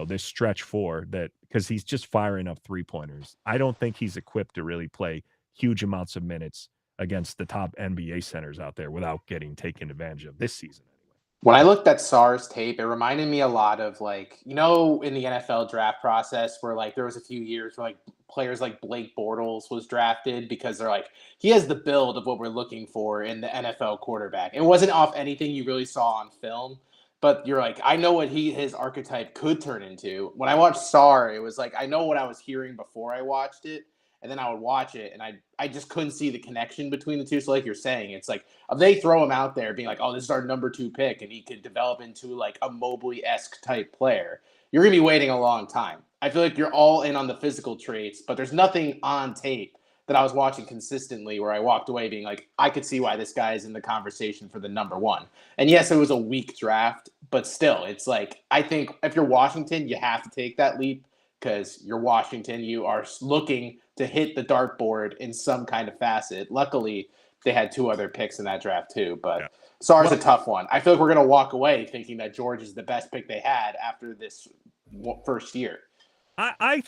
Speaker 4: this stretch 4 that because he's just firing up 3-pointers. I don't think he's equipped to really play huge amounts of minutes against the top NBA centers out there without getting taken advantage of this season anyway.
Speaker 2: When I looked at Sarr's tape, it reminded me a lot of in the NFL draft process where there was a few years where players like Blake Bortles was drafted because they're like, he has the build of what we're looking for in the NFL quarterback. It wasn't off anything you really saw on film, but you're like, I know what his archetype could turn into. When I watched Sarr, it was like, I know what I was hearing before I watched it. And then I would watch it, and I just couldn't see the connection between the two. So like you're saying, it's like if they throw him out there being like, oh, this is our number 2 pick, and he could develop into a Mobley-esque type player, you're going to be waiting a long time. I feel like you're all in on the physical traits, but there's nothing on tape that I was watching consistently where I walked away being like, I could see why this guy is in the conversation for the number 1. And yes, it was a weak draft, but still, it's like I think if you're Washington, you have to take that leap because you're Washington. You are looking to hit the dartboard in some kind of facet. Luckily, they had 2 other picks in that draft too, but Sarr's a tough one. I feel like we're going to walk away thinking that George is the best pick they had after this first year.
Speaker 4: I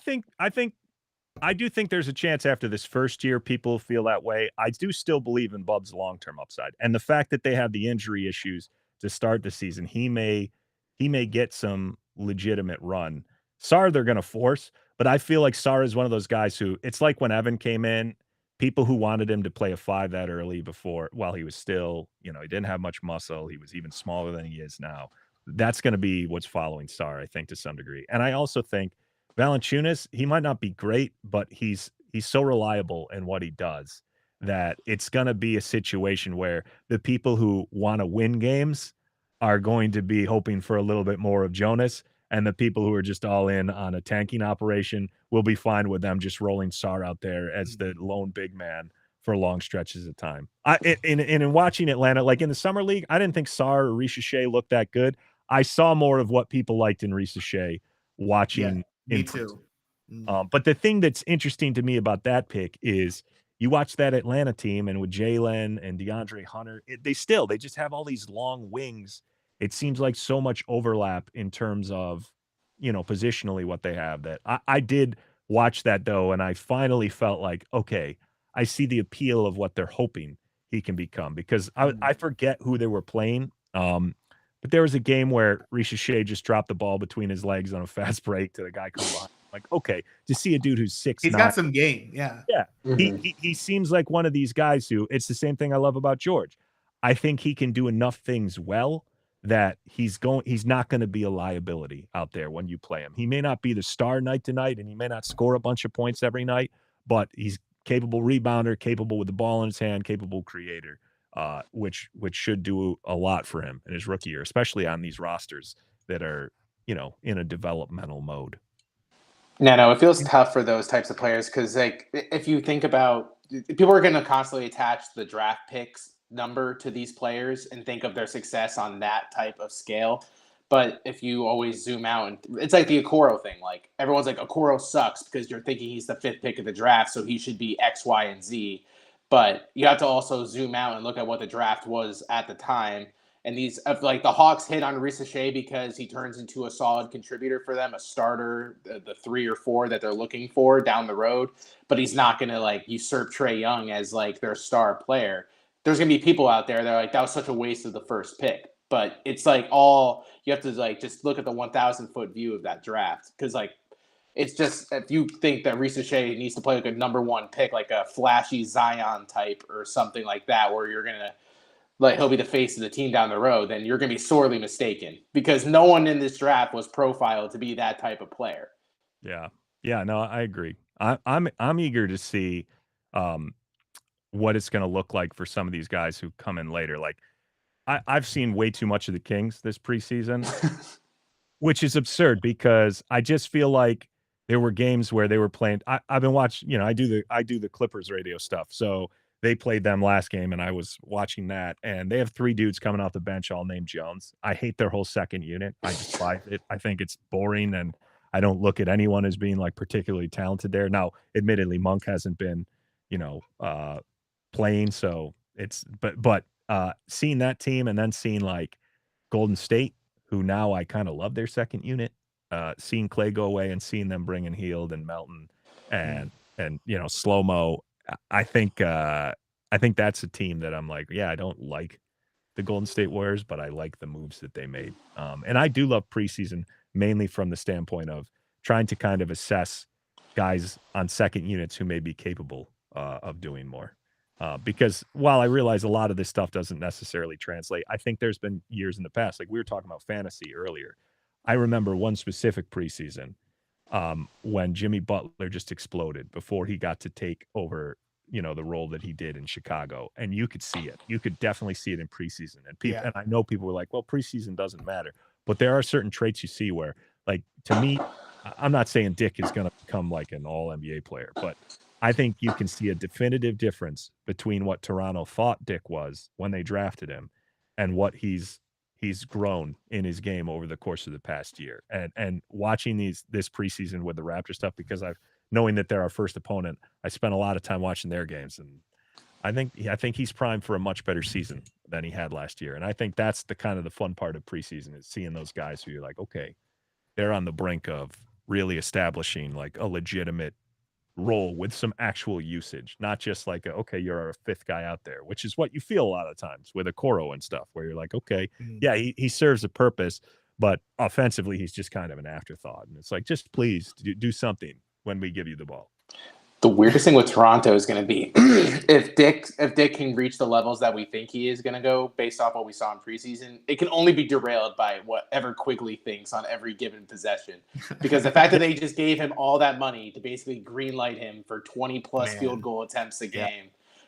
Speaker 4: do think there's a chance after this first year people feel that way. I do still believe in Bub's long-term upside. And the fact that they have the injury issues to start the season, he may get some legitimate run. Sarr, they're going to force, but I feel like Sarr is one of those guys who it's like when Evan came in, people who wanted him to play a 5 that early while he was still, he didn't have much muscle. He was even smaller than he is now. That's going to be what's following Sarr, I think, to some degree. And I also think Valanciunas, he might not be great, but he's so reliable in what he does that it's going to be a situation where the people who want to win games are going to be hoping for a little bit more of Jonas. And the people who are just all in on a tanking operation will be fine with them just rolling Sarr out there as the lone big man for long stretches of time. In watching Atlanta, like in the Summer League, I didn't think Sarr or Reece Shea looked that good. I saw more of what people liked in Reece Shea watching.
Speaker 3: Me too.
Speaker 4: But the thing that's interesting to me about that pick is you watch that Atlanta team, and with Jalen and DeAndre Hunter, they just have all these long wings. It seems like so much overlap in terms of, positionally what they have. That I did watch that though, and I finally felt like, okay, I see the appeal of what they're hoping he can become, because I forget who they were playing. But there was a game where Richelet just dropped the ball between his legs on a fast break to the guy coming behind. Like, okay, to see a dude who's 6'9".
Speaker 3: He's got some game. Yeah.
Speaker 4: Yeah. He seems like one of these guys who, it's the same thing I love about George. I think he can do enough things well that he's not going to be a liability out there when you play him. He may not be the star night to night, and he may not score a bunch of points every night, but he's capable rebounder, capable with the ball in his hand, capable creator, which should do a lot for him in his rookie year, especially on these rosters that are, in a developmental mode.
Speaker 2: No, it feels tough for those types of players because, like, if you think about, people are going to constantly attach the draft picks number to these players and think of their success on that type of scale. But if you always zoom out, and it's like the Okoro thing. Like, everyone's like, Okoro sucks because you're thinking he's the 5th pick of the draft, so he should be X, Y, and Z. But you have to also zoom out and look at what the draft was at the time. And these, like, the Hawks hit on Richelet because he turns into a solid contributor for them, a starter, the 3 or 4 that they're looking for down the road. But he's not going to, like, usurp Trae Young as, like, their star player. There's going to be people out there that are like, that was such a waste of the first pick. But it's like you have to, like, just look at the 1,000-foot view of that draft. Because, like, it's just, if you think that Richelet needs to play like a number 1 pick, like a flashy Zion type or something like that, where you're going to, like, he'll be the face of the team down the road, then you're going to be sorely mistaken, because no one in this draft was profiled to be that type of player.
Speaker 4: Yeah. Yeah, no, I agree. I'm eager to see what it's going to look like for some of these guys who come in later. Like, I've seen way too much of the Kings this preseason, which is absurd because I just feel like there were games where they were playing. I've been watching, I do the Clippers radio stuff. So they played them last game and I was watching that, and they have 3 dudes coming off the bench all named Jones. I hate their whole second unit. I despise it. I think it's boring, and I don't look at anyone as being like particularly talented there. Now, admittedly, Monk hasn't been, playing. So but seeing that team and then seeing like Golden State, who now I kind of love their second unit, seeing Clay go away and seeing them bring in Heald and Melton and Slow-Mo. I think that's a team that I'm like, yeah, I don't like the Golden State Warriors, but I like the moves that they made. And I do love preseason mainly from the standpoint of trying to kind of assess guys on second units who may be capable of doing more. Because while I realize a lot of this stuff doesn't necessarily translate, I think there's been years in the past, like we were talking about fantasy earlier. I remember one specific preseason when Jimmy Butler just exploded before he got to take over, the role that he did in Chicago. And you could see it. You could definitely see it in preseason. And people, and I know people were like, well, preseason doesn't matter. But there are certain traits you see where, like, to me, I'm not saying Dick is going to become like an all-NBA player, but I think you can see a definitive difference between what Toronto thought Dick was when they drafted him and what he's grown in his game over the course of the past year. And watching this preseason with the Raptor stuff, because knowing that they're our first opponent, I spent a lot of time watching their games, and I think he's primed for a much better season than he had last year. And I think that's the kind of the fun part of preseason, is seeing those guys who you're like, okay, they're on the brink of really establishing like a legitimate role with some actual usage, not just like, okay, you're a 5th guy out there, which is what you feel a lot of times with Okoro and stuff, where you're like, okay, yeah, he serves a purpose, but offensively, he's just kind of an afterthought. And it's like, just please do something when we give you the ball.
Speaker 2: The weirdest thing with Toronto is going to be if Dick can reach the levels that we think he is going to go based off what we saw in preseason, it can only be derailed by whatever Quigley thinks on every given possession. Because the fact that they just gave him all that money to basically greenlight him for 20-plus field goal attempts a game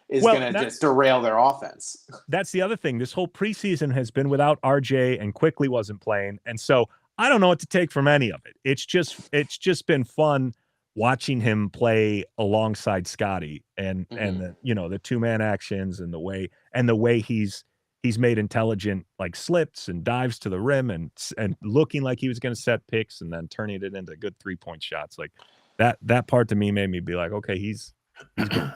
Speaker 2: is going to just derail their offense.
Speaker 4: That's the other thing. This whole preseason has been without RJ, and Quigley wasn't playing. And so I don't know what to take from any of it. It's just been fun watching him play alongside Scotty and the, the 2-man actions and the way he's made intelligent like slips and dives to the rim and looking like he was going to set picks and then turning it into good 3-point shots. Like that part to me made me be like, okay, he's good.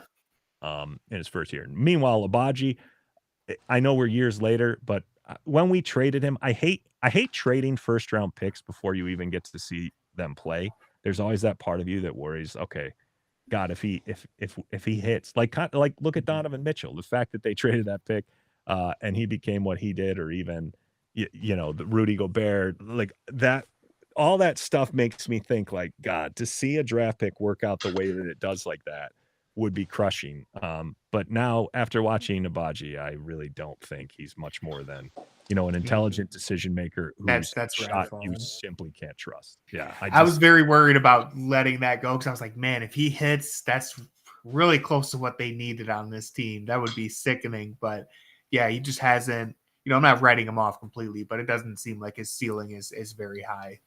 Speaker 4: in his first year. Meanwhile, Abaji, I know we're years later, but when we traded him, I hate trading first round picks before you even get to see them play. There's always that part of you that worries, okay, God, if he hits, like look at Donovan Mitchell, the fact that they traded that pick and he became what he did, or even the Rudy Gobert, like that, all that stuff makes me think, like, God, to see a draft pick work out the way that it does like that would be crushing. But now, after watching Abaji, I really don't think he's much more than an intelligent decision maker whose shot you simply can't trust. Yeah,
Speaker 3: I was very worried about letting that go because I was like, man, if he hits, that's really close to what they needed on this team. That would be sickening. But yeah, he just hasn't. I'm not writing him off completely, but it doesn't seem like his ceiling is very high.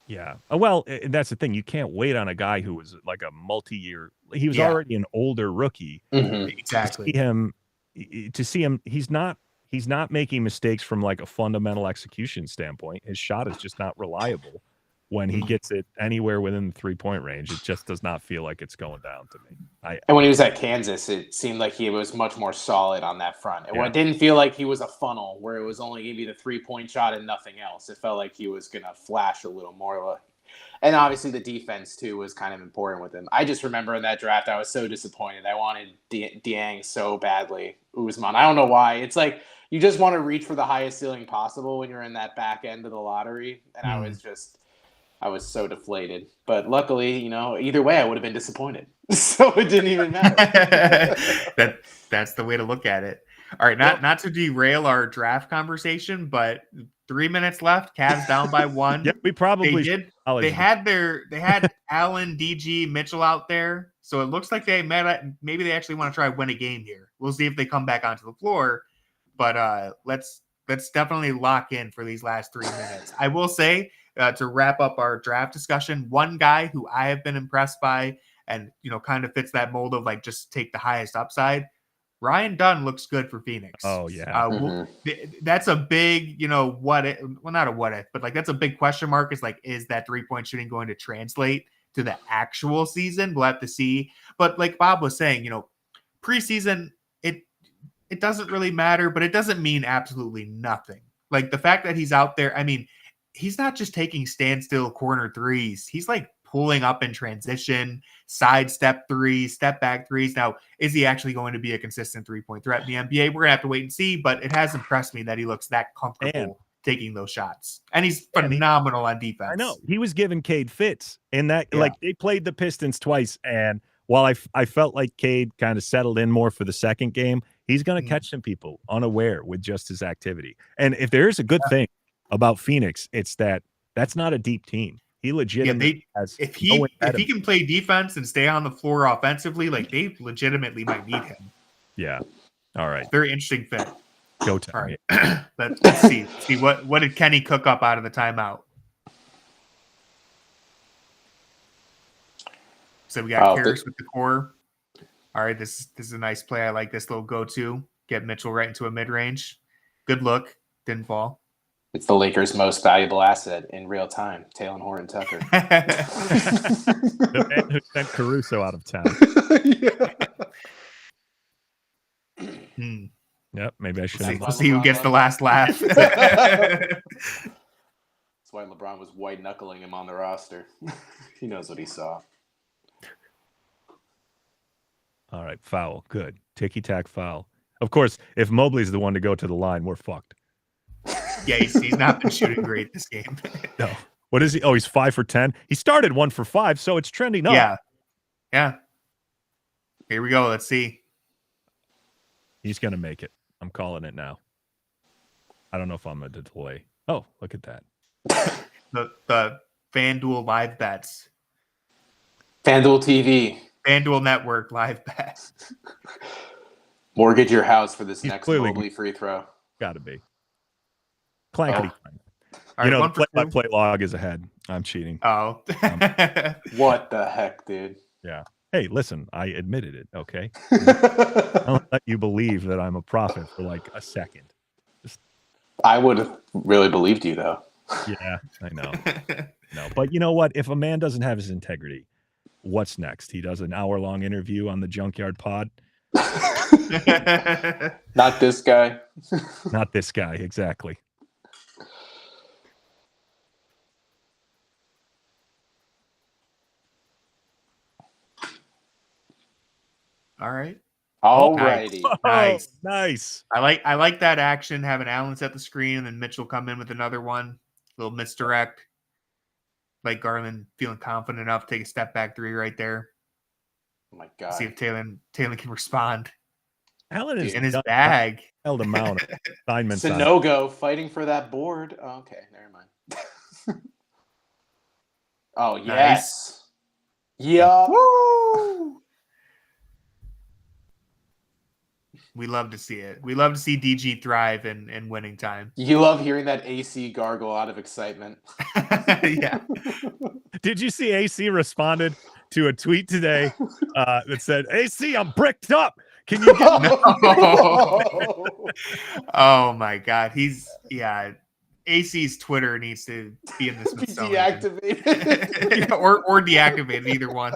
Speaker 4: Yeah. Well, that's the thing. You can't wait on a guy who was like a multi-year. He was already an older rookie.
Speaker 3: Mm-hmm. Exactly.
Speaker 4: To see him, he's not making mistakes from like a fundamental execution standpoint. His shot is just not reliable. When he gets it anywhere within the 3-point range, it just does not feel like it's going down to me.
Speaker 2: And when he was at Kansas, it seemed like he was much more solid on that front. It didn't feel like he was a funnel where it was only going to be the 3-point shot and nothing else. It felt like he was going to flash a little more. And obviously the defense, too, was kind of important with him. I just remember in that draft, I was so disappointed. I wanted Dieng so badly. Usman. I don't know why. It's like you just want to reach for the highest ceiling possible when you're in that back end of the lottery. And I was so deflated. But luckily, either way, I would have been disappointed. So it didn't even matter.
Speaker 3: That's the way to look at it. All right, not to derail our draft conversation, but 3 minutes left. Cavs down by 1.
Speaker 4: Yep, we probably
Speaker 3: did. They had Allen, DG, Mitchell out there, so it looks like maybe they actually want to try win a game here. We'll see if they come back onto the floor, but let's definitely lock in for these last 3 minutes. I will say, to wrap up our draft discussion, one guy who I have been impressed by and, kind of fits that mold of like just take the highest upside. Ryan Dunn looks good for Phoenix.
Speaker 4: Oh, yeah.
Speaker 3: That's a big, what if, well, not a what if, but like that's a big question mark. Is like, is that 3-point shooting going to translate to the actual season? We'll have to see. But like Bob was saying, preseason, it doesn't really matter, but it doesn't mean absolutely nothing. Like the fact that he's out there, I mean, he's not just taking standstill corner threes. He's like pulling up in transition, sidestep threes, step back threes. Now, is he actually going to be a consistent 3-point threat in the NBA? We're going to have to wait and see, but it has impressed me that he looks that comfortable taking those shots. And he's phenomenal on defense.
Speaker 4: I know. He was giving Cade fits in that. Like they played the Pistons twice, and while I felt like Cade kind of settled in more for the second game, he's going to catch some people unaware with just his activity. And if there's a good thing about Phoenix, it's that's not a deep team. He legitimately has.
Speaker 3: If he can play defense and stay on the floor offensively, like they legitimately might need him.
Speaker 4: Yeah. All right.
Speaker 3: Very interesting fit.
Speaker 4: Go time.
Speaker 3: All right. Let's see. See what did Kenny cook up out of the timeout? So we got Harris with the core. All right, this is a nice play. I like this little go-to. Get Mitchell right into a mid-range. Good look. Didn't fall.
Speaker 2: It's the Lakers' most valuable asset in real time, Talen Horton-Tucker.
Speaker 4: The man who sent Caruso out of town. Yep, maybe I should.
Speaker 3: We'll see who gets the last laugh.
Speaker 2: That's why LeBron was white-knuckling him on the roster. He knows what he saw.
Speaker 4: All right, foul. Good. Ticky-tack foul. Of course, if Mobley's the one to go to the line, we're fucked.
Speaker 3: Yeah, he's not been shooting great this game.
Speaker 4: No. What is he? Oh, he's 5 for 10. He started 1 for 5, so it's trending up.
Speaker 3: Yeah. Here we go. Let's see.
Speaker 4: He's going to make it. I'm calling it now. I don't know if I'm going to delay. Oh, look at that.
Speaker 3: The FanDuel live bets.
Speaker 2: FanDuel TV.
Speaker 3: FanDuel Network live bets.
Speaker 2: Mortgage your house for this
Speaker 4: He's
Speaker 2: next
Speaker 4: clearly
Speaker 2: Mobley free throw.
Speaker 4: Got to be. Clankety clank.
Speaker 3: All right,
Speaker 4: the play-by-play log is ahead. I'm cheating.
Speaker 3: Oh.
Speaker 2: What the heck, dude?
Speaker 4: Yeah. Hey, listen, I admitted it, okay? I'll let you believe that I'm a prophet for like a second.
Speaker 2: I would have really believed you, though.
Speaker 4: Yeah, I know. No, but you know what? If a man doesn't have his integrity, what's next? He does an hour-long interview on the Junkyard Pod.
Speaker 2: Not this guy.
Speaker 4: Not this guy, exactly.
Speaker 3: All right.
Speaker 2: All righty.
Speaker 3: Nice. I like that action, having Allen set the screen and then Mitchell come in with another one. Little misdirect. Like Garland feeling confident enough to take a step back three right there.
Speaker 2: Oh my God.
Speaker 3: See if Taylor can respond.
Speaker 4: Allen is
Speaker 3: in his bag.
Speaker 4: Held amount of assignments.
Speaker 2: Sanogo fighting for that board. Oh, okay, never mind. Oh, yes. Nice. Yeah.
Speaker 3: Woo! We love to see it. We love to see DG thrive in winning time.
Speaker 2: You love hearing that AC gargle out of excitement.
Speaker 3: Yeah.
Speaker 4: Did you see AC responded to a tweet today that said, AC, I'm bricked up. Can you get
Speaker 3: no? Oh my God. AC's Twitter needs to be in this
Speaker 2: deactivated.
Speaker 3: or deactivated, either one.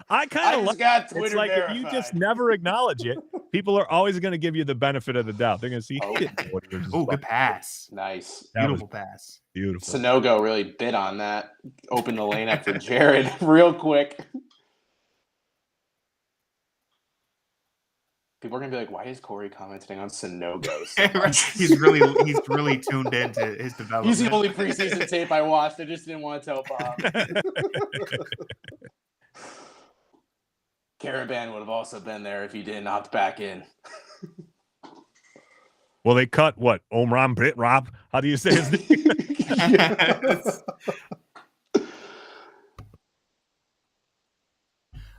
Speaker 4: I kind of
Speaker 2: like Twitter
Speaker 4: it's like
Speaker 2: verified.
Speaker 4: If you just never acknowledge it, people are always going to give you the benefit of the doubt. They're going to see.
Speaker 3: Oh, good pass.
Speaker 2: Nice.
Speaker 3: Beautiful pass.
Speaker 4: Beautiful.
Speaker 2: Sanogo really bit on that. Opened the lane up for Jared real quick. People are gonna be like, "Why is Corey commenting on Sanogo?" So
Speaker 3: he's really tuned into his development.
Speaker 2: He's the only preseason tape I watched. I just didn't want to tell Bob. Caravan would have also been there if he didn't opt back in.
Speaker 4: Well, they cut what? Omram Brit Rob? How do you say his name?
Speaker 3: Yes.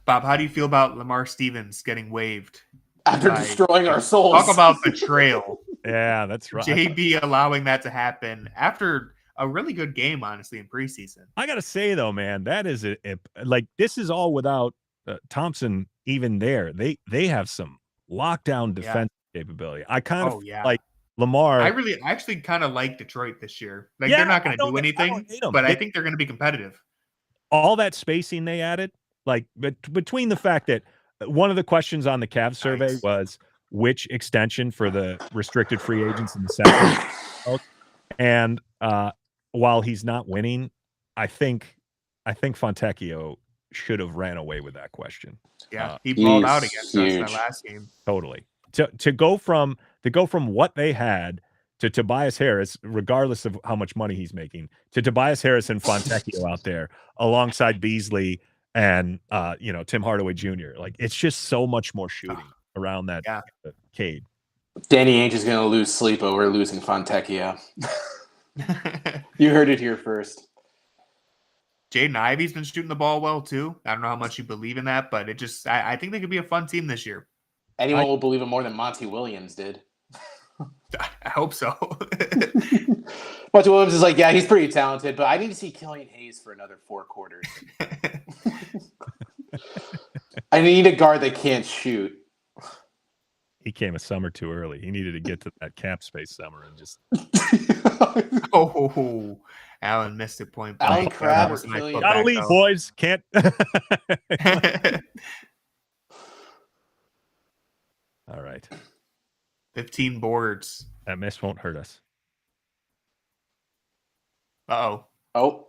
Speaker 3: Bob, how do you feel about Lamar Stevens getting waived?
Speaker 2: After destroying our souls.
Speaker 3: Talk about betrayal.
Speaker 4: Yeah, that's right.
Speaker 3: JB allowing that to happen after a really good game, honestly, in preseason.
Speaker 4: I got to say, though, man, that is like this is all without Thompson even there. They have some lockdown defense capability. I kind of like Lamar.
Speaker 3: I actually kind of like Detroit this year. Like they're not going to do anything, but I think they're going to be competitive.
Speaker 4: All that spacing they added, like between the fact that one of the questions on the Cavs survey was which extension for the restricted free agents in the second, and while he's not winning, I think Fontecchio should have ran away with that question.
Speaker 3: Yeah, he balled out against us that last game.
Speaker 4: Totally. To go from what they had to Tobias Harris, regardless of how much money he's making, to Tobias Harris and Fontecchio out there alongside Beasley and Tim Hardaway Jr. Like it's just so much more shooting around that Cade.
Speaker 2: Danny Ainge is going to lose sleep over losing Fontecchio. You heard it here first.
Speaker 3: Jaden Ivey's been shooting the ball well too. I don't know how much you believe in that, but I think they could be a fun team this year.
Speaker 2: Anyone will believe it more than Monty Williams did.
Speaker 3: I hope so.
Speaker 2: Monty Williams is like, yeah, he's pretty talented, but I need to see Killian Hayes for another 4 quarters. I need a guard that can't shoot.
Speaker 4: He came a summer too early. He needed to get to that cap space summer and just.
Speaker 3: Oh, Allen missed it point blank.
Speaker 2: Allen Crabbe or Killian.
Speaker 4: Gotta leave, boys. Can't. All right.
Speaker 3: 15 boards.
Speaker 4: That miss won't hurt us.
Speaker 3: Uh-oh.
Speaker 2: Oh.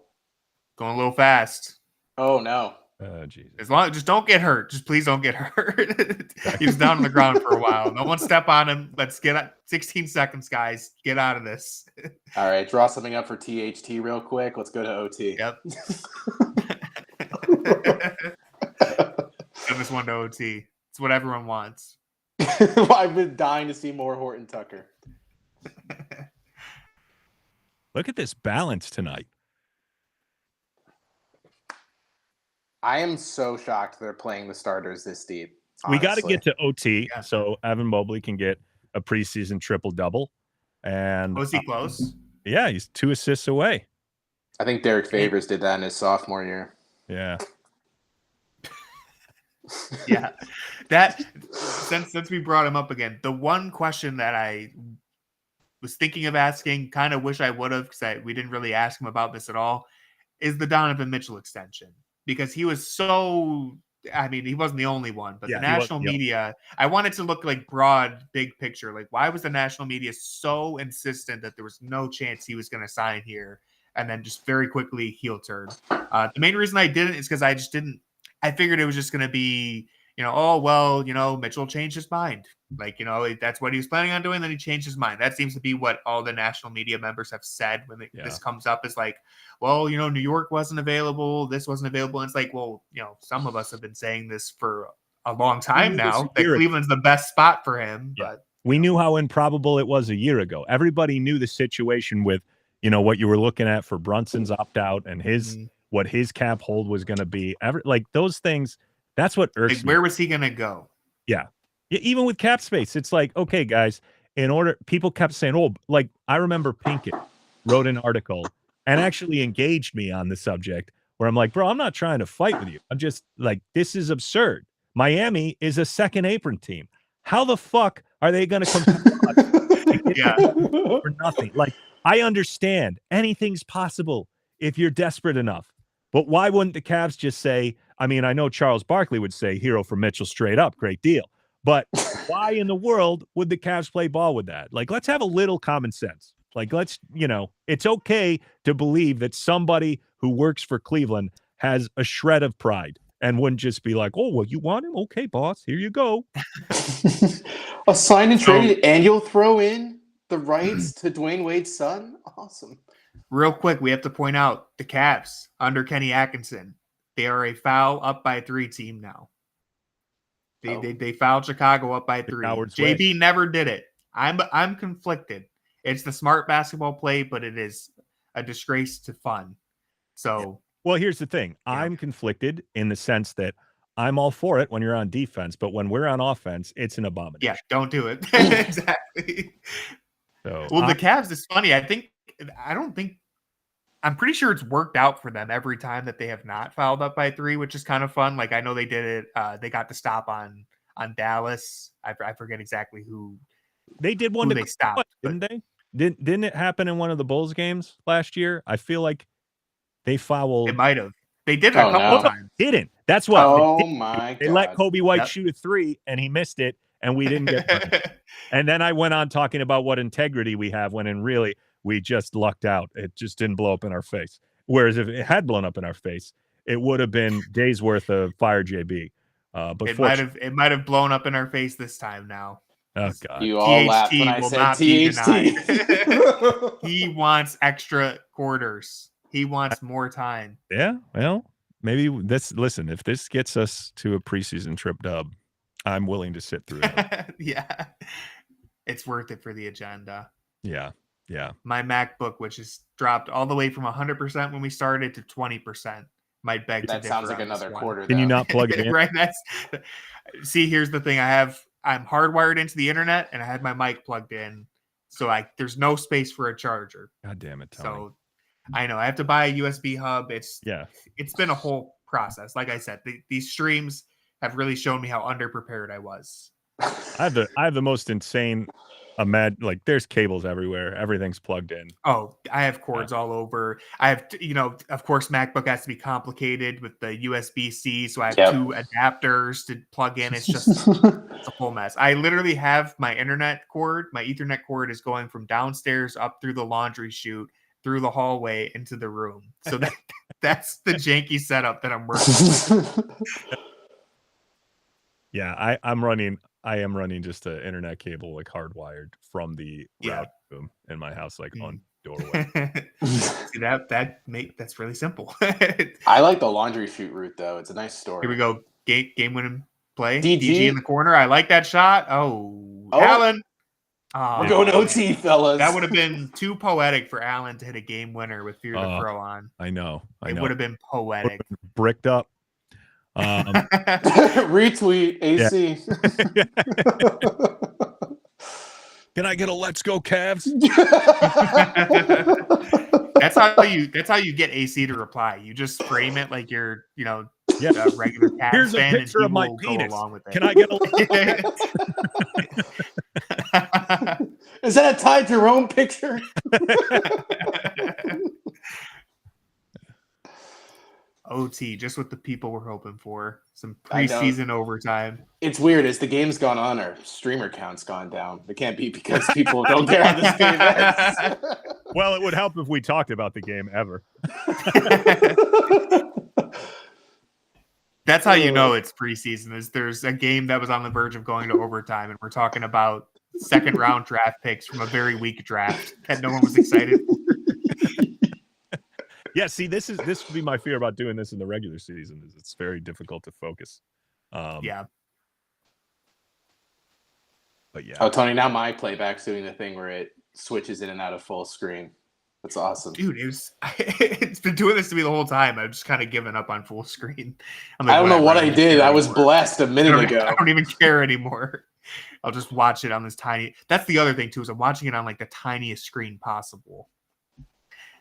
Speaker 3: Going a little fast.
Speaker 2: Oh, no.
Speaker 4: Oh, Jesus.
Speaker 3: Just don't get hurt. Just please don't get hurt. He was down on the ground for a while. No one step on him. Let's get out. 16 seconds, guys. Get out of this.
Speaker 2: All right. Draw something up for THT real quick. Let's go to OT.
Speaker 3: Yep. Send this one to OT. It's what everyone wants.
Speaker 2: I've been dying to see more Horton Tucker.
Speaker 4: Look at this balance tonight.
Speaker 2: I am so shocked they're playing the starters this deep.
Speaker 4: Honestly. We got to get to OT so Evan Mobley can get a preseason triple-double. And
Speaker 3: was he close?
Speaker 4: Yeah, he's 2 assists away.
Speaker 2: I think Derek Favors did that in his sophomore year.
Speaker 4: Yeah.
Speaker 3: Yeah. That since we brought him up again, the one question that I was thinking of asking, kind of wish I would have because we didn't really ask him about this at all, is the Donovan Mitchell extension. Because he was so I mean, he wasn't the only one, but
Speaker 4: Yeah,
Speaker 3: the national media, I wanted to look like broad, big picture. Like, why was the national media so insistent that there was no chance he was going to sign here? And then just very quickly heel turn. The main reason I didn't is because I figured it was just going to be, oh, well, Mitchell changed his mind. Like, that's what he was planning on doing. Then he changed his mind. That seems to be what all the national media members have said when this comes up, is like, well, New York wasn't available. This wasn't available. And it's like, well, some of us have been saying this for a long time now, that Cleveland's the best spot for him. Yeah. But
Speaker 4: we knew how improbable it was a year ago. Everybody knew the situation with, what you were looking at for Brunson's opt-out and what his cap hold was going to be. Like those things, that's what irks me.
Speaker 3: Where was he going to go?
Speaker 4: Yeah. Even with cap space, it's like, okay, guys, people kept saying, oh, like I remember Pinkett wrote an article and actually engaged me on the subject where I'm like, bro, I'm not trying to fight with you. I'm just like, this is absurd. Miami is a second apron team. How the fuck are they going to compete for nothing? Like, I understand anything's possible if you're desperate enough. But why wouldn't the Cavs just say, I mean, I know Charles Barkley would say hero for Mitchell straight up, great deal. But why in the world would the Cavs play ball with that? Like, let's have a little common sense. Like, let's, it's okay to believe that somebody who works for Cleveland has a shred of pride and wouldn't just be like, oh, well, you want him? Okay, boss, here you go.
Speaker 2: A sign and trade, and you'll throw in the rights to Dwayne Wade's son? Awesome.
Speaker 3: Real quick, we have to point out the Cavs under Kenny Atkinson. They are a foul up by 3 team now. They fouled Chicago up by 3. JB never did it. I'm conflicted. It's the smart basketball play, but it is a disgrace to fun. So,
Speaker 4: well, here's the thing. I'm conflicted in the sense that I'm all for it when you're on defense, but when we're on offense, it's an abomination.
Speaker 3: Yeah, don't do it. Exactly. So, the Cavs is funny. I'm pretty sure it's worked out for them every time that they have not fouled up by 3, which is kind of fun. Like, I know they did it. They got the stop on Dallas. I forget exactly who
Speaker 4: they did. One
Speaker 3: who they stopped,
Speaker 4: didn't they? Didn't it happen in one of the Bulls games last year? I feel like they fouled.
Speaker 3: It might have. They did it a couple times.
Speaker 4: Didn't. That's what.
Speaker 2: Oh my God.
Speaker 4: They let Kobe White shoot a 3, and he missed it, and we didn't get it. And then I went on talking about what integrity we have when in really we just lucked out. It just didn't blow up in our face. Whereas if it had blown up in our face, it would have been days worth of fire JB. But
Speaker 3: it might have blown up in our face this time now.
Speaker 4: Oh God!
Speaker 2: You all laughed when I said THT.
Speaker 3: He wants extra quarters. He wants more time.
Speaker 4: Yeah, well, maybe listen, if this gets us to a preseason trip dub, I'm willing to sit through it.
Speaker 3: Yeah. It's worth it for the agenda.
Speaker 4: Yeah.
Speaker 3: My MacBook, which has dropped all the way from 100% when we started to 20%, might beg to differ.
Speaker 2: That sounds like another quarter.
Speaker 4: Can you not plug it in?
Speaker 3: Right. See, here's the thing. I'm hardwired into the internet, and I had my mic plugged in, so there's no space for a charger.
Speaker 4: God damn it, Tony.
Speaker 3: So I know I have to buy a USB hub. It's been a whole process. Like I said, these streams have really shown me how underprepared I was.
Speaker 4: I have the most insane there's cables everywhere. Everything's plugged in.
Speaker 3: Oh, I have cords all over. I have, of course, MacBook has to be complicated with the USB-C. So I have 2 adapters to plug in. It's just it's a whole mess. I literally have my internet cord. My Ethernet cord is going from downstairs up through the laundry chute, through the hallway into the room. So that's the janky setup that I'm working with.
Speaker 4: Yeah, I am running just an internet cable hardwired from the route room in my house, on doorway.
Speaker 3: See, that's really simple.
Speaker 2: I like the laundry chute route though. It's a nice story.
Speaker 3: Here we go. Game winning play. DG in the corner. I like that shot. Oh. Allen.
Speaker 2: We're going OT, fellas.
Speaker 3: That would have been too poetic for Allen to hit a game winner with Fear the Throw on.
Speaker 4: I know.
Speaker 3: It would have been poetic.
Speaker 4: Bricked up.
Speaker 2: Retweet AC.
Speaker 4: Can I get a let's go Cavs?
Speaker 3: That's how you get AC to reply. You just frame it like you're, a regular Cavs
Speaker 4: Here's
Speaker 3: fan,
Speaker 4: a picture
Speaker 3: and
Speaker 4: of my
Speaker 3: will
Speaker 4: penis.
Speaker 3: Go along with it.
Speaker 4: Can I get a
Speaker 2: Is that a Ty Jerome picture?
Speaker 3: OT, just what the people were hoping for. Some preseason overtime.
Speaker 2: It's weird. As the game's gone on, our streamer count's gone down. It can't be because people don't care how this game ends.
Speaker 4: Well, it would help if we talked about the game ever.
Speaker 3: That's how you know it's preseason. Is there's a game that was on the verge of going to overtime, and we're talking about second round draft picks from a very weak draft that no one was excited for.
Speaker 4: Yeah, see, this would be my fear about doing this in the regular season. Is it's very difficult to focus.
Speaker 3: Yeah.
Speaker 4: But yeah.
Speaker 2: Oh, Tony, now my playback's doing the thing where it switches in and out of full screen. That's awesome.
Speaker 3: Dude, it's been doing this to me the whole time. I've just kind of given up on full screen.
Speaker 2: I'm like, I don't know what I did. I was blessed a minute ago.
Speaker 3: I don't even care anymore. I'll just watch it on this tiny. That's the other thing too, is I'm watching it on like the tiniest screen possible.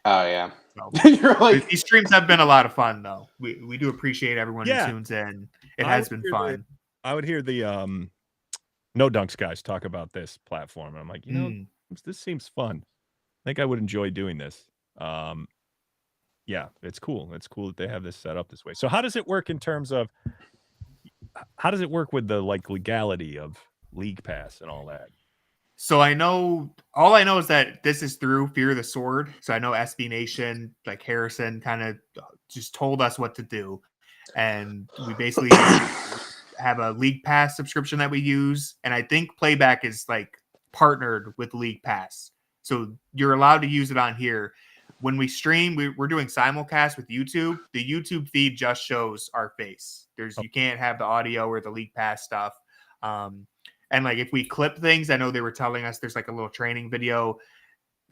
Speaker 2: Oh yeah.
Speaker 3: So,
Speaker 2: You're like,
Speaker 3: these streams have been a lot of fun though. We do appreciate everyone who tunes in. It has been fun.
Speaker 4: I would hear the No Dunks guys talk about this platform, and I'm like, this seems fun. I think I would enjoy doing this. Yeah, it's cool. It's cool that they have this set up this way. So how does it work in terms of with the like legality of League Pass and all that?
Speaker 3: So all I know is that this is through Fear of the Sword. So I know SB Nation, like Harrison, kind of just told us what to do. And we basically have a League Pass subscription that we use. And I think Playback is like partnered with League Pass. So you're allowed to use it on here. When we stream, we're doing simulcast with YouTube. The YouTube feed just shows our face. You can't have the audio or the League Pass stuff. And like if we clip things, I know they were telling us there's like a little training video.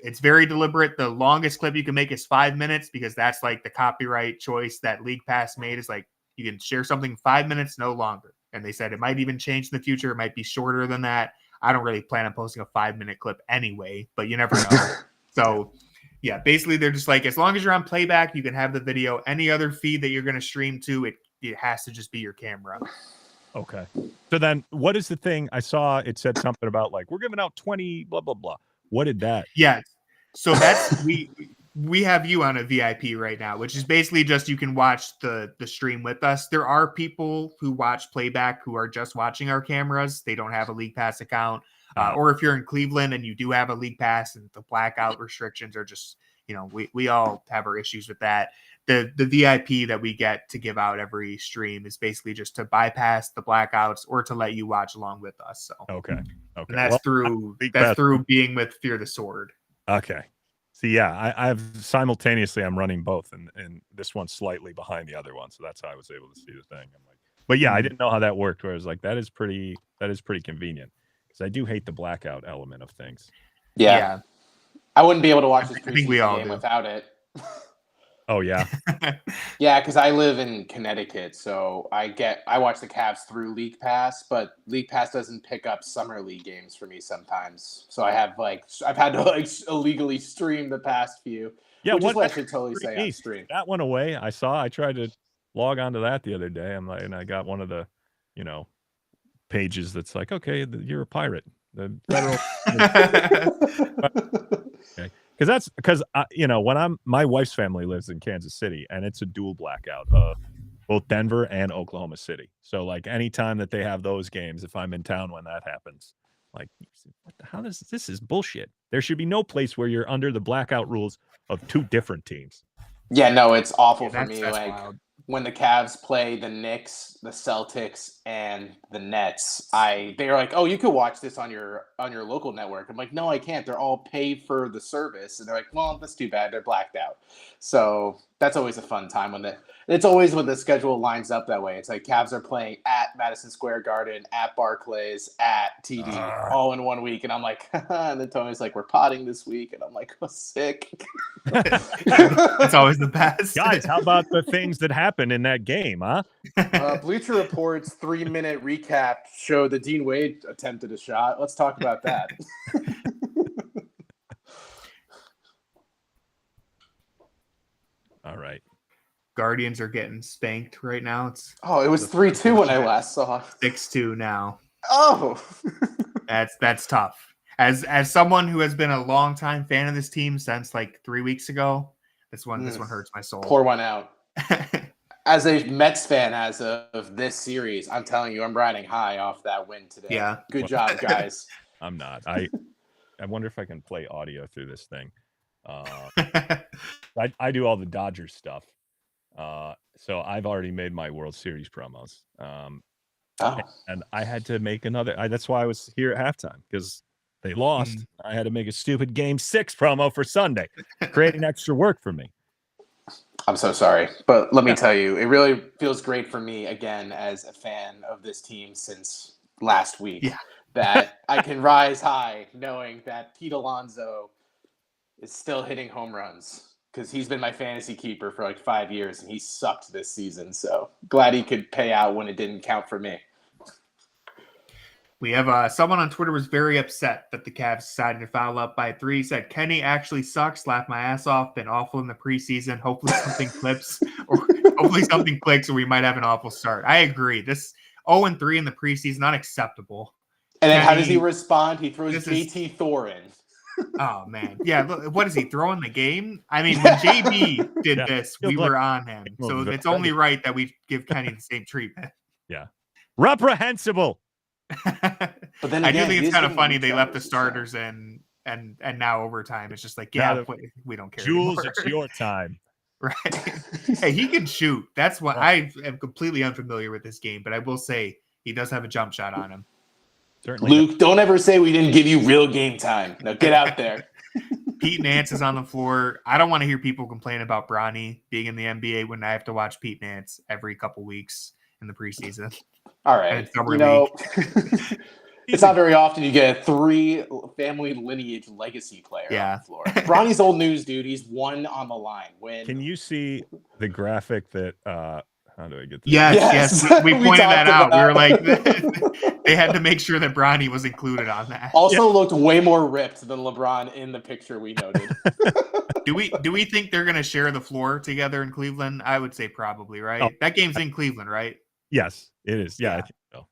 Speaker 3: It's very deliberate. The longest clip you can make is 5 minutes because that's like the copyright choice that League Pass made, is like you can share something 5 minutes, no longer. And they said it might even change in the future. It might be shorter than that. I don't really plan on posting a 5-minute clip anyway, but you never know. So yeah, basically they're just like, as long as you're on Playback, you can have the video. Any other feed that you're going to stream to, it has to just be your camera.
Speaker 4: Okay. So then what is the thing? I saw it said something about like, we're giving out 20 blah, blah, blah. What did that?
Speaker 3: Yeah. So that's, we have you on a VIP right now, which is basically just, you can watch the stream with us. There are people who watch Playback who are just watching our cameras. They don't have a League Pass account. Or if you're in Cleveland and you do have a League Pass, and the blackout restrictions are just, we all have our issues with that. The VIP that we get to give out every stream is basically just to bypass the blackouts or to let you watch along with us. So
Speaker 4: okay.
Speaker 3: And that's through being with Fear the Sword.
Speaker 4: Okay. See, yeah, I've simultaneously I'm running both, and this one's slightly behind the other one, so that's how I was able to see the thing. I'm like, but yeah, I didn't know how that worked. Where I was like, that is pretty convenient, because I do hate the blackout element of things.
Speaker 2: Yeah. I wouldn't be able to watch this preseason game
Speaker 3: do.
Speaker 2: without it.
Speaker 4: Oh yeah.
Speaker 2: Yeah, because I live in Connecticut, so I watch the Cavs through League Pass, but League Pass doesn't pick up summer league games for me sometimes. So I've had to like illegally stream the past few.
Speaker 4: Yeah,
Speaker 2: which is what I should totally say on stream.
Speaker 4: That went away. I tried to log onto that the other day. I'm like, and I got one of the, pages that's like, okay, you're a pirate. The federal. Okay. Because when my wife's family lives in Kansas City, and it's a dual blackout of both Denver and Oklahoma City. So like anytime that they have those games, if I'm in town when that happens, like, this is bullshit. There should be no place where you're under the blackout rules of two different teams.
Speaker 2: Yeah, no, it's awful for me.
Speaker 3: That's
Speaker 2: Like
Speaker 3: wild.
Speaker 2: When the Cavs play the Knicks, the Celtics, and the Nets, they're like, "Oh, you could watch this on your local network." I'm like, "No, I can't. They're all paid for the service." And they're like, "Well, that's too bad. They're blacked out." So that's always a fun time it's always when the schedule lines up that way. It's like Cavs are playing at Madison Square Garden, at Barclays, at TD, all in 1 week, and I'm like, and then Tony's like, "We're potting this week," and I'm like, "Oh, sick."
Speaker 3: It's always the best.
Speaker 4: Guys, how about the things that happened in that game, huh?
Speaker 2: Bleacher Report's 3-minute recap showed that Dean Wade attempted a shot. Let's talk about that.
Speaker 4: All right.
Speaker 3: Guardians are getting spanked right now.
Speaker 2: It was 3-2 when I last saw.
Speaker 3: 6-2 now.
Speaker 2: Oh,
Speaker 3: That's tough. As someone who has been a longtime fan of this team since like 3 weeks ago, this one hurts my soul.
Speaker 2: pour one out. as a Mets fan, as of this series, I'm telling you, I'm riding high off that win today.
Speaker 3: Yeah.
Speaker 2: Good job, guys.
Speaker 4: I'm not. I wonder if I can play audio through this thing. I do all the Dodgers stuff. So I've already made my World Series promos. And I had to make another. That's why I was here at halftime, because they lost. I had to make a stupid Game 6 promo for Sunday, creating extra work for me.
Speaker 2: I'm so sorry, but let me tell you, it really feels great for me, again, as a fan of this team since last week, that I can rise high knowing that Pete Alonso is still hitting home runs, because he's been my fantasy keeper for like 5 years, and he sucked this season. So glad he could pay out when it didn't count for me.
Speaker 3: We have someone on Twitter was very upset that the Cavs decided to foul up by 3. He said, Kenny actually sucks. Laughed my ass off. Been awful in the preseason. Hopefully something clips, or hopefully something clicks, or we might have an awful start. I agree. This 0-3 in the preseason, unacceptable.
Speaker 2: And then how does he respond? He throws JT Thor in.
Speaker 3: Oh, man. Yeah, look, what is he, throwing the game? I mean, when JB did this, we were on him. So it's only right that we give Kenny the same treatment.
Speaker 4: Yeah. Reprehensible.
Speaker 2: But then
Speaker 3: I
Speaker 2: again,
Speaker 3: do think it's kind of funny they left the starters in and now overtime. It's just like, we don't care
Speaker 4: Jules,
Speaker 3: anymore.
Speaker 4: it's your time.
Speaker 3: Right. Hey, he can shoot. That's what I am completely unfamiliar with this game, but I will say he does have a jump shot on him.
Speaker 4: Certainly.
Speaker 2: Luke, don't ever say we didn't give you real game time. Now get out there.
Speaker 3: Pete Nance is on the floor. I don't want to hear people complain about Bronny being in the NBA when I have to watch Pete Nance every couple weeks in the preseason.
Speaker 2: All right. It's not very often you get a 3 family lineage legacy player on the floor. Bronny's old news, dude. He's 1 on the line.
Speaker 4: Can you see the graphic that how do I get this?
Speaker 3: Yes. We pointed that out. We were like, they had to make sure that Bronny was included on that.
Speaker 2: Also looked way more ripped than LeBron in the picture we noted.
Speaker 3: Do we think they're going to share the floor together in Cleveland? I would say probably, right? Oh, that game's in Cleveland, right?
Speaker 4: Yes, it is. Yeah. I think so.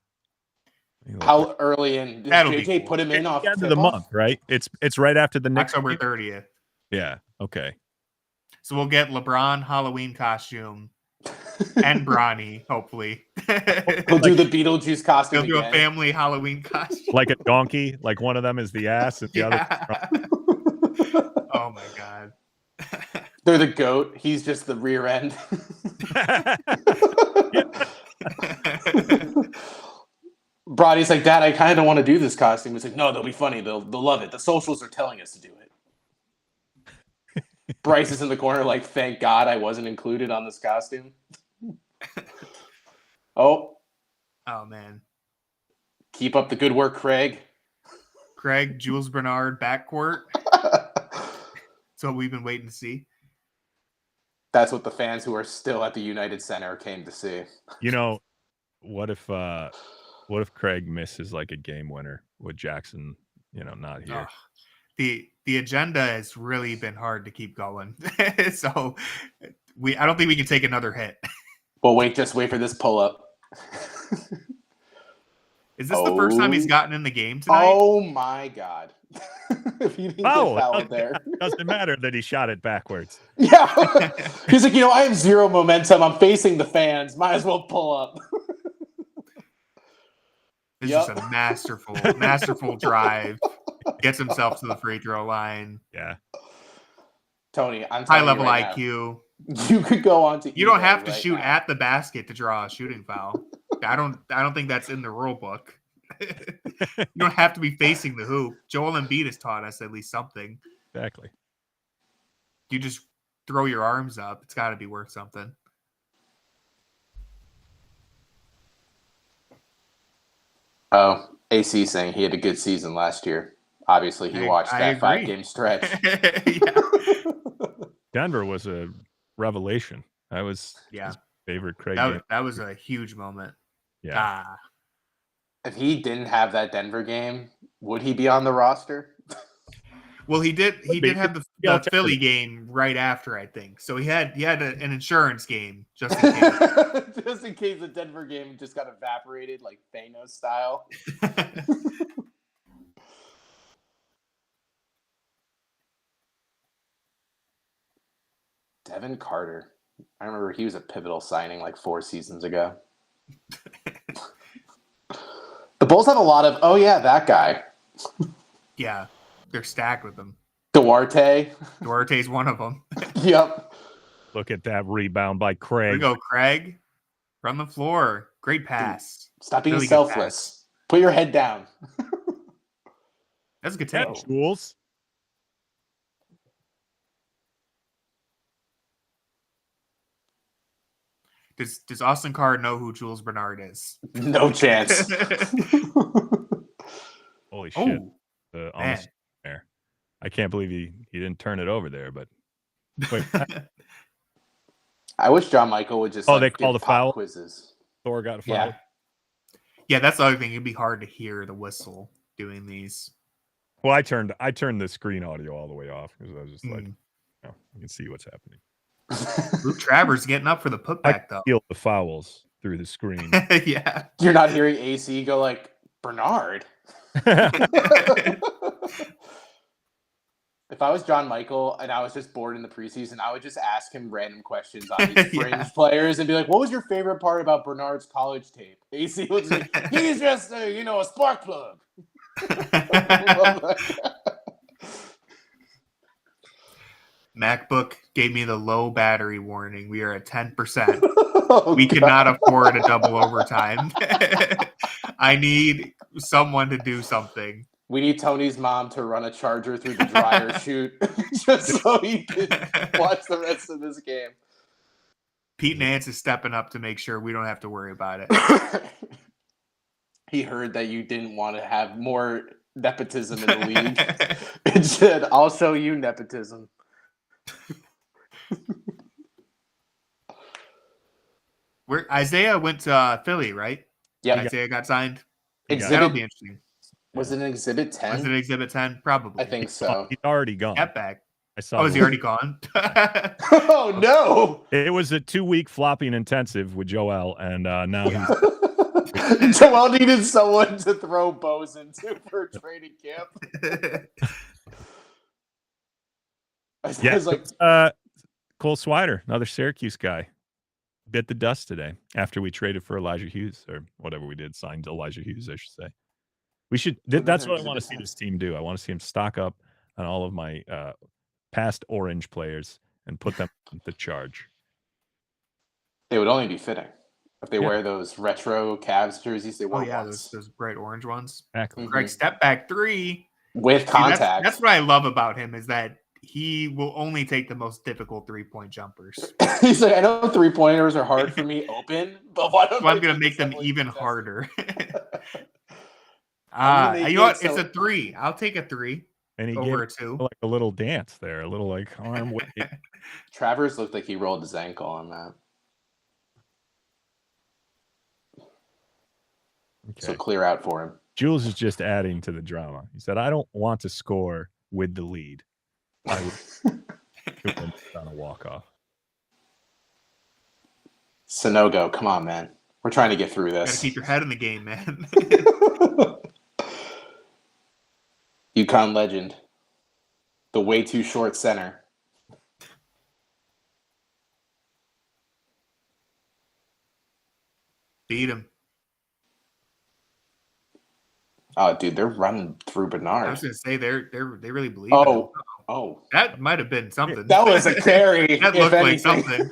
Speaker 2: How early in did JJ put him in off
Speaker 4: the end of the month, right? It's right after the next
Speaker 3: October 30th.
Speaker 4: Yeah. Okay.
Speaker 3: So we'll get LeBron Halloween costume and Bronny, hopefully.
Speaker 2: He'll do the Beetlejuice costume.
Speaker 3: He'll do a family Halloween costume.
Speaker 4: Like a donkey, like one of them is the ass and the other.
Speaker 3: Oh my God.
Speaker 2: They're the goat. He's just the rear end. Bronny's like, Dad, I kind of don't want to do this costume. He's like, no, they'll be funny. They'll love it. The socials are telling us to do it. Bryce is in the corner like, thank God I wasn't included on this costume. Oh,
Speaker 3: man.
Speaker 2: Keep up the good work, Craig.
Speaker 3: Jules Bernard backcourt. So we've been waiting to see.
Speaker 2: That's what the fans who are still at the United Center came to see.
Speaker 4: You know, what if Craig misses like a game winner with Jackson, not here?
Speaker 3: The agenda has really been hard to keep going. So I don't think we can take another hit.
Speaker 2: Well, just wait for this pull-up.
Speaker 3: Is this the first time he's gotten in the game tonight?
Speaker 2: Oh my God. If he didn't get fouled there.
Speaker 4: Doesn't matter that he shot it backwards.
Speaker 2: Yeah. He's like, I have 0 momentum. I'm facing the fans. Might as well pull up.
Speaker 3: It's just a masterful drive. Gets himself to the free throw line.
Speaker 4: Yeah.
Speaker 2: Tony, I'm
Speaker 3: high level
Speaker 2: right
Speaker 3: IQ.
Speaker 2: Now, you could go on to.
Speaker 3: You don't have to shoot at the basket to draw a shooting foul. I don't think that's in the rule book. You don't have to be facing the hoop. Joel Embiid has taught us at least something.
Speaker 4: Exactly.
Speaker 3: You just throw your arms up. It's got to be worth something.
Speaker 2: Oh, AC saying he had a good season last year. Obviously, he watched that 5-game stretch.
Speaker 4: Denver was a revelation. That was his favorite Craig game.
Speaker 3: That was a huge moment.
Speaker 4: Yeah.
Speaker 2: If he didn't have that Denver game, would he be on the roster?
Speaker 3: Well, he did. He did have the Philly game right after, I think. So he had an insurance game just in case.
Speaker 2: Just in case the Denver game just got evaporated, like Thanos style. Devin Carter. I remember he was a pivotal signing like 4 seasons ago. The Bulls have a lot of, that guy.
Speaker 3: Yeah, they're stacked with them.
Speaker 2: Duarte's
Speaker 3: one of them.
Speaker 2: Yep.
Speaker 4: Look at that rebound by Craig.
Speaker 3: There we go, Craig. Run the floor. Great pass.
Speaker 2: Stop being selfless. Put your head down.
Speaker 3: That's a good take.
Speaker 4: Jules.
Speaker 3: Does Austin Carr know who Jules Bernard is?
Speaker 2: No chance.
Speaker 4: Holy shit. Almost there. I can't believe he didn't turn it over there, but wait.
Speaker 2: I wish John Michael would just
Speaker 4: they called the foul
Speaker 2: quizzes.
Speaker 4: Thor got a foul.
Speaker 3: Yeah, that's the other thing. It'd be hard to hear the whistle doing these.
Speaker 4: Well, I turned the screen audio all the way off because I was just like, you can see what's happening.
Speaker 3: Luke Travers getting up for the putback, though.
Speaker 4: Feel the fouls through the screen.
Speaker 3: Yeah.
Speaker 2: You're not hearing AC go like, Bernard. If I was John Michael and I was just bored in the preseason, I would just ask him random questions on these fringe players and be like, what was your favorite part about Bernard's college tape? AC was like, he's just, a spark plug.
Speaker 3: MacBook gave me the low battery warning. We are at 10%. We cannot afford a double overtime. I need someone to do something.
Speaker 2: We need Tony's mom to run a charger through the dryer chute just so he can watch the rest of this game.
Speaker 3: Pete Nance is stepping up to make sure we don't have to worry about it.
Speaker 2: He heard that you didn't want to have more nepotism in the league. It said, I'll show you nepotism.
Speaker 3: Isaiah went to Philly, right?
Speaker 2: Yeah.
Speaker 3: Isaiah got signed.
Speaker 2: That'll
Speaker 3: be interesting.
Speaker 2: Was it an Exhibit 10?
Speaker 3: Was it Exhibit 10? Probably.
Speaker 2: I think so.
Speaker 4: He's already gone.
Speaker 3: Get back.
Speaker 4: I saw.
Speaker 3: Is he already gone?
Speaker 2: Oh no!
Speaker 4: It was a 2-week flopping intensive with Joel, and now he's.
Speaker 2: Joel needed someone to throw bows into for training camp. I was like,
Speaker 4: Cole Swider, another Syracuse guy, bit the dust today after we traded for Elijah Hughes or whatever we did, signed Elijah Hughes, I should say. We should. That's what I want to see this team do. I want to see him stock up on all of my past Orange players and put them in the charge.
Speaker 2: It would only be fitting if they wear those retro Cavs jerseys. They wore
Speaker 3: those bright orange ones.
Speaker 4: Exactly.
Speaker 3: Greg, step back 3
Speaker 2: with contact.
Speaker 3: That's what I love about him is that he will only take the most difficult 3-point jumpers.
Speaker 2: He's like, I know 3-pointers are hard for me open, but
Speaker 3: I'm going to make them even harder. You know what? It's a 3. I'll take a 3.
Speaker 4: And he
Speaker 3: over
Speaker 4: gave
Speaker 3: a 2.
Speaker 4: like a little dance there, a little like arm wave.
Speaker 2: Travers looked like he rolled his ankle on that.
Speaker 4: Okay.
Speaker 2: So clear out for him.
Speaker 4: Jules is just adding to the drama. He said, I don't want to score with the lead. I would on a walk-off.
Speaker 2: Sonogo, come on, man. We're trying to get through this.
Speaker 3: Gotta keep your head in the game, man.
Speaker 2: UConn legend. The way too short center.
Speaker 3: Beat him.
Speaker 2: Oh, dude, they're running through Bernard.
Speaker 3: I was gonna say they really believe.
Speaker 2: Oh,
Speaker 3: that might have been something.
Speaker 2: That was a carry.
Speaker 3: That looked like something.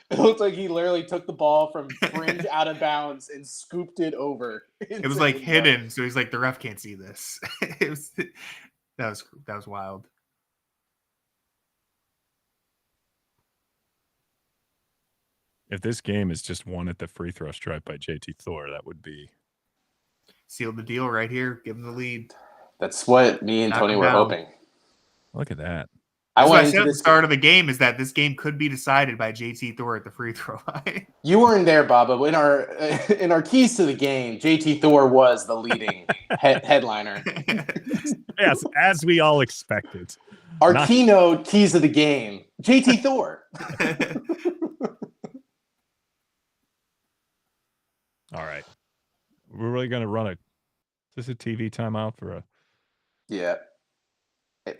Speaker 2: It looked like he literally took the ball from fringe out of bounds and scooped it over.
Speaker 3: It was like hidden, so he's like, the ref can't see this. That was wild.
Speaker 4: If this game is just won at the free throw stripe by JT Thor, that would be
Speaker 3: seal the deal right here. Give him the lead.
Speaker 2: That's what me and Tony were hoping.
Speaker 4: Look at that.
Speaker 3: I said at the start of the game is that this game could be decided by JT Thor at the free throw line.
Speaker 2: You weren't there, Bob, but in our keys to the game, JT Thor was the leading headliner.
Speaker 4: Yes, as we all expected.
Speaker 2: Our keynote keys of the game, JT Thor.
Speaker 4: All right. We're really going to run is this a TV timeout for a...
Speaker 2: Yeah.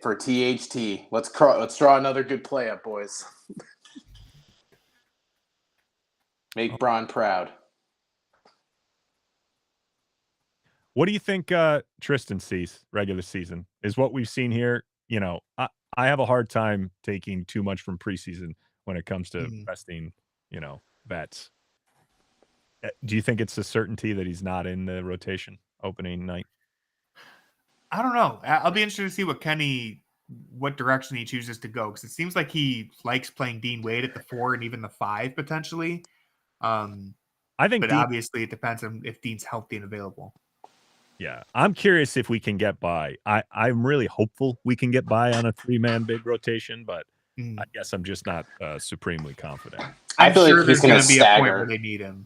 Speaker 2: For THT. Let's draw another good play up, boys. Make Braun proud.
Speaker 4: What do you think Tristan sees regular season? Is what we've seen here? You know, I have a hard time taking too much from preseason when it comes to vesting, you know, vets. Do you think it's a certainty that he's not in the rotation opening night?
Speaker 3: I don't know. I'll be interested to see what direction he chooses to go, because it seems like he likes playing Dean Wade at the 4 and even the 5 potentially.
Speaker 4: I think,
Speaker 3: but obviously it depends on if Dean's healthy and available.
Speaker 4: Yeah, I'm curious if we can get by. I'm really hopeful we can get by on a 3-man big rotation, but I guess I'm just not supremely confident.
Speaker 2: I feel
Speaker 3: sure
Speaker 2: like he's going to
Speaker 3: be a point
Speaker 2: stagger.
Speaker 3: where they need him.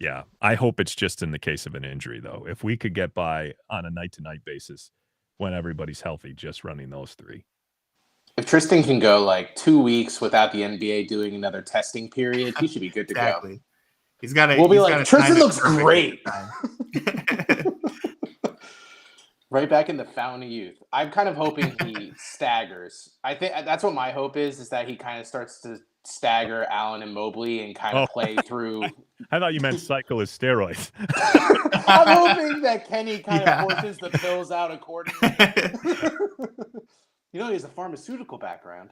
Speaker 4: Yeah, I hope it's just in the case of an injury, though. If we could get by on a night-to-night basis when everybody's healthy, just running those 3.
Speaker 2: If Tristan can go like 2 weeks without the NBA doing another testing period, he should be good to go.
Speaker 3: He's got to.
Speaker 2: We'll be like, Tristan looks great. Right back in the fountain of youth. I'm kind of hoping he staggers. I think that's what my hope is that he kind of starts to stagger Allen and Mobley and kind of play through.
Speaker 4: I thought you meant cycle his steroids.
Speaker 2: I'm hoping that Kenny kind of forces the pills out accordingly. You know, he has a pharmaceutical background.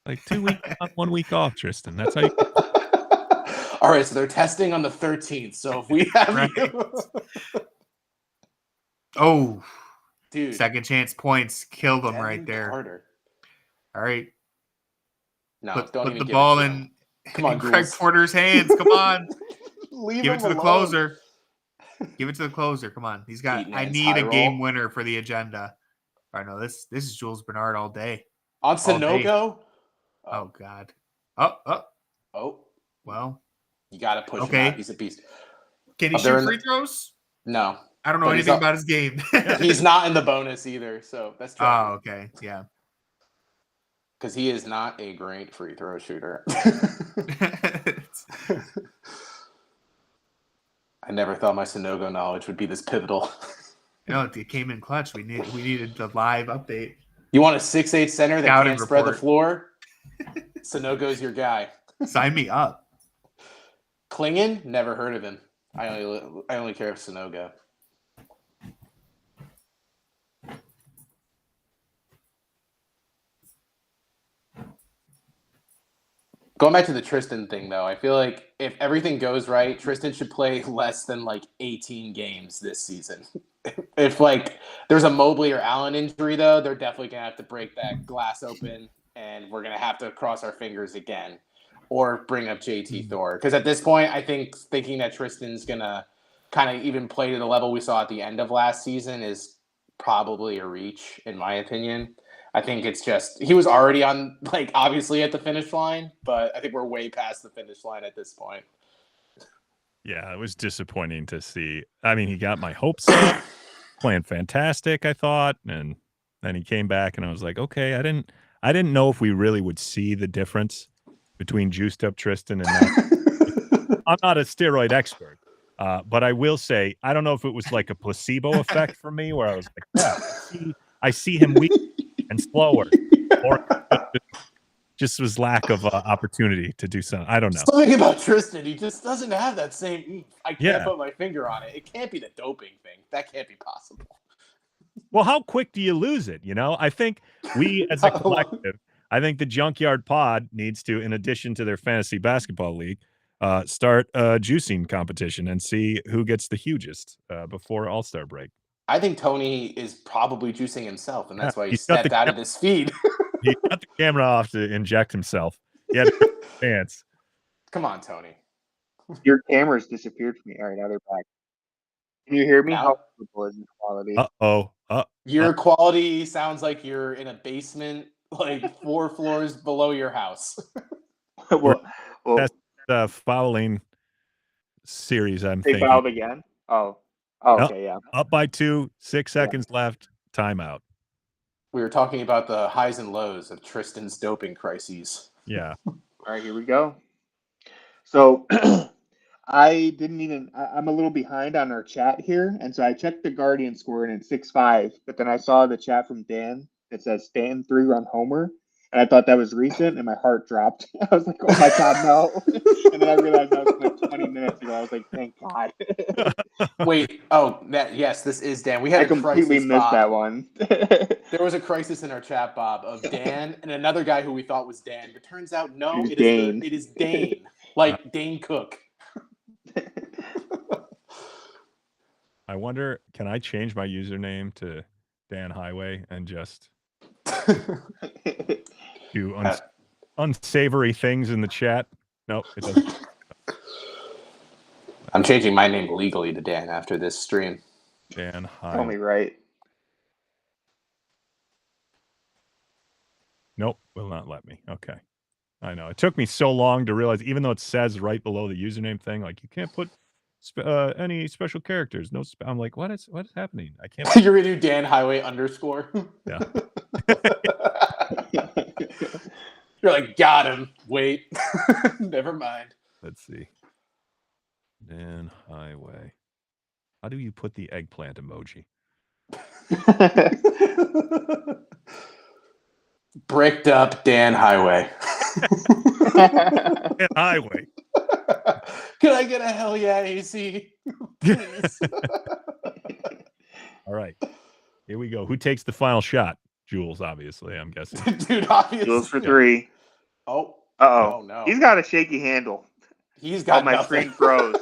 Speaker 4: Like 2 weeks on, 1 week off, Tristan. That's how you.
Speaker 2: All right, so they're testing on the 13th. So if we have
Speaker 3: Oh,
Speaker 2: dude,
Speaker 3: second chance points killed them right there.
Speaker 2: Carter.
Speaker 3: All right,
Speaker 2: no,
Speaker 3: put
Speaker 2: don't even
Speaker 3: the
Speaker 2: give
Speaker 3: ball
Speaker 2: it to
Speaker 3: in,
Speaker 2: him. Come on,
Speaker 3: Craig Porter's hands. Come on,
Speaker 2: give
Speaker 3: it to the closer. Give it to the closer. Come on, he's got. I need a game winner for the agenda. All right, no, this is Jules Bernard all day.
Speaker 2: On Sanogo.
Speaker 3: Oh God. Oh. Well,
Speaker 2: you got to push him out. He's a beast.
Speaker 3: Can he shoot free throws?
Speaker 2: No.
Speaker 3: I don't know anything about his game.
Speaker 2: He's not in the bonus either, so that's true.
Speaker 3: Oh, okay. Yeah.
Speaker 2: Because he is not a great free throw shooter. I never thought my Sanogo knowledge would be this pivotal.
Speaker 3: No, it came in clutch. We needed the live update.
Speaker 2: You want a 6'8" center that
Speaker 3: Scouting
Speaker 2: can't spread the
Speaker 3: report.
Speaker 2: floor? Sanogo's your guy.
Speaker 3: Sign me up.
Speaker 2: Klingon? Never heard of him. I only care for Sanogo. Going back to the Tristan thing, though, I feel like if everything goes right, Tristan should play less than like 18 games this season. If like there's a Mobley or Allen injury, though, they're definitely going to have to break that glass open, and we're going to have to cross our fingers again or bring up JT Thor. Because at this point, I think thinking that Tristan's going to kind of even play to the level we saw at the end of last season is probably a reach, in my opinion. I think it's just he was already on, like, obviously at the finish line, but I think we're way past the finish line at this point.
Speaker 4: Yeah, it was disappointing to see. I mean, he got my hopes up, playing fantastic, I thought, and then he came back, and I was like, okay, I didn't know if we really would see the difference between juiced up Tristan and not. I'm not a steroid expert, but I will say I don't know if it was like a placebo effect for me, where I was like, yeah, I see him weak and slower, or just was lack of opportunity to do something. I don't know.
Speaker 2: Something about Tristan, he just doesn't have that same. I can't put my finger on it. It can't be the doping thing. That can't be possible.
Speaker 4: Well, how quick do you lose it? You know, I think we as a collective, I think the Junkyard Pod needs to, in addition to their fantasy basketball league, start a juicing competition and see who gets the hugest before All-Star break.
Speaker 2: I think Tony is probably juicing himself, and that's why he stepped out of his feed.
Speaker 4: He got the camera off to inject himself. He had pants.
Speaker 2: Come on, Tony.
Speaker 1: Your camera's disappeared from me. All right, now they're back. Can you hear me?
Speaker 2: Now?
Speaker 1: How horrible is this quality?
Speaker 2: Your quality sounds like you're in a basement, like 4 floors below your house.
Speaker 1: well,
Speaker 4: That's the fouling series. I'm
Speaker 1: they
Speaker 4: thinking.
Speaker 1: fouled again. Oh, okay, yeah.
Speaker 4: Up by 2, 6 seconds left. Timeout.
Speaker 2: We were talking about the highs and lows of Tristan's doping crises.
Speaker 4: Yeah.
Speaker 1: All right, here we go. So I'm a little behind on our chat here. And so I checked the Guardian score and it's 6-5. But then I saw the chat from Dan that says Stan 3-run homer. And I thought that was recent, and my heart dropped. I was like, "Oh my god, no!" And then I realized that was like 20 minutes ago. I was like, "Thank God."
Speaker 2: Wait. Yes, this is Dan. We
Speaker 1: I
Speaker 2: had a
Speaker 1: completely
Speaker 2: crisis,
Speaker 1: missed
Speaker 2: Bob.
Speaker 1: that one.
Speaker 2: There was a crisis in our chat, Bob, of Dan and another guy who we thought was Dan, but turns out no, it is Dane, like Dane Cook.
Speaker 4: I wonder, can I change my username to Dan Highway and just do unsavory things in the chat? Nope, it doesn't.
Speaker 2: I'm changing my name legally to Dan after this stream.
Speaker 4: Dan Highway.
Speaker 1: Tell me right.
Speaker 4: Nope, will not let me. Okay. I know. It took me so long to realize, even though it says right below the username thing, like you can't put any special characters. No, I'm like, what is happening? I can't.
Speaker 2: You're gonna do Dan Highway _.
Speaker 4: Yeah.
Speaker 2: You're like, got him. Wait. Never mind.
Speaker 4: Let's see. Dan Highway. How do you put the eggplant emoji?
Speaker 2: Bricked up Dan Highway.
Speaker 4: Dan Highway.
Speaker 2: Can I get a hell yeah, AC? Please.
Speaker 4: All right. Here we go. Who takes the final shot? Jules, obviously, I'm guessing.
Speaker 2: Dude, obviously.
Speaker 1: Jules for 3.
Speaker 2: Oh.
Speaker 1: Uh-oh.
Speaker 2: Oh, no.
Speaker 1: He's got a shaky handle.
Speaker 2: He's got
Speaker 1: my
Speaker 2: nothing.
Speaker 1: screen froze.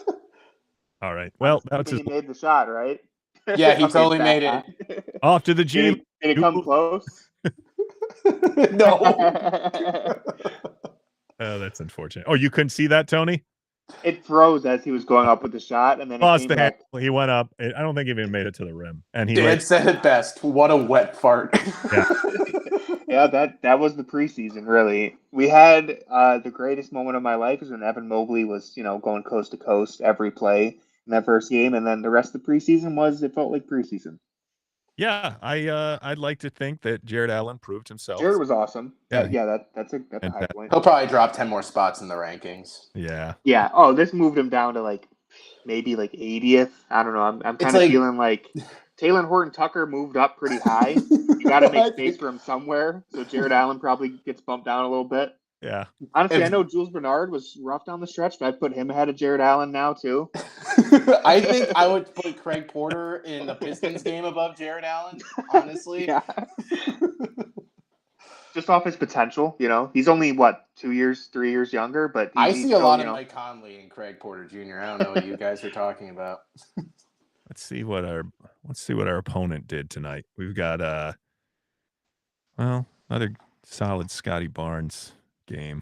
Speaker 4: All right. Well, that's
Speaker 1: he made the shot, right?
Speaker 2: Yeah, he totally made it.
Speaker 4: Off to the G.
Speaker 1: Did it come close?
Speaker 2: No.
Speaker 4: Oh, that's unfortunate. Oh, you couldn't see that, Tony?
Speaker 1: It froze as he was going up with the shot, and then
Speaker 4: Lost the handle. He went up. I don't think he even made it to the rim. And he
Speaker 2: Dan said it best. What a wet fart.
Speaker 4: Yeah.
Speaker 1: Yeah, that was the preseason, really. We had the greatest moment of my life is when Evan Mobley was, going coast to coast every play in that first game, and then the rest of the preseason it felt like preseason.
Speaker 4: Yeah, I'd like to think that Jared Allen proved himself.
Speaker 1: Jared was awesome.
Speaker 4: Yeah,
Speaker 1: that's a high point.
Speaker 2: He'll probably drop 10 more spots in the rankings.
Speaker 4: Yeah.
Speaker 1: Yeah. Oh, this moved him down to maybe 80th. I don't know. I'm kind of feeling like Taylor Horton-Tucker moved up pretty high. You got to make space for him somewhere. So Jared Allen probably gets bumped down a little bit.
Speaker 4: Yeah.
Speaker 1: Honestly, I know Jules Bernard was rough down the stretch, but I'd put him ahead of Jared Allen now, too.
Speaker 2: I think I would put Craig Porter in the Pistons game above Jared Allen, honestly.
Speaker 1: Yeah. Just off his potential, He's only, 2 years, 3 years younger, but
Speaker 2: I see a lot of Mike Conley and Craig Porter Jr. I don't know what you guys are talking about.
Speaker 4: Let's see what our opponent did tonight. We've got another solid Scotty Barnes game.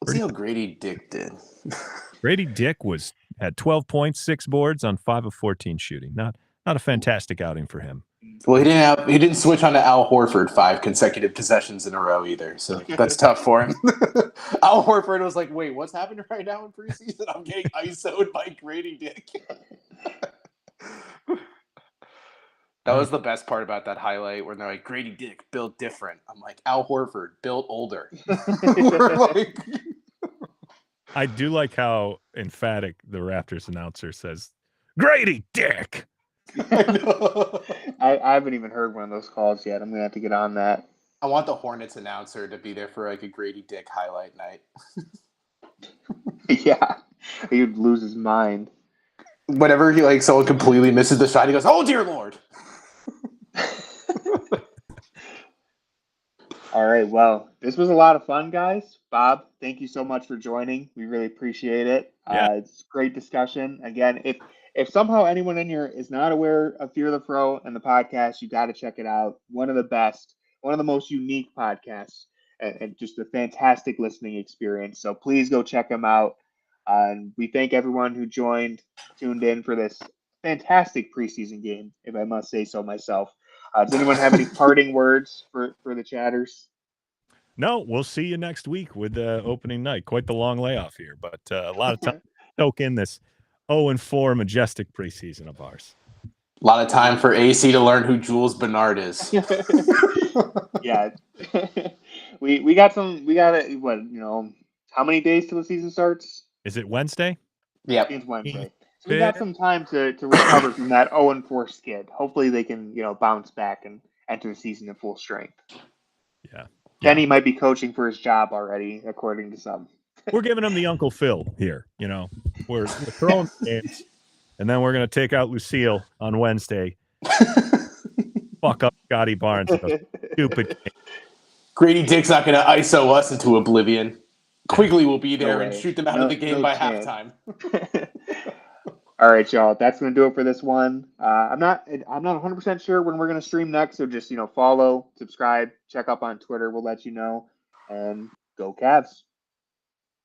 Speaker 2: Let's see how Grady Dick did.
Speaker 4: Grady Dick had 12 points, 6 boards on 5 of 14 shooting. Not a fantastic outing for him.
Speaker 2: Well, he didn't switch on to Al Horford 5 consecutive possessions in a row either, so that's tough for him. Al Horford was like, "Wait, what's happening right now in preseason? I'm getting ISO'd by Grady Dick." That was the best part about that highlight, where they're like, "Grady Dick built different." I'm like, Al Horford built older.
Speaker 4: I do like how emphatic the Raptors announcer says, "Grady Dick."
Speaker 1: I know. I haven't even heard one of those calls yet. I'm gonna have to get on that.
Speaker 2: I want the Hornets announcer to be there for a Grady Dick highlight night.
Speaker 1: Yeah, he'd lose his mind.
Speaker 2: Whenever someone completely misses the shot, he goes, "Oh dear Lord!"
Speaker 1: All right, well, this was a lot of fun, guys. Bob, thank you so much for joining. We really appreciate it.
Speaker 4: Yeah.
Speaker 1: It's great discussion. Again, if somehow anyone in here is not aware of Fear the Fro and the podcast, you got to check it out. One of the best, one of the most unique podcasts, and just a fantastic listening experience. So please go check them out. And we thank everyone who tuned in for this fantastic preseason game, if I must say so myself. Does anyone have any parting words for the chatters?
Speaker 4: No, we'll see you next week with the opening night. Quite the long layoff here, but a lot of time to soak in this 0-4 majestic preseason of ours.
Speaker 2: A lot of time for AC to learn who Jules Bernard is.
Speaker 1: Yeah. we got how many days till the season starts?
Speaker 4: Is it Wednesday?
Speaker 2: Yep.
Speaker 1: It's Wednesday. So we got some time to recover from that 0-4 skid. Hopefully they can, bounce back and enter the season in full strength.
Speaker 4: Yeah.
Speaker 1: Kenny might be coaching for his job already, according to some.
Speaker 4: We're giving him the Uncle Phil here. We're throwing games, and then we're going to take out Lucille on Wednesday. Fuck up Scotty Barnes. Stupid game.
Speaker 2: Grady Dick's not going to ISO us into oblivion. Quigley will be there and shoot them out of the game by halftime.
Speaker 1: All right, y'all. That's going to do it for this one. I'm not 100% sure when we're going to stream next, so just follow, subscribe, check up on Twitter. We'll let you know. And go Cavs.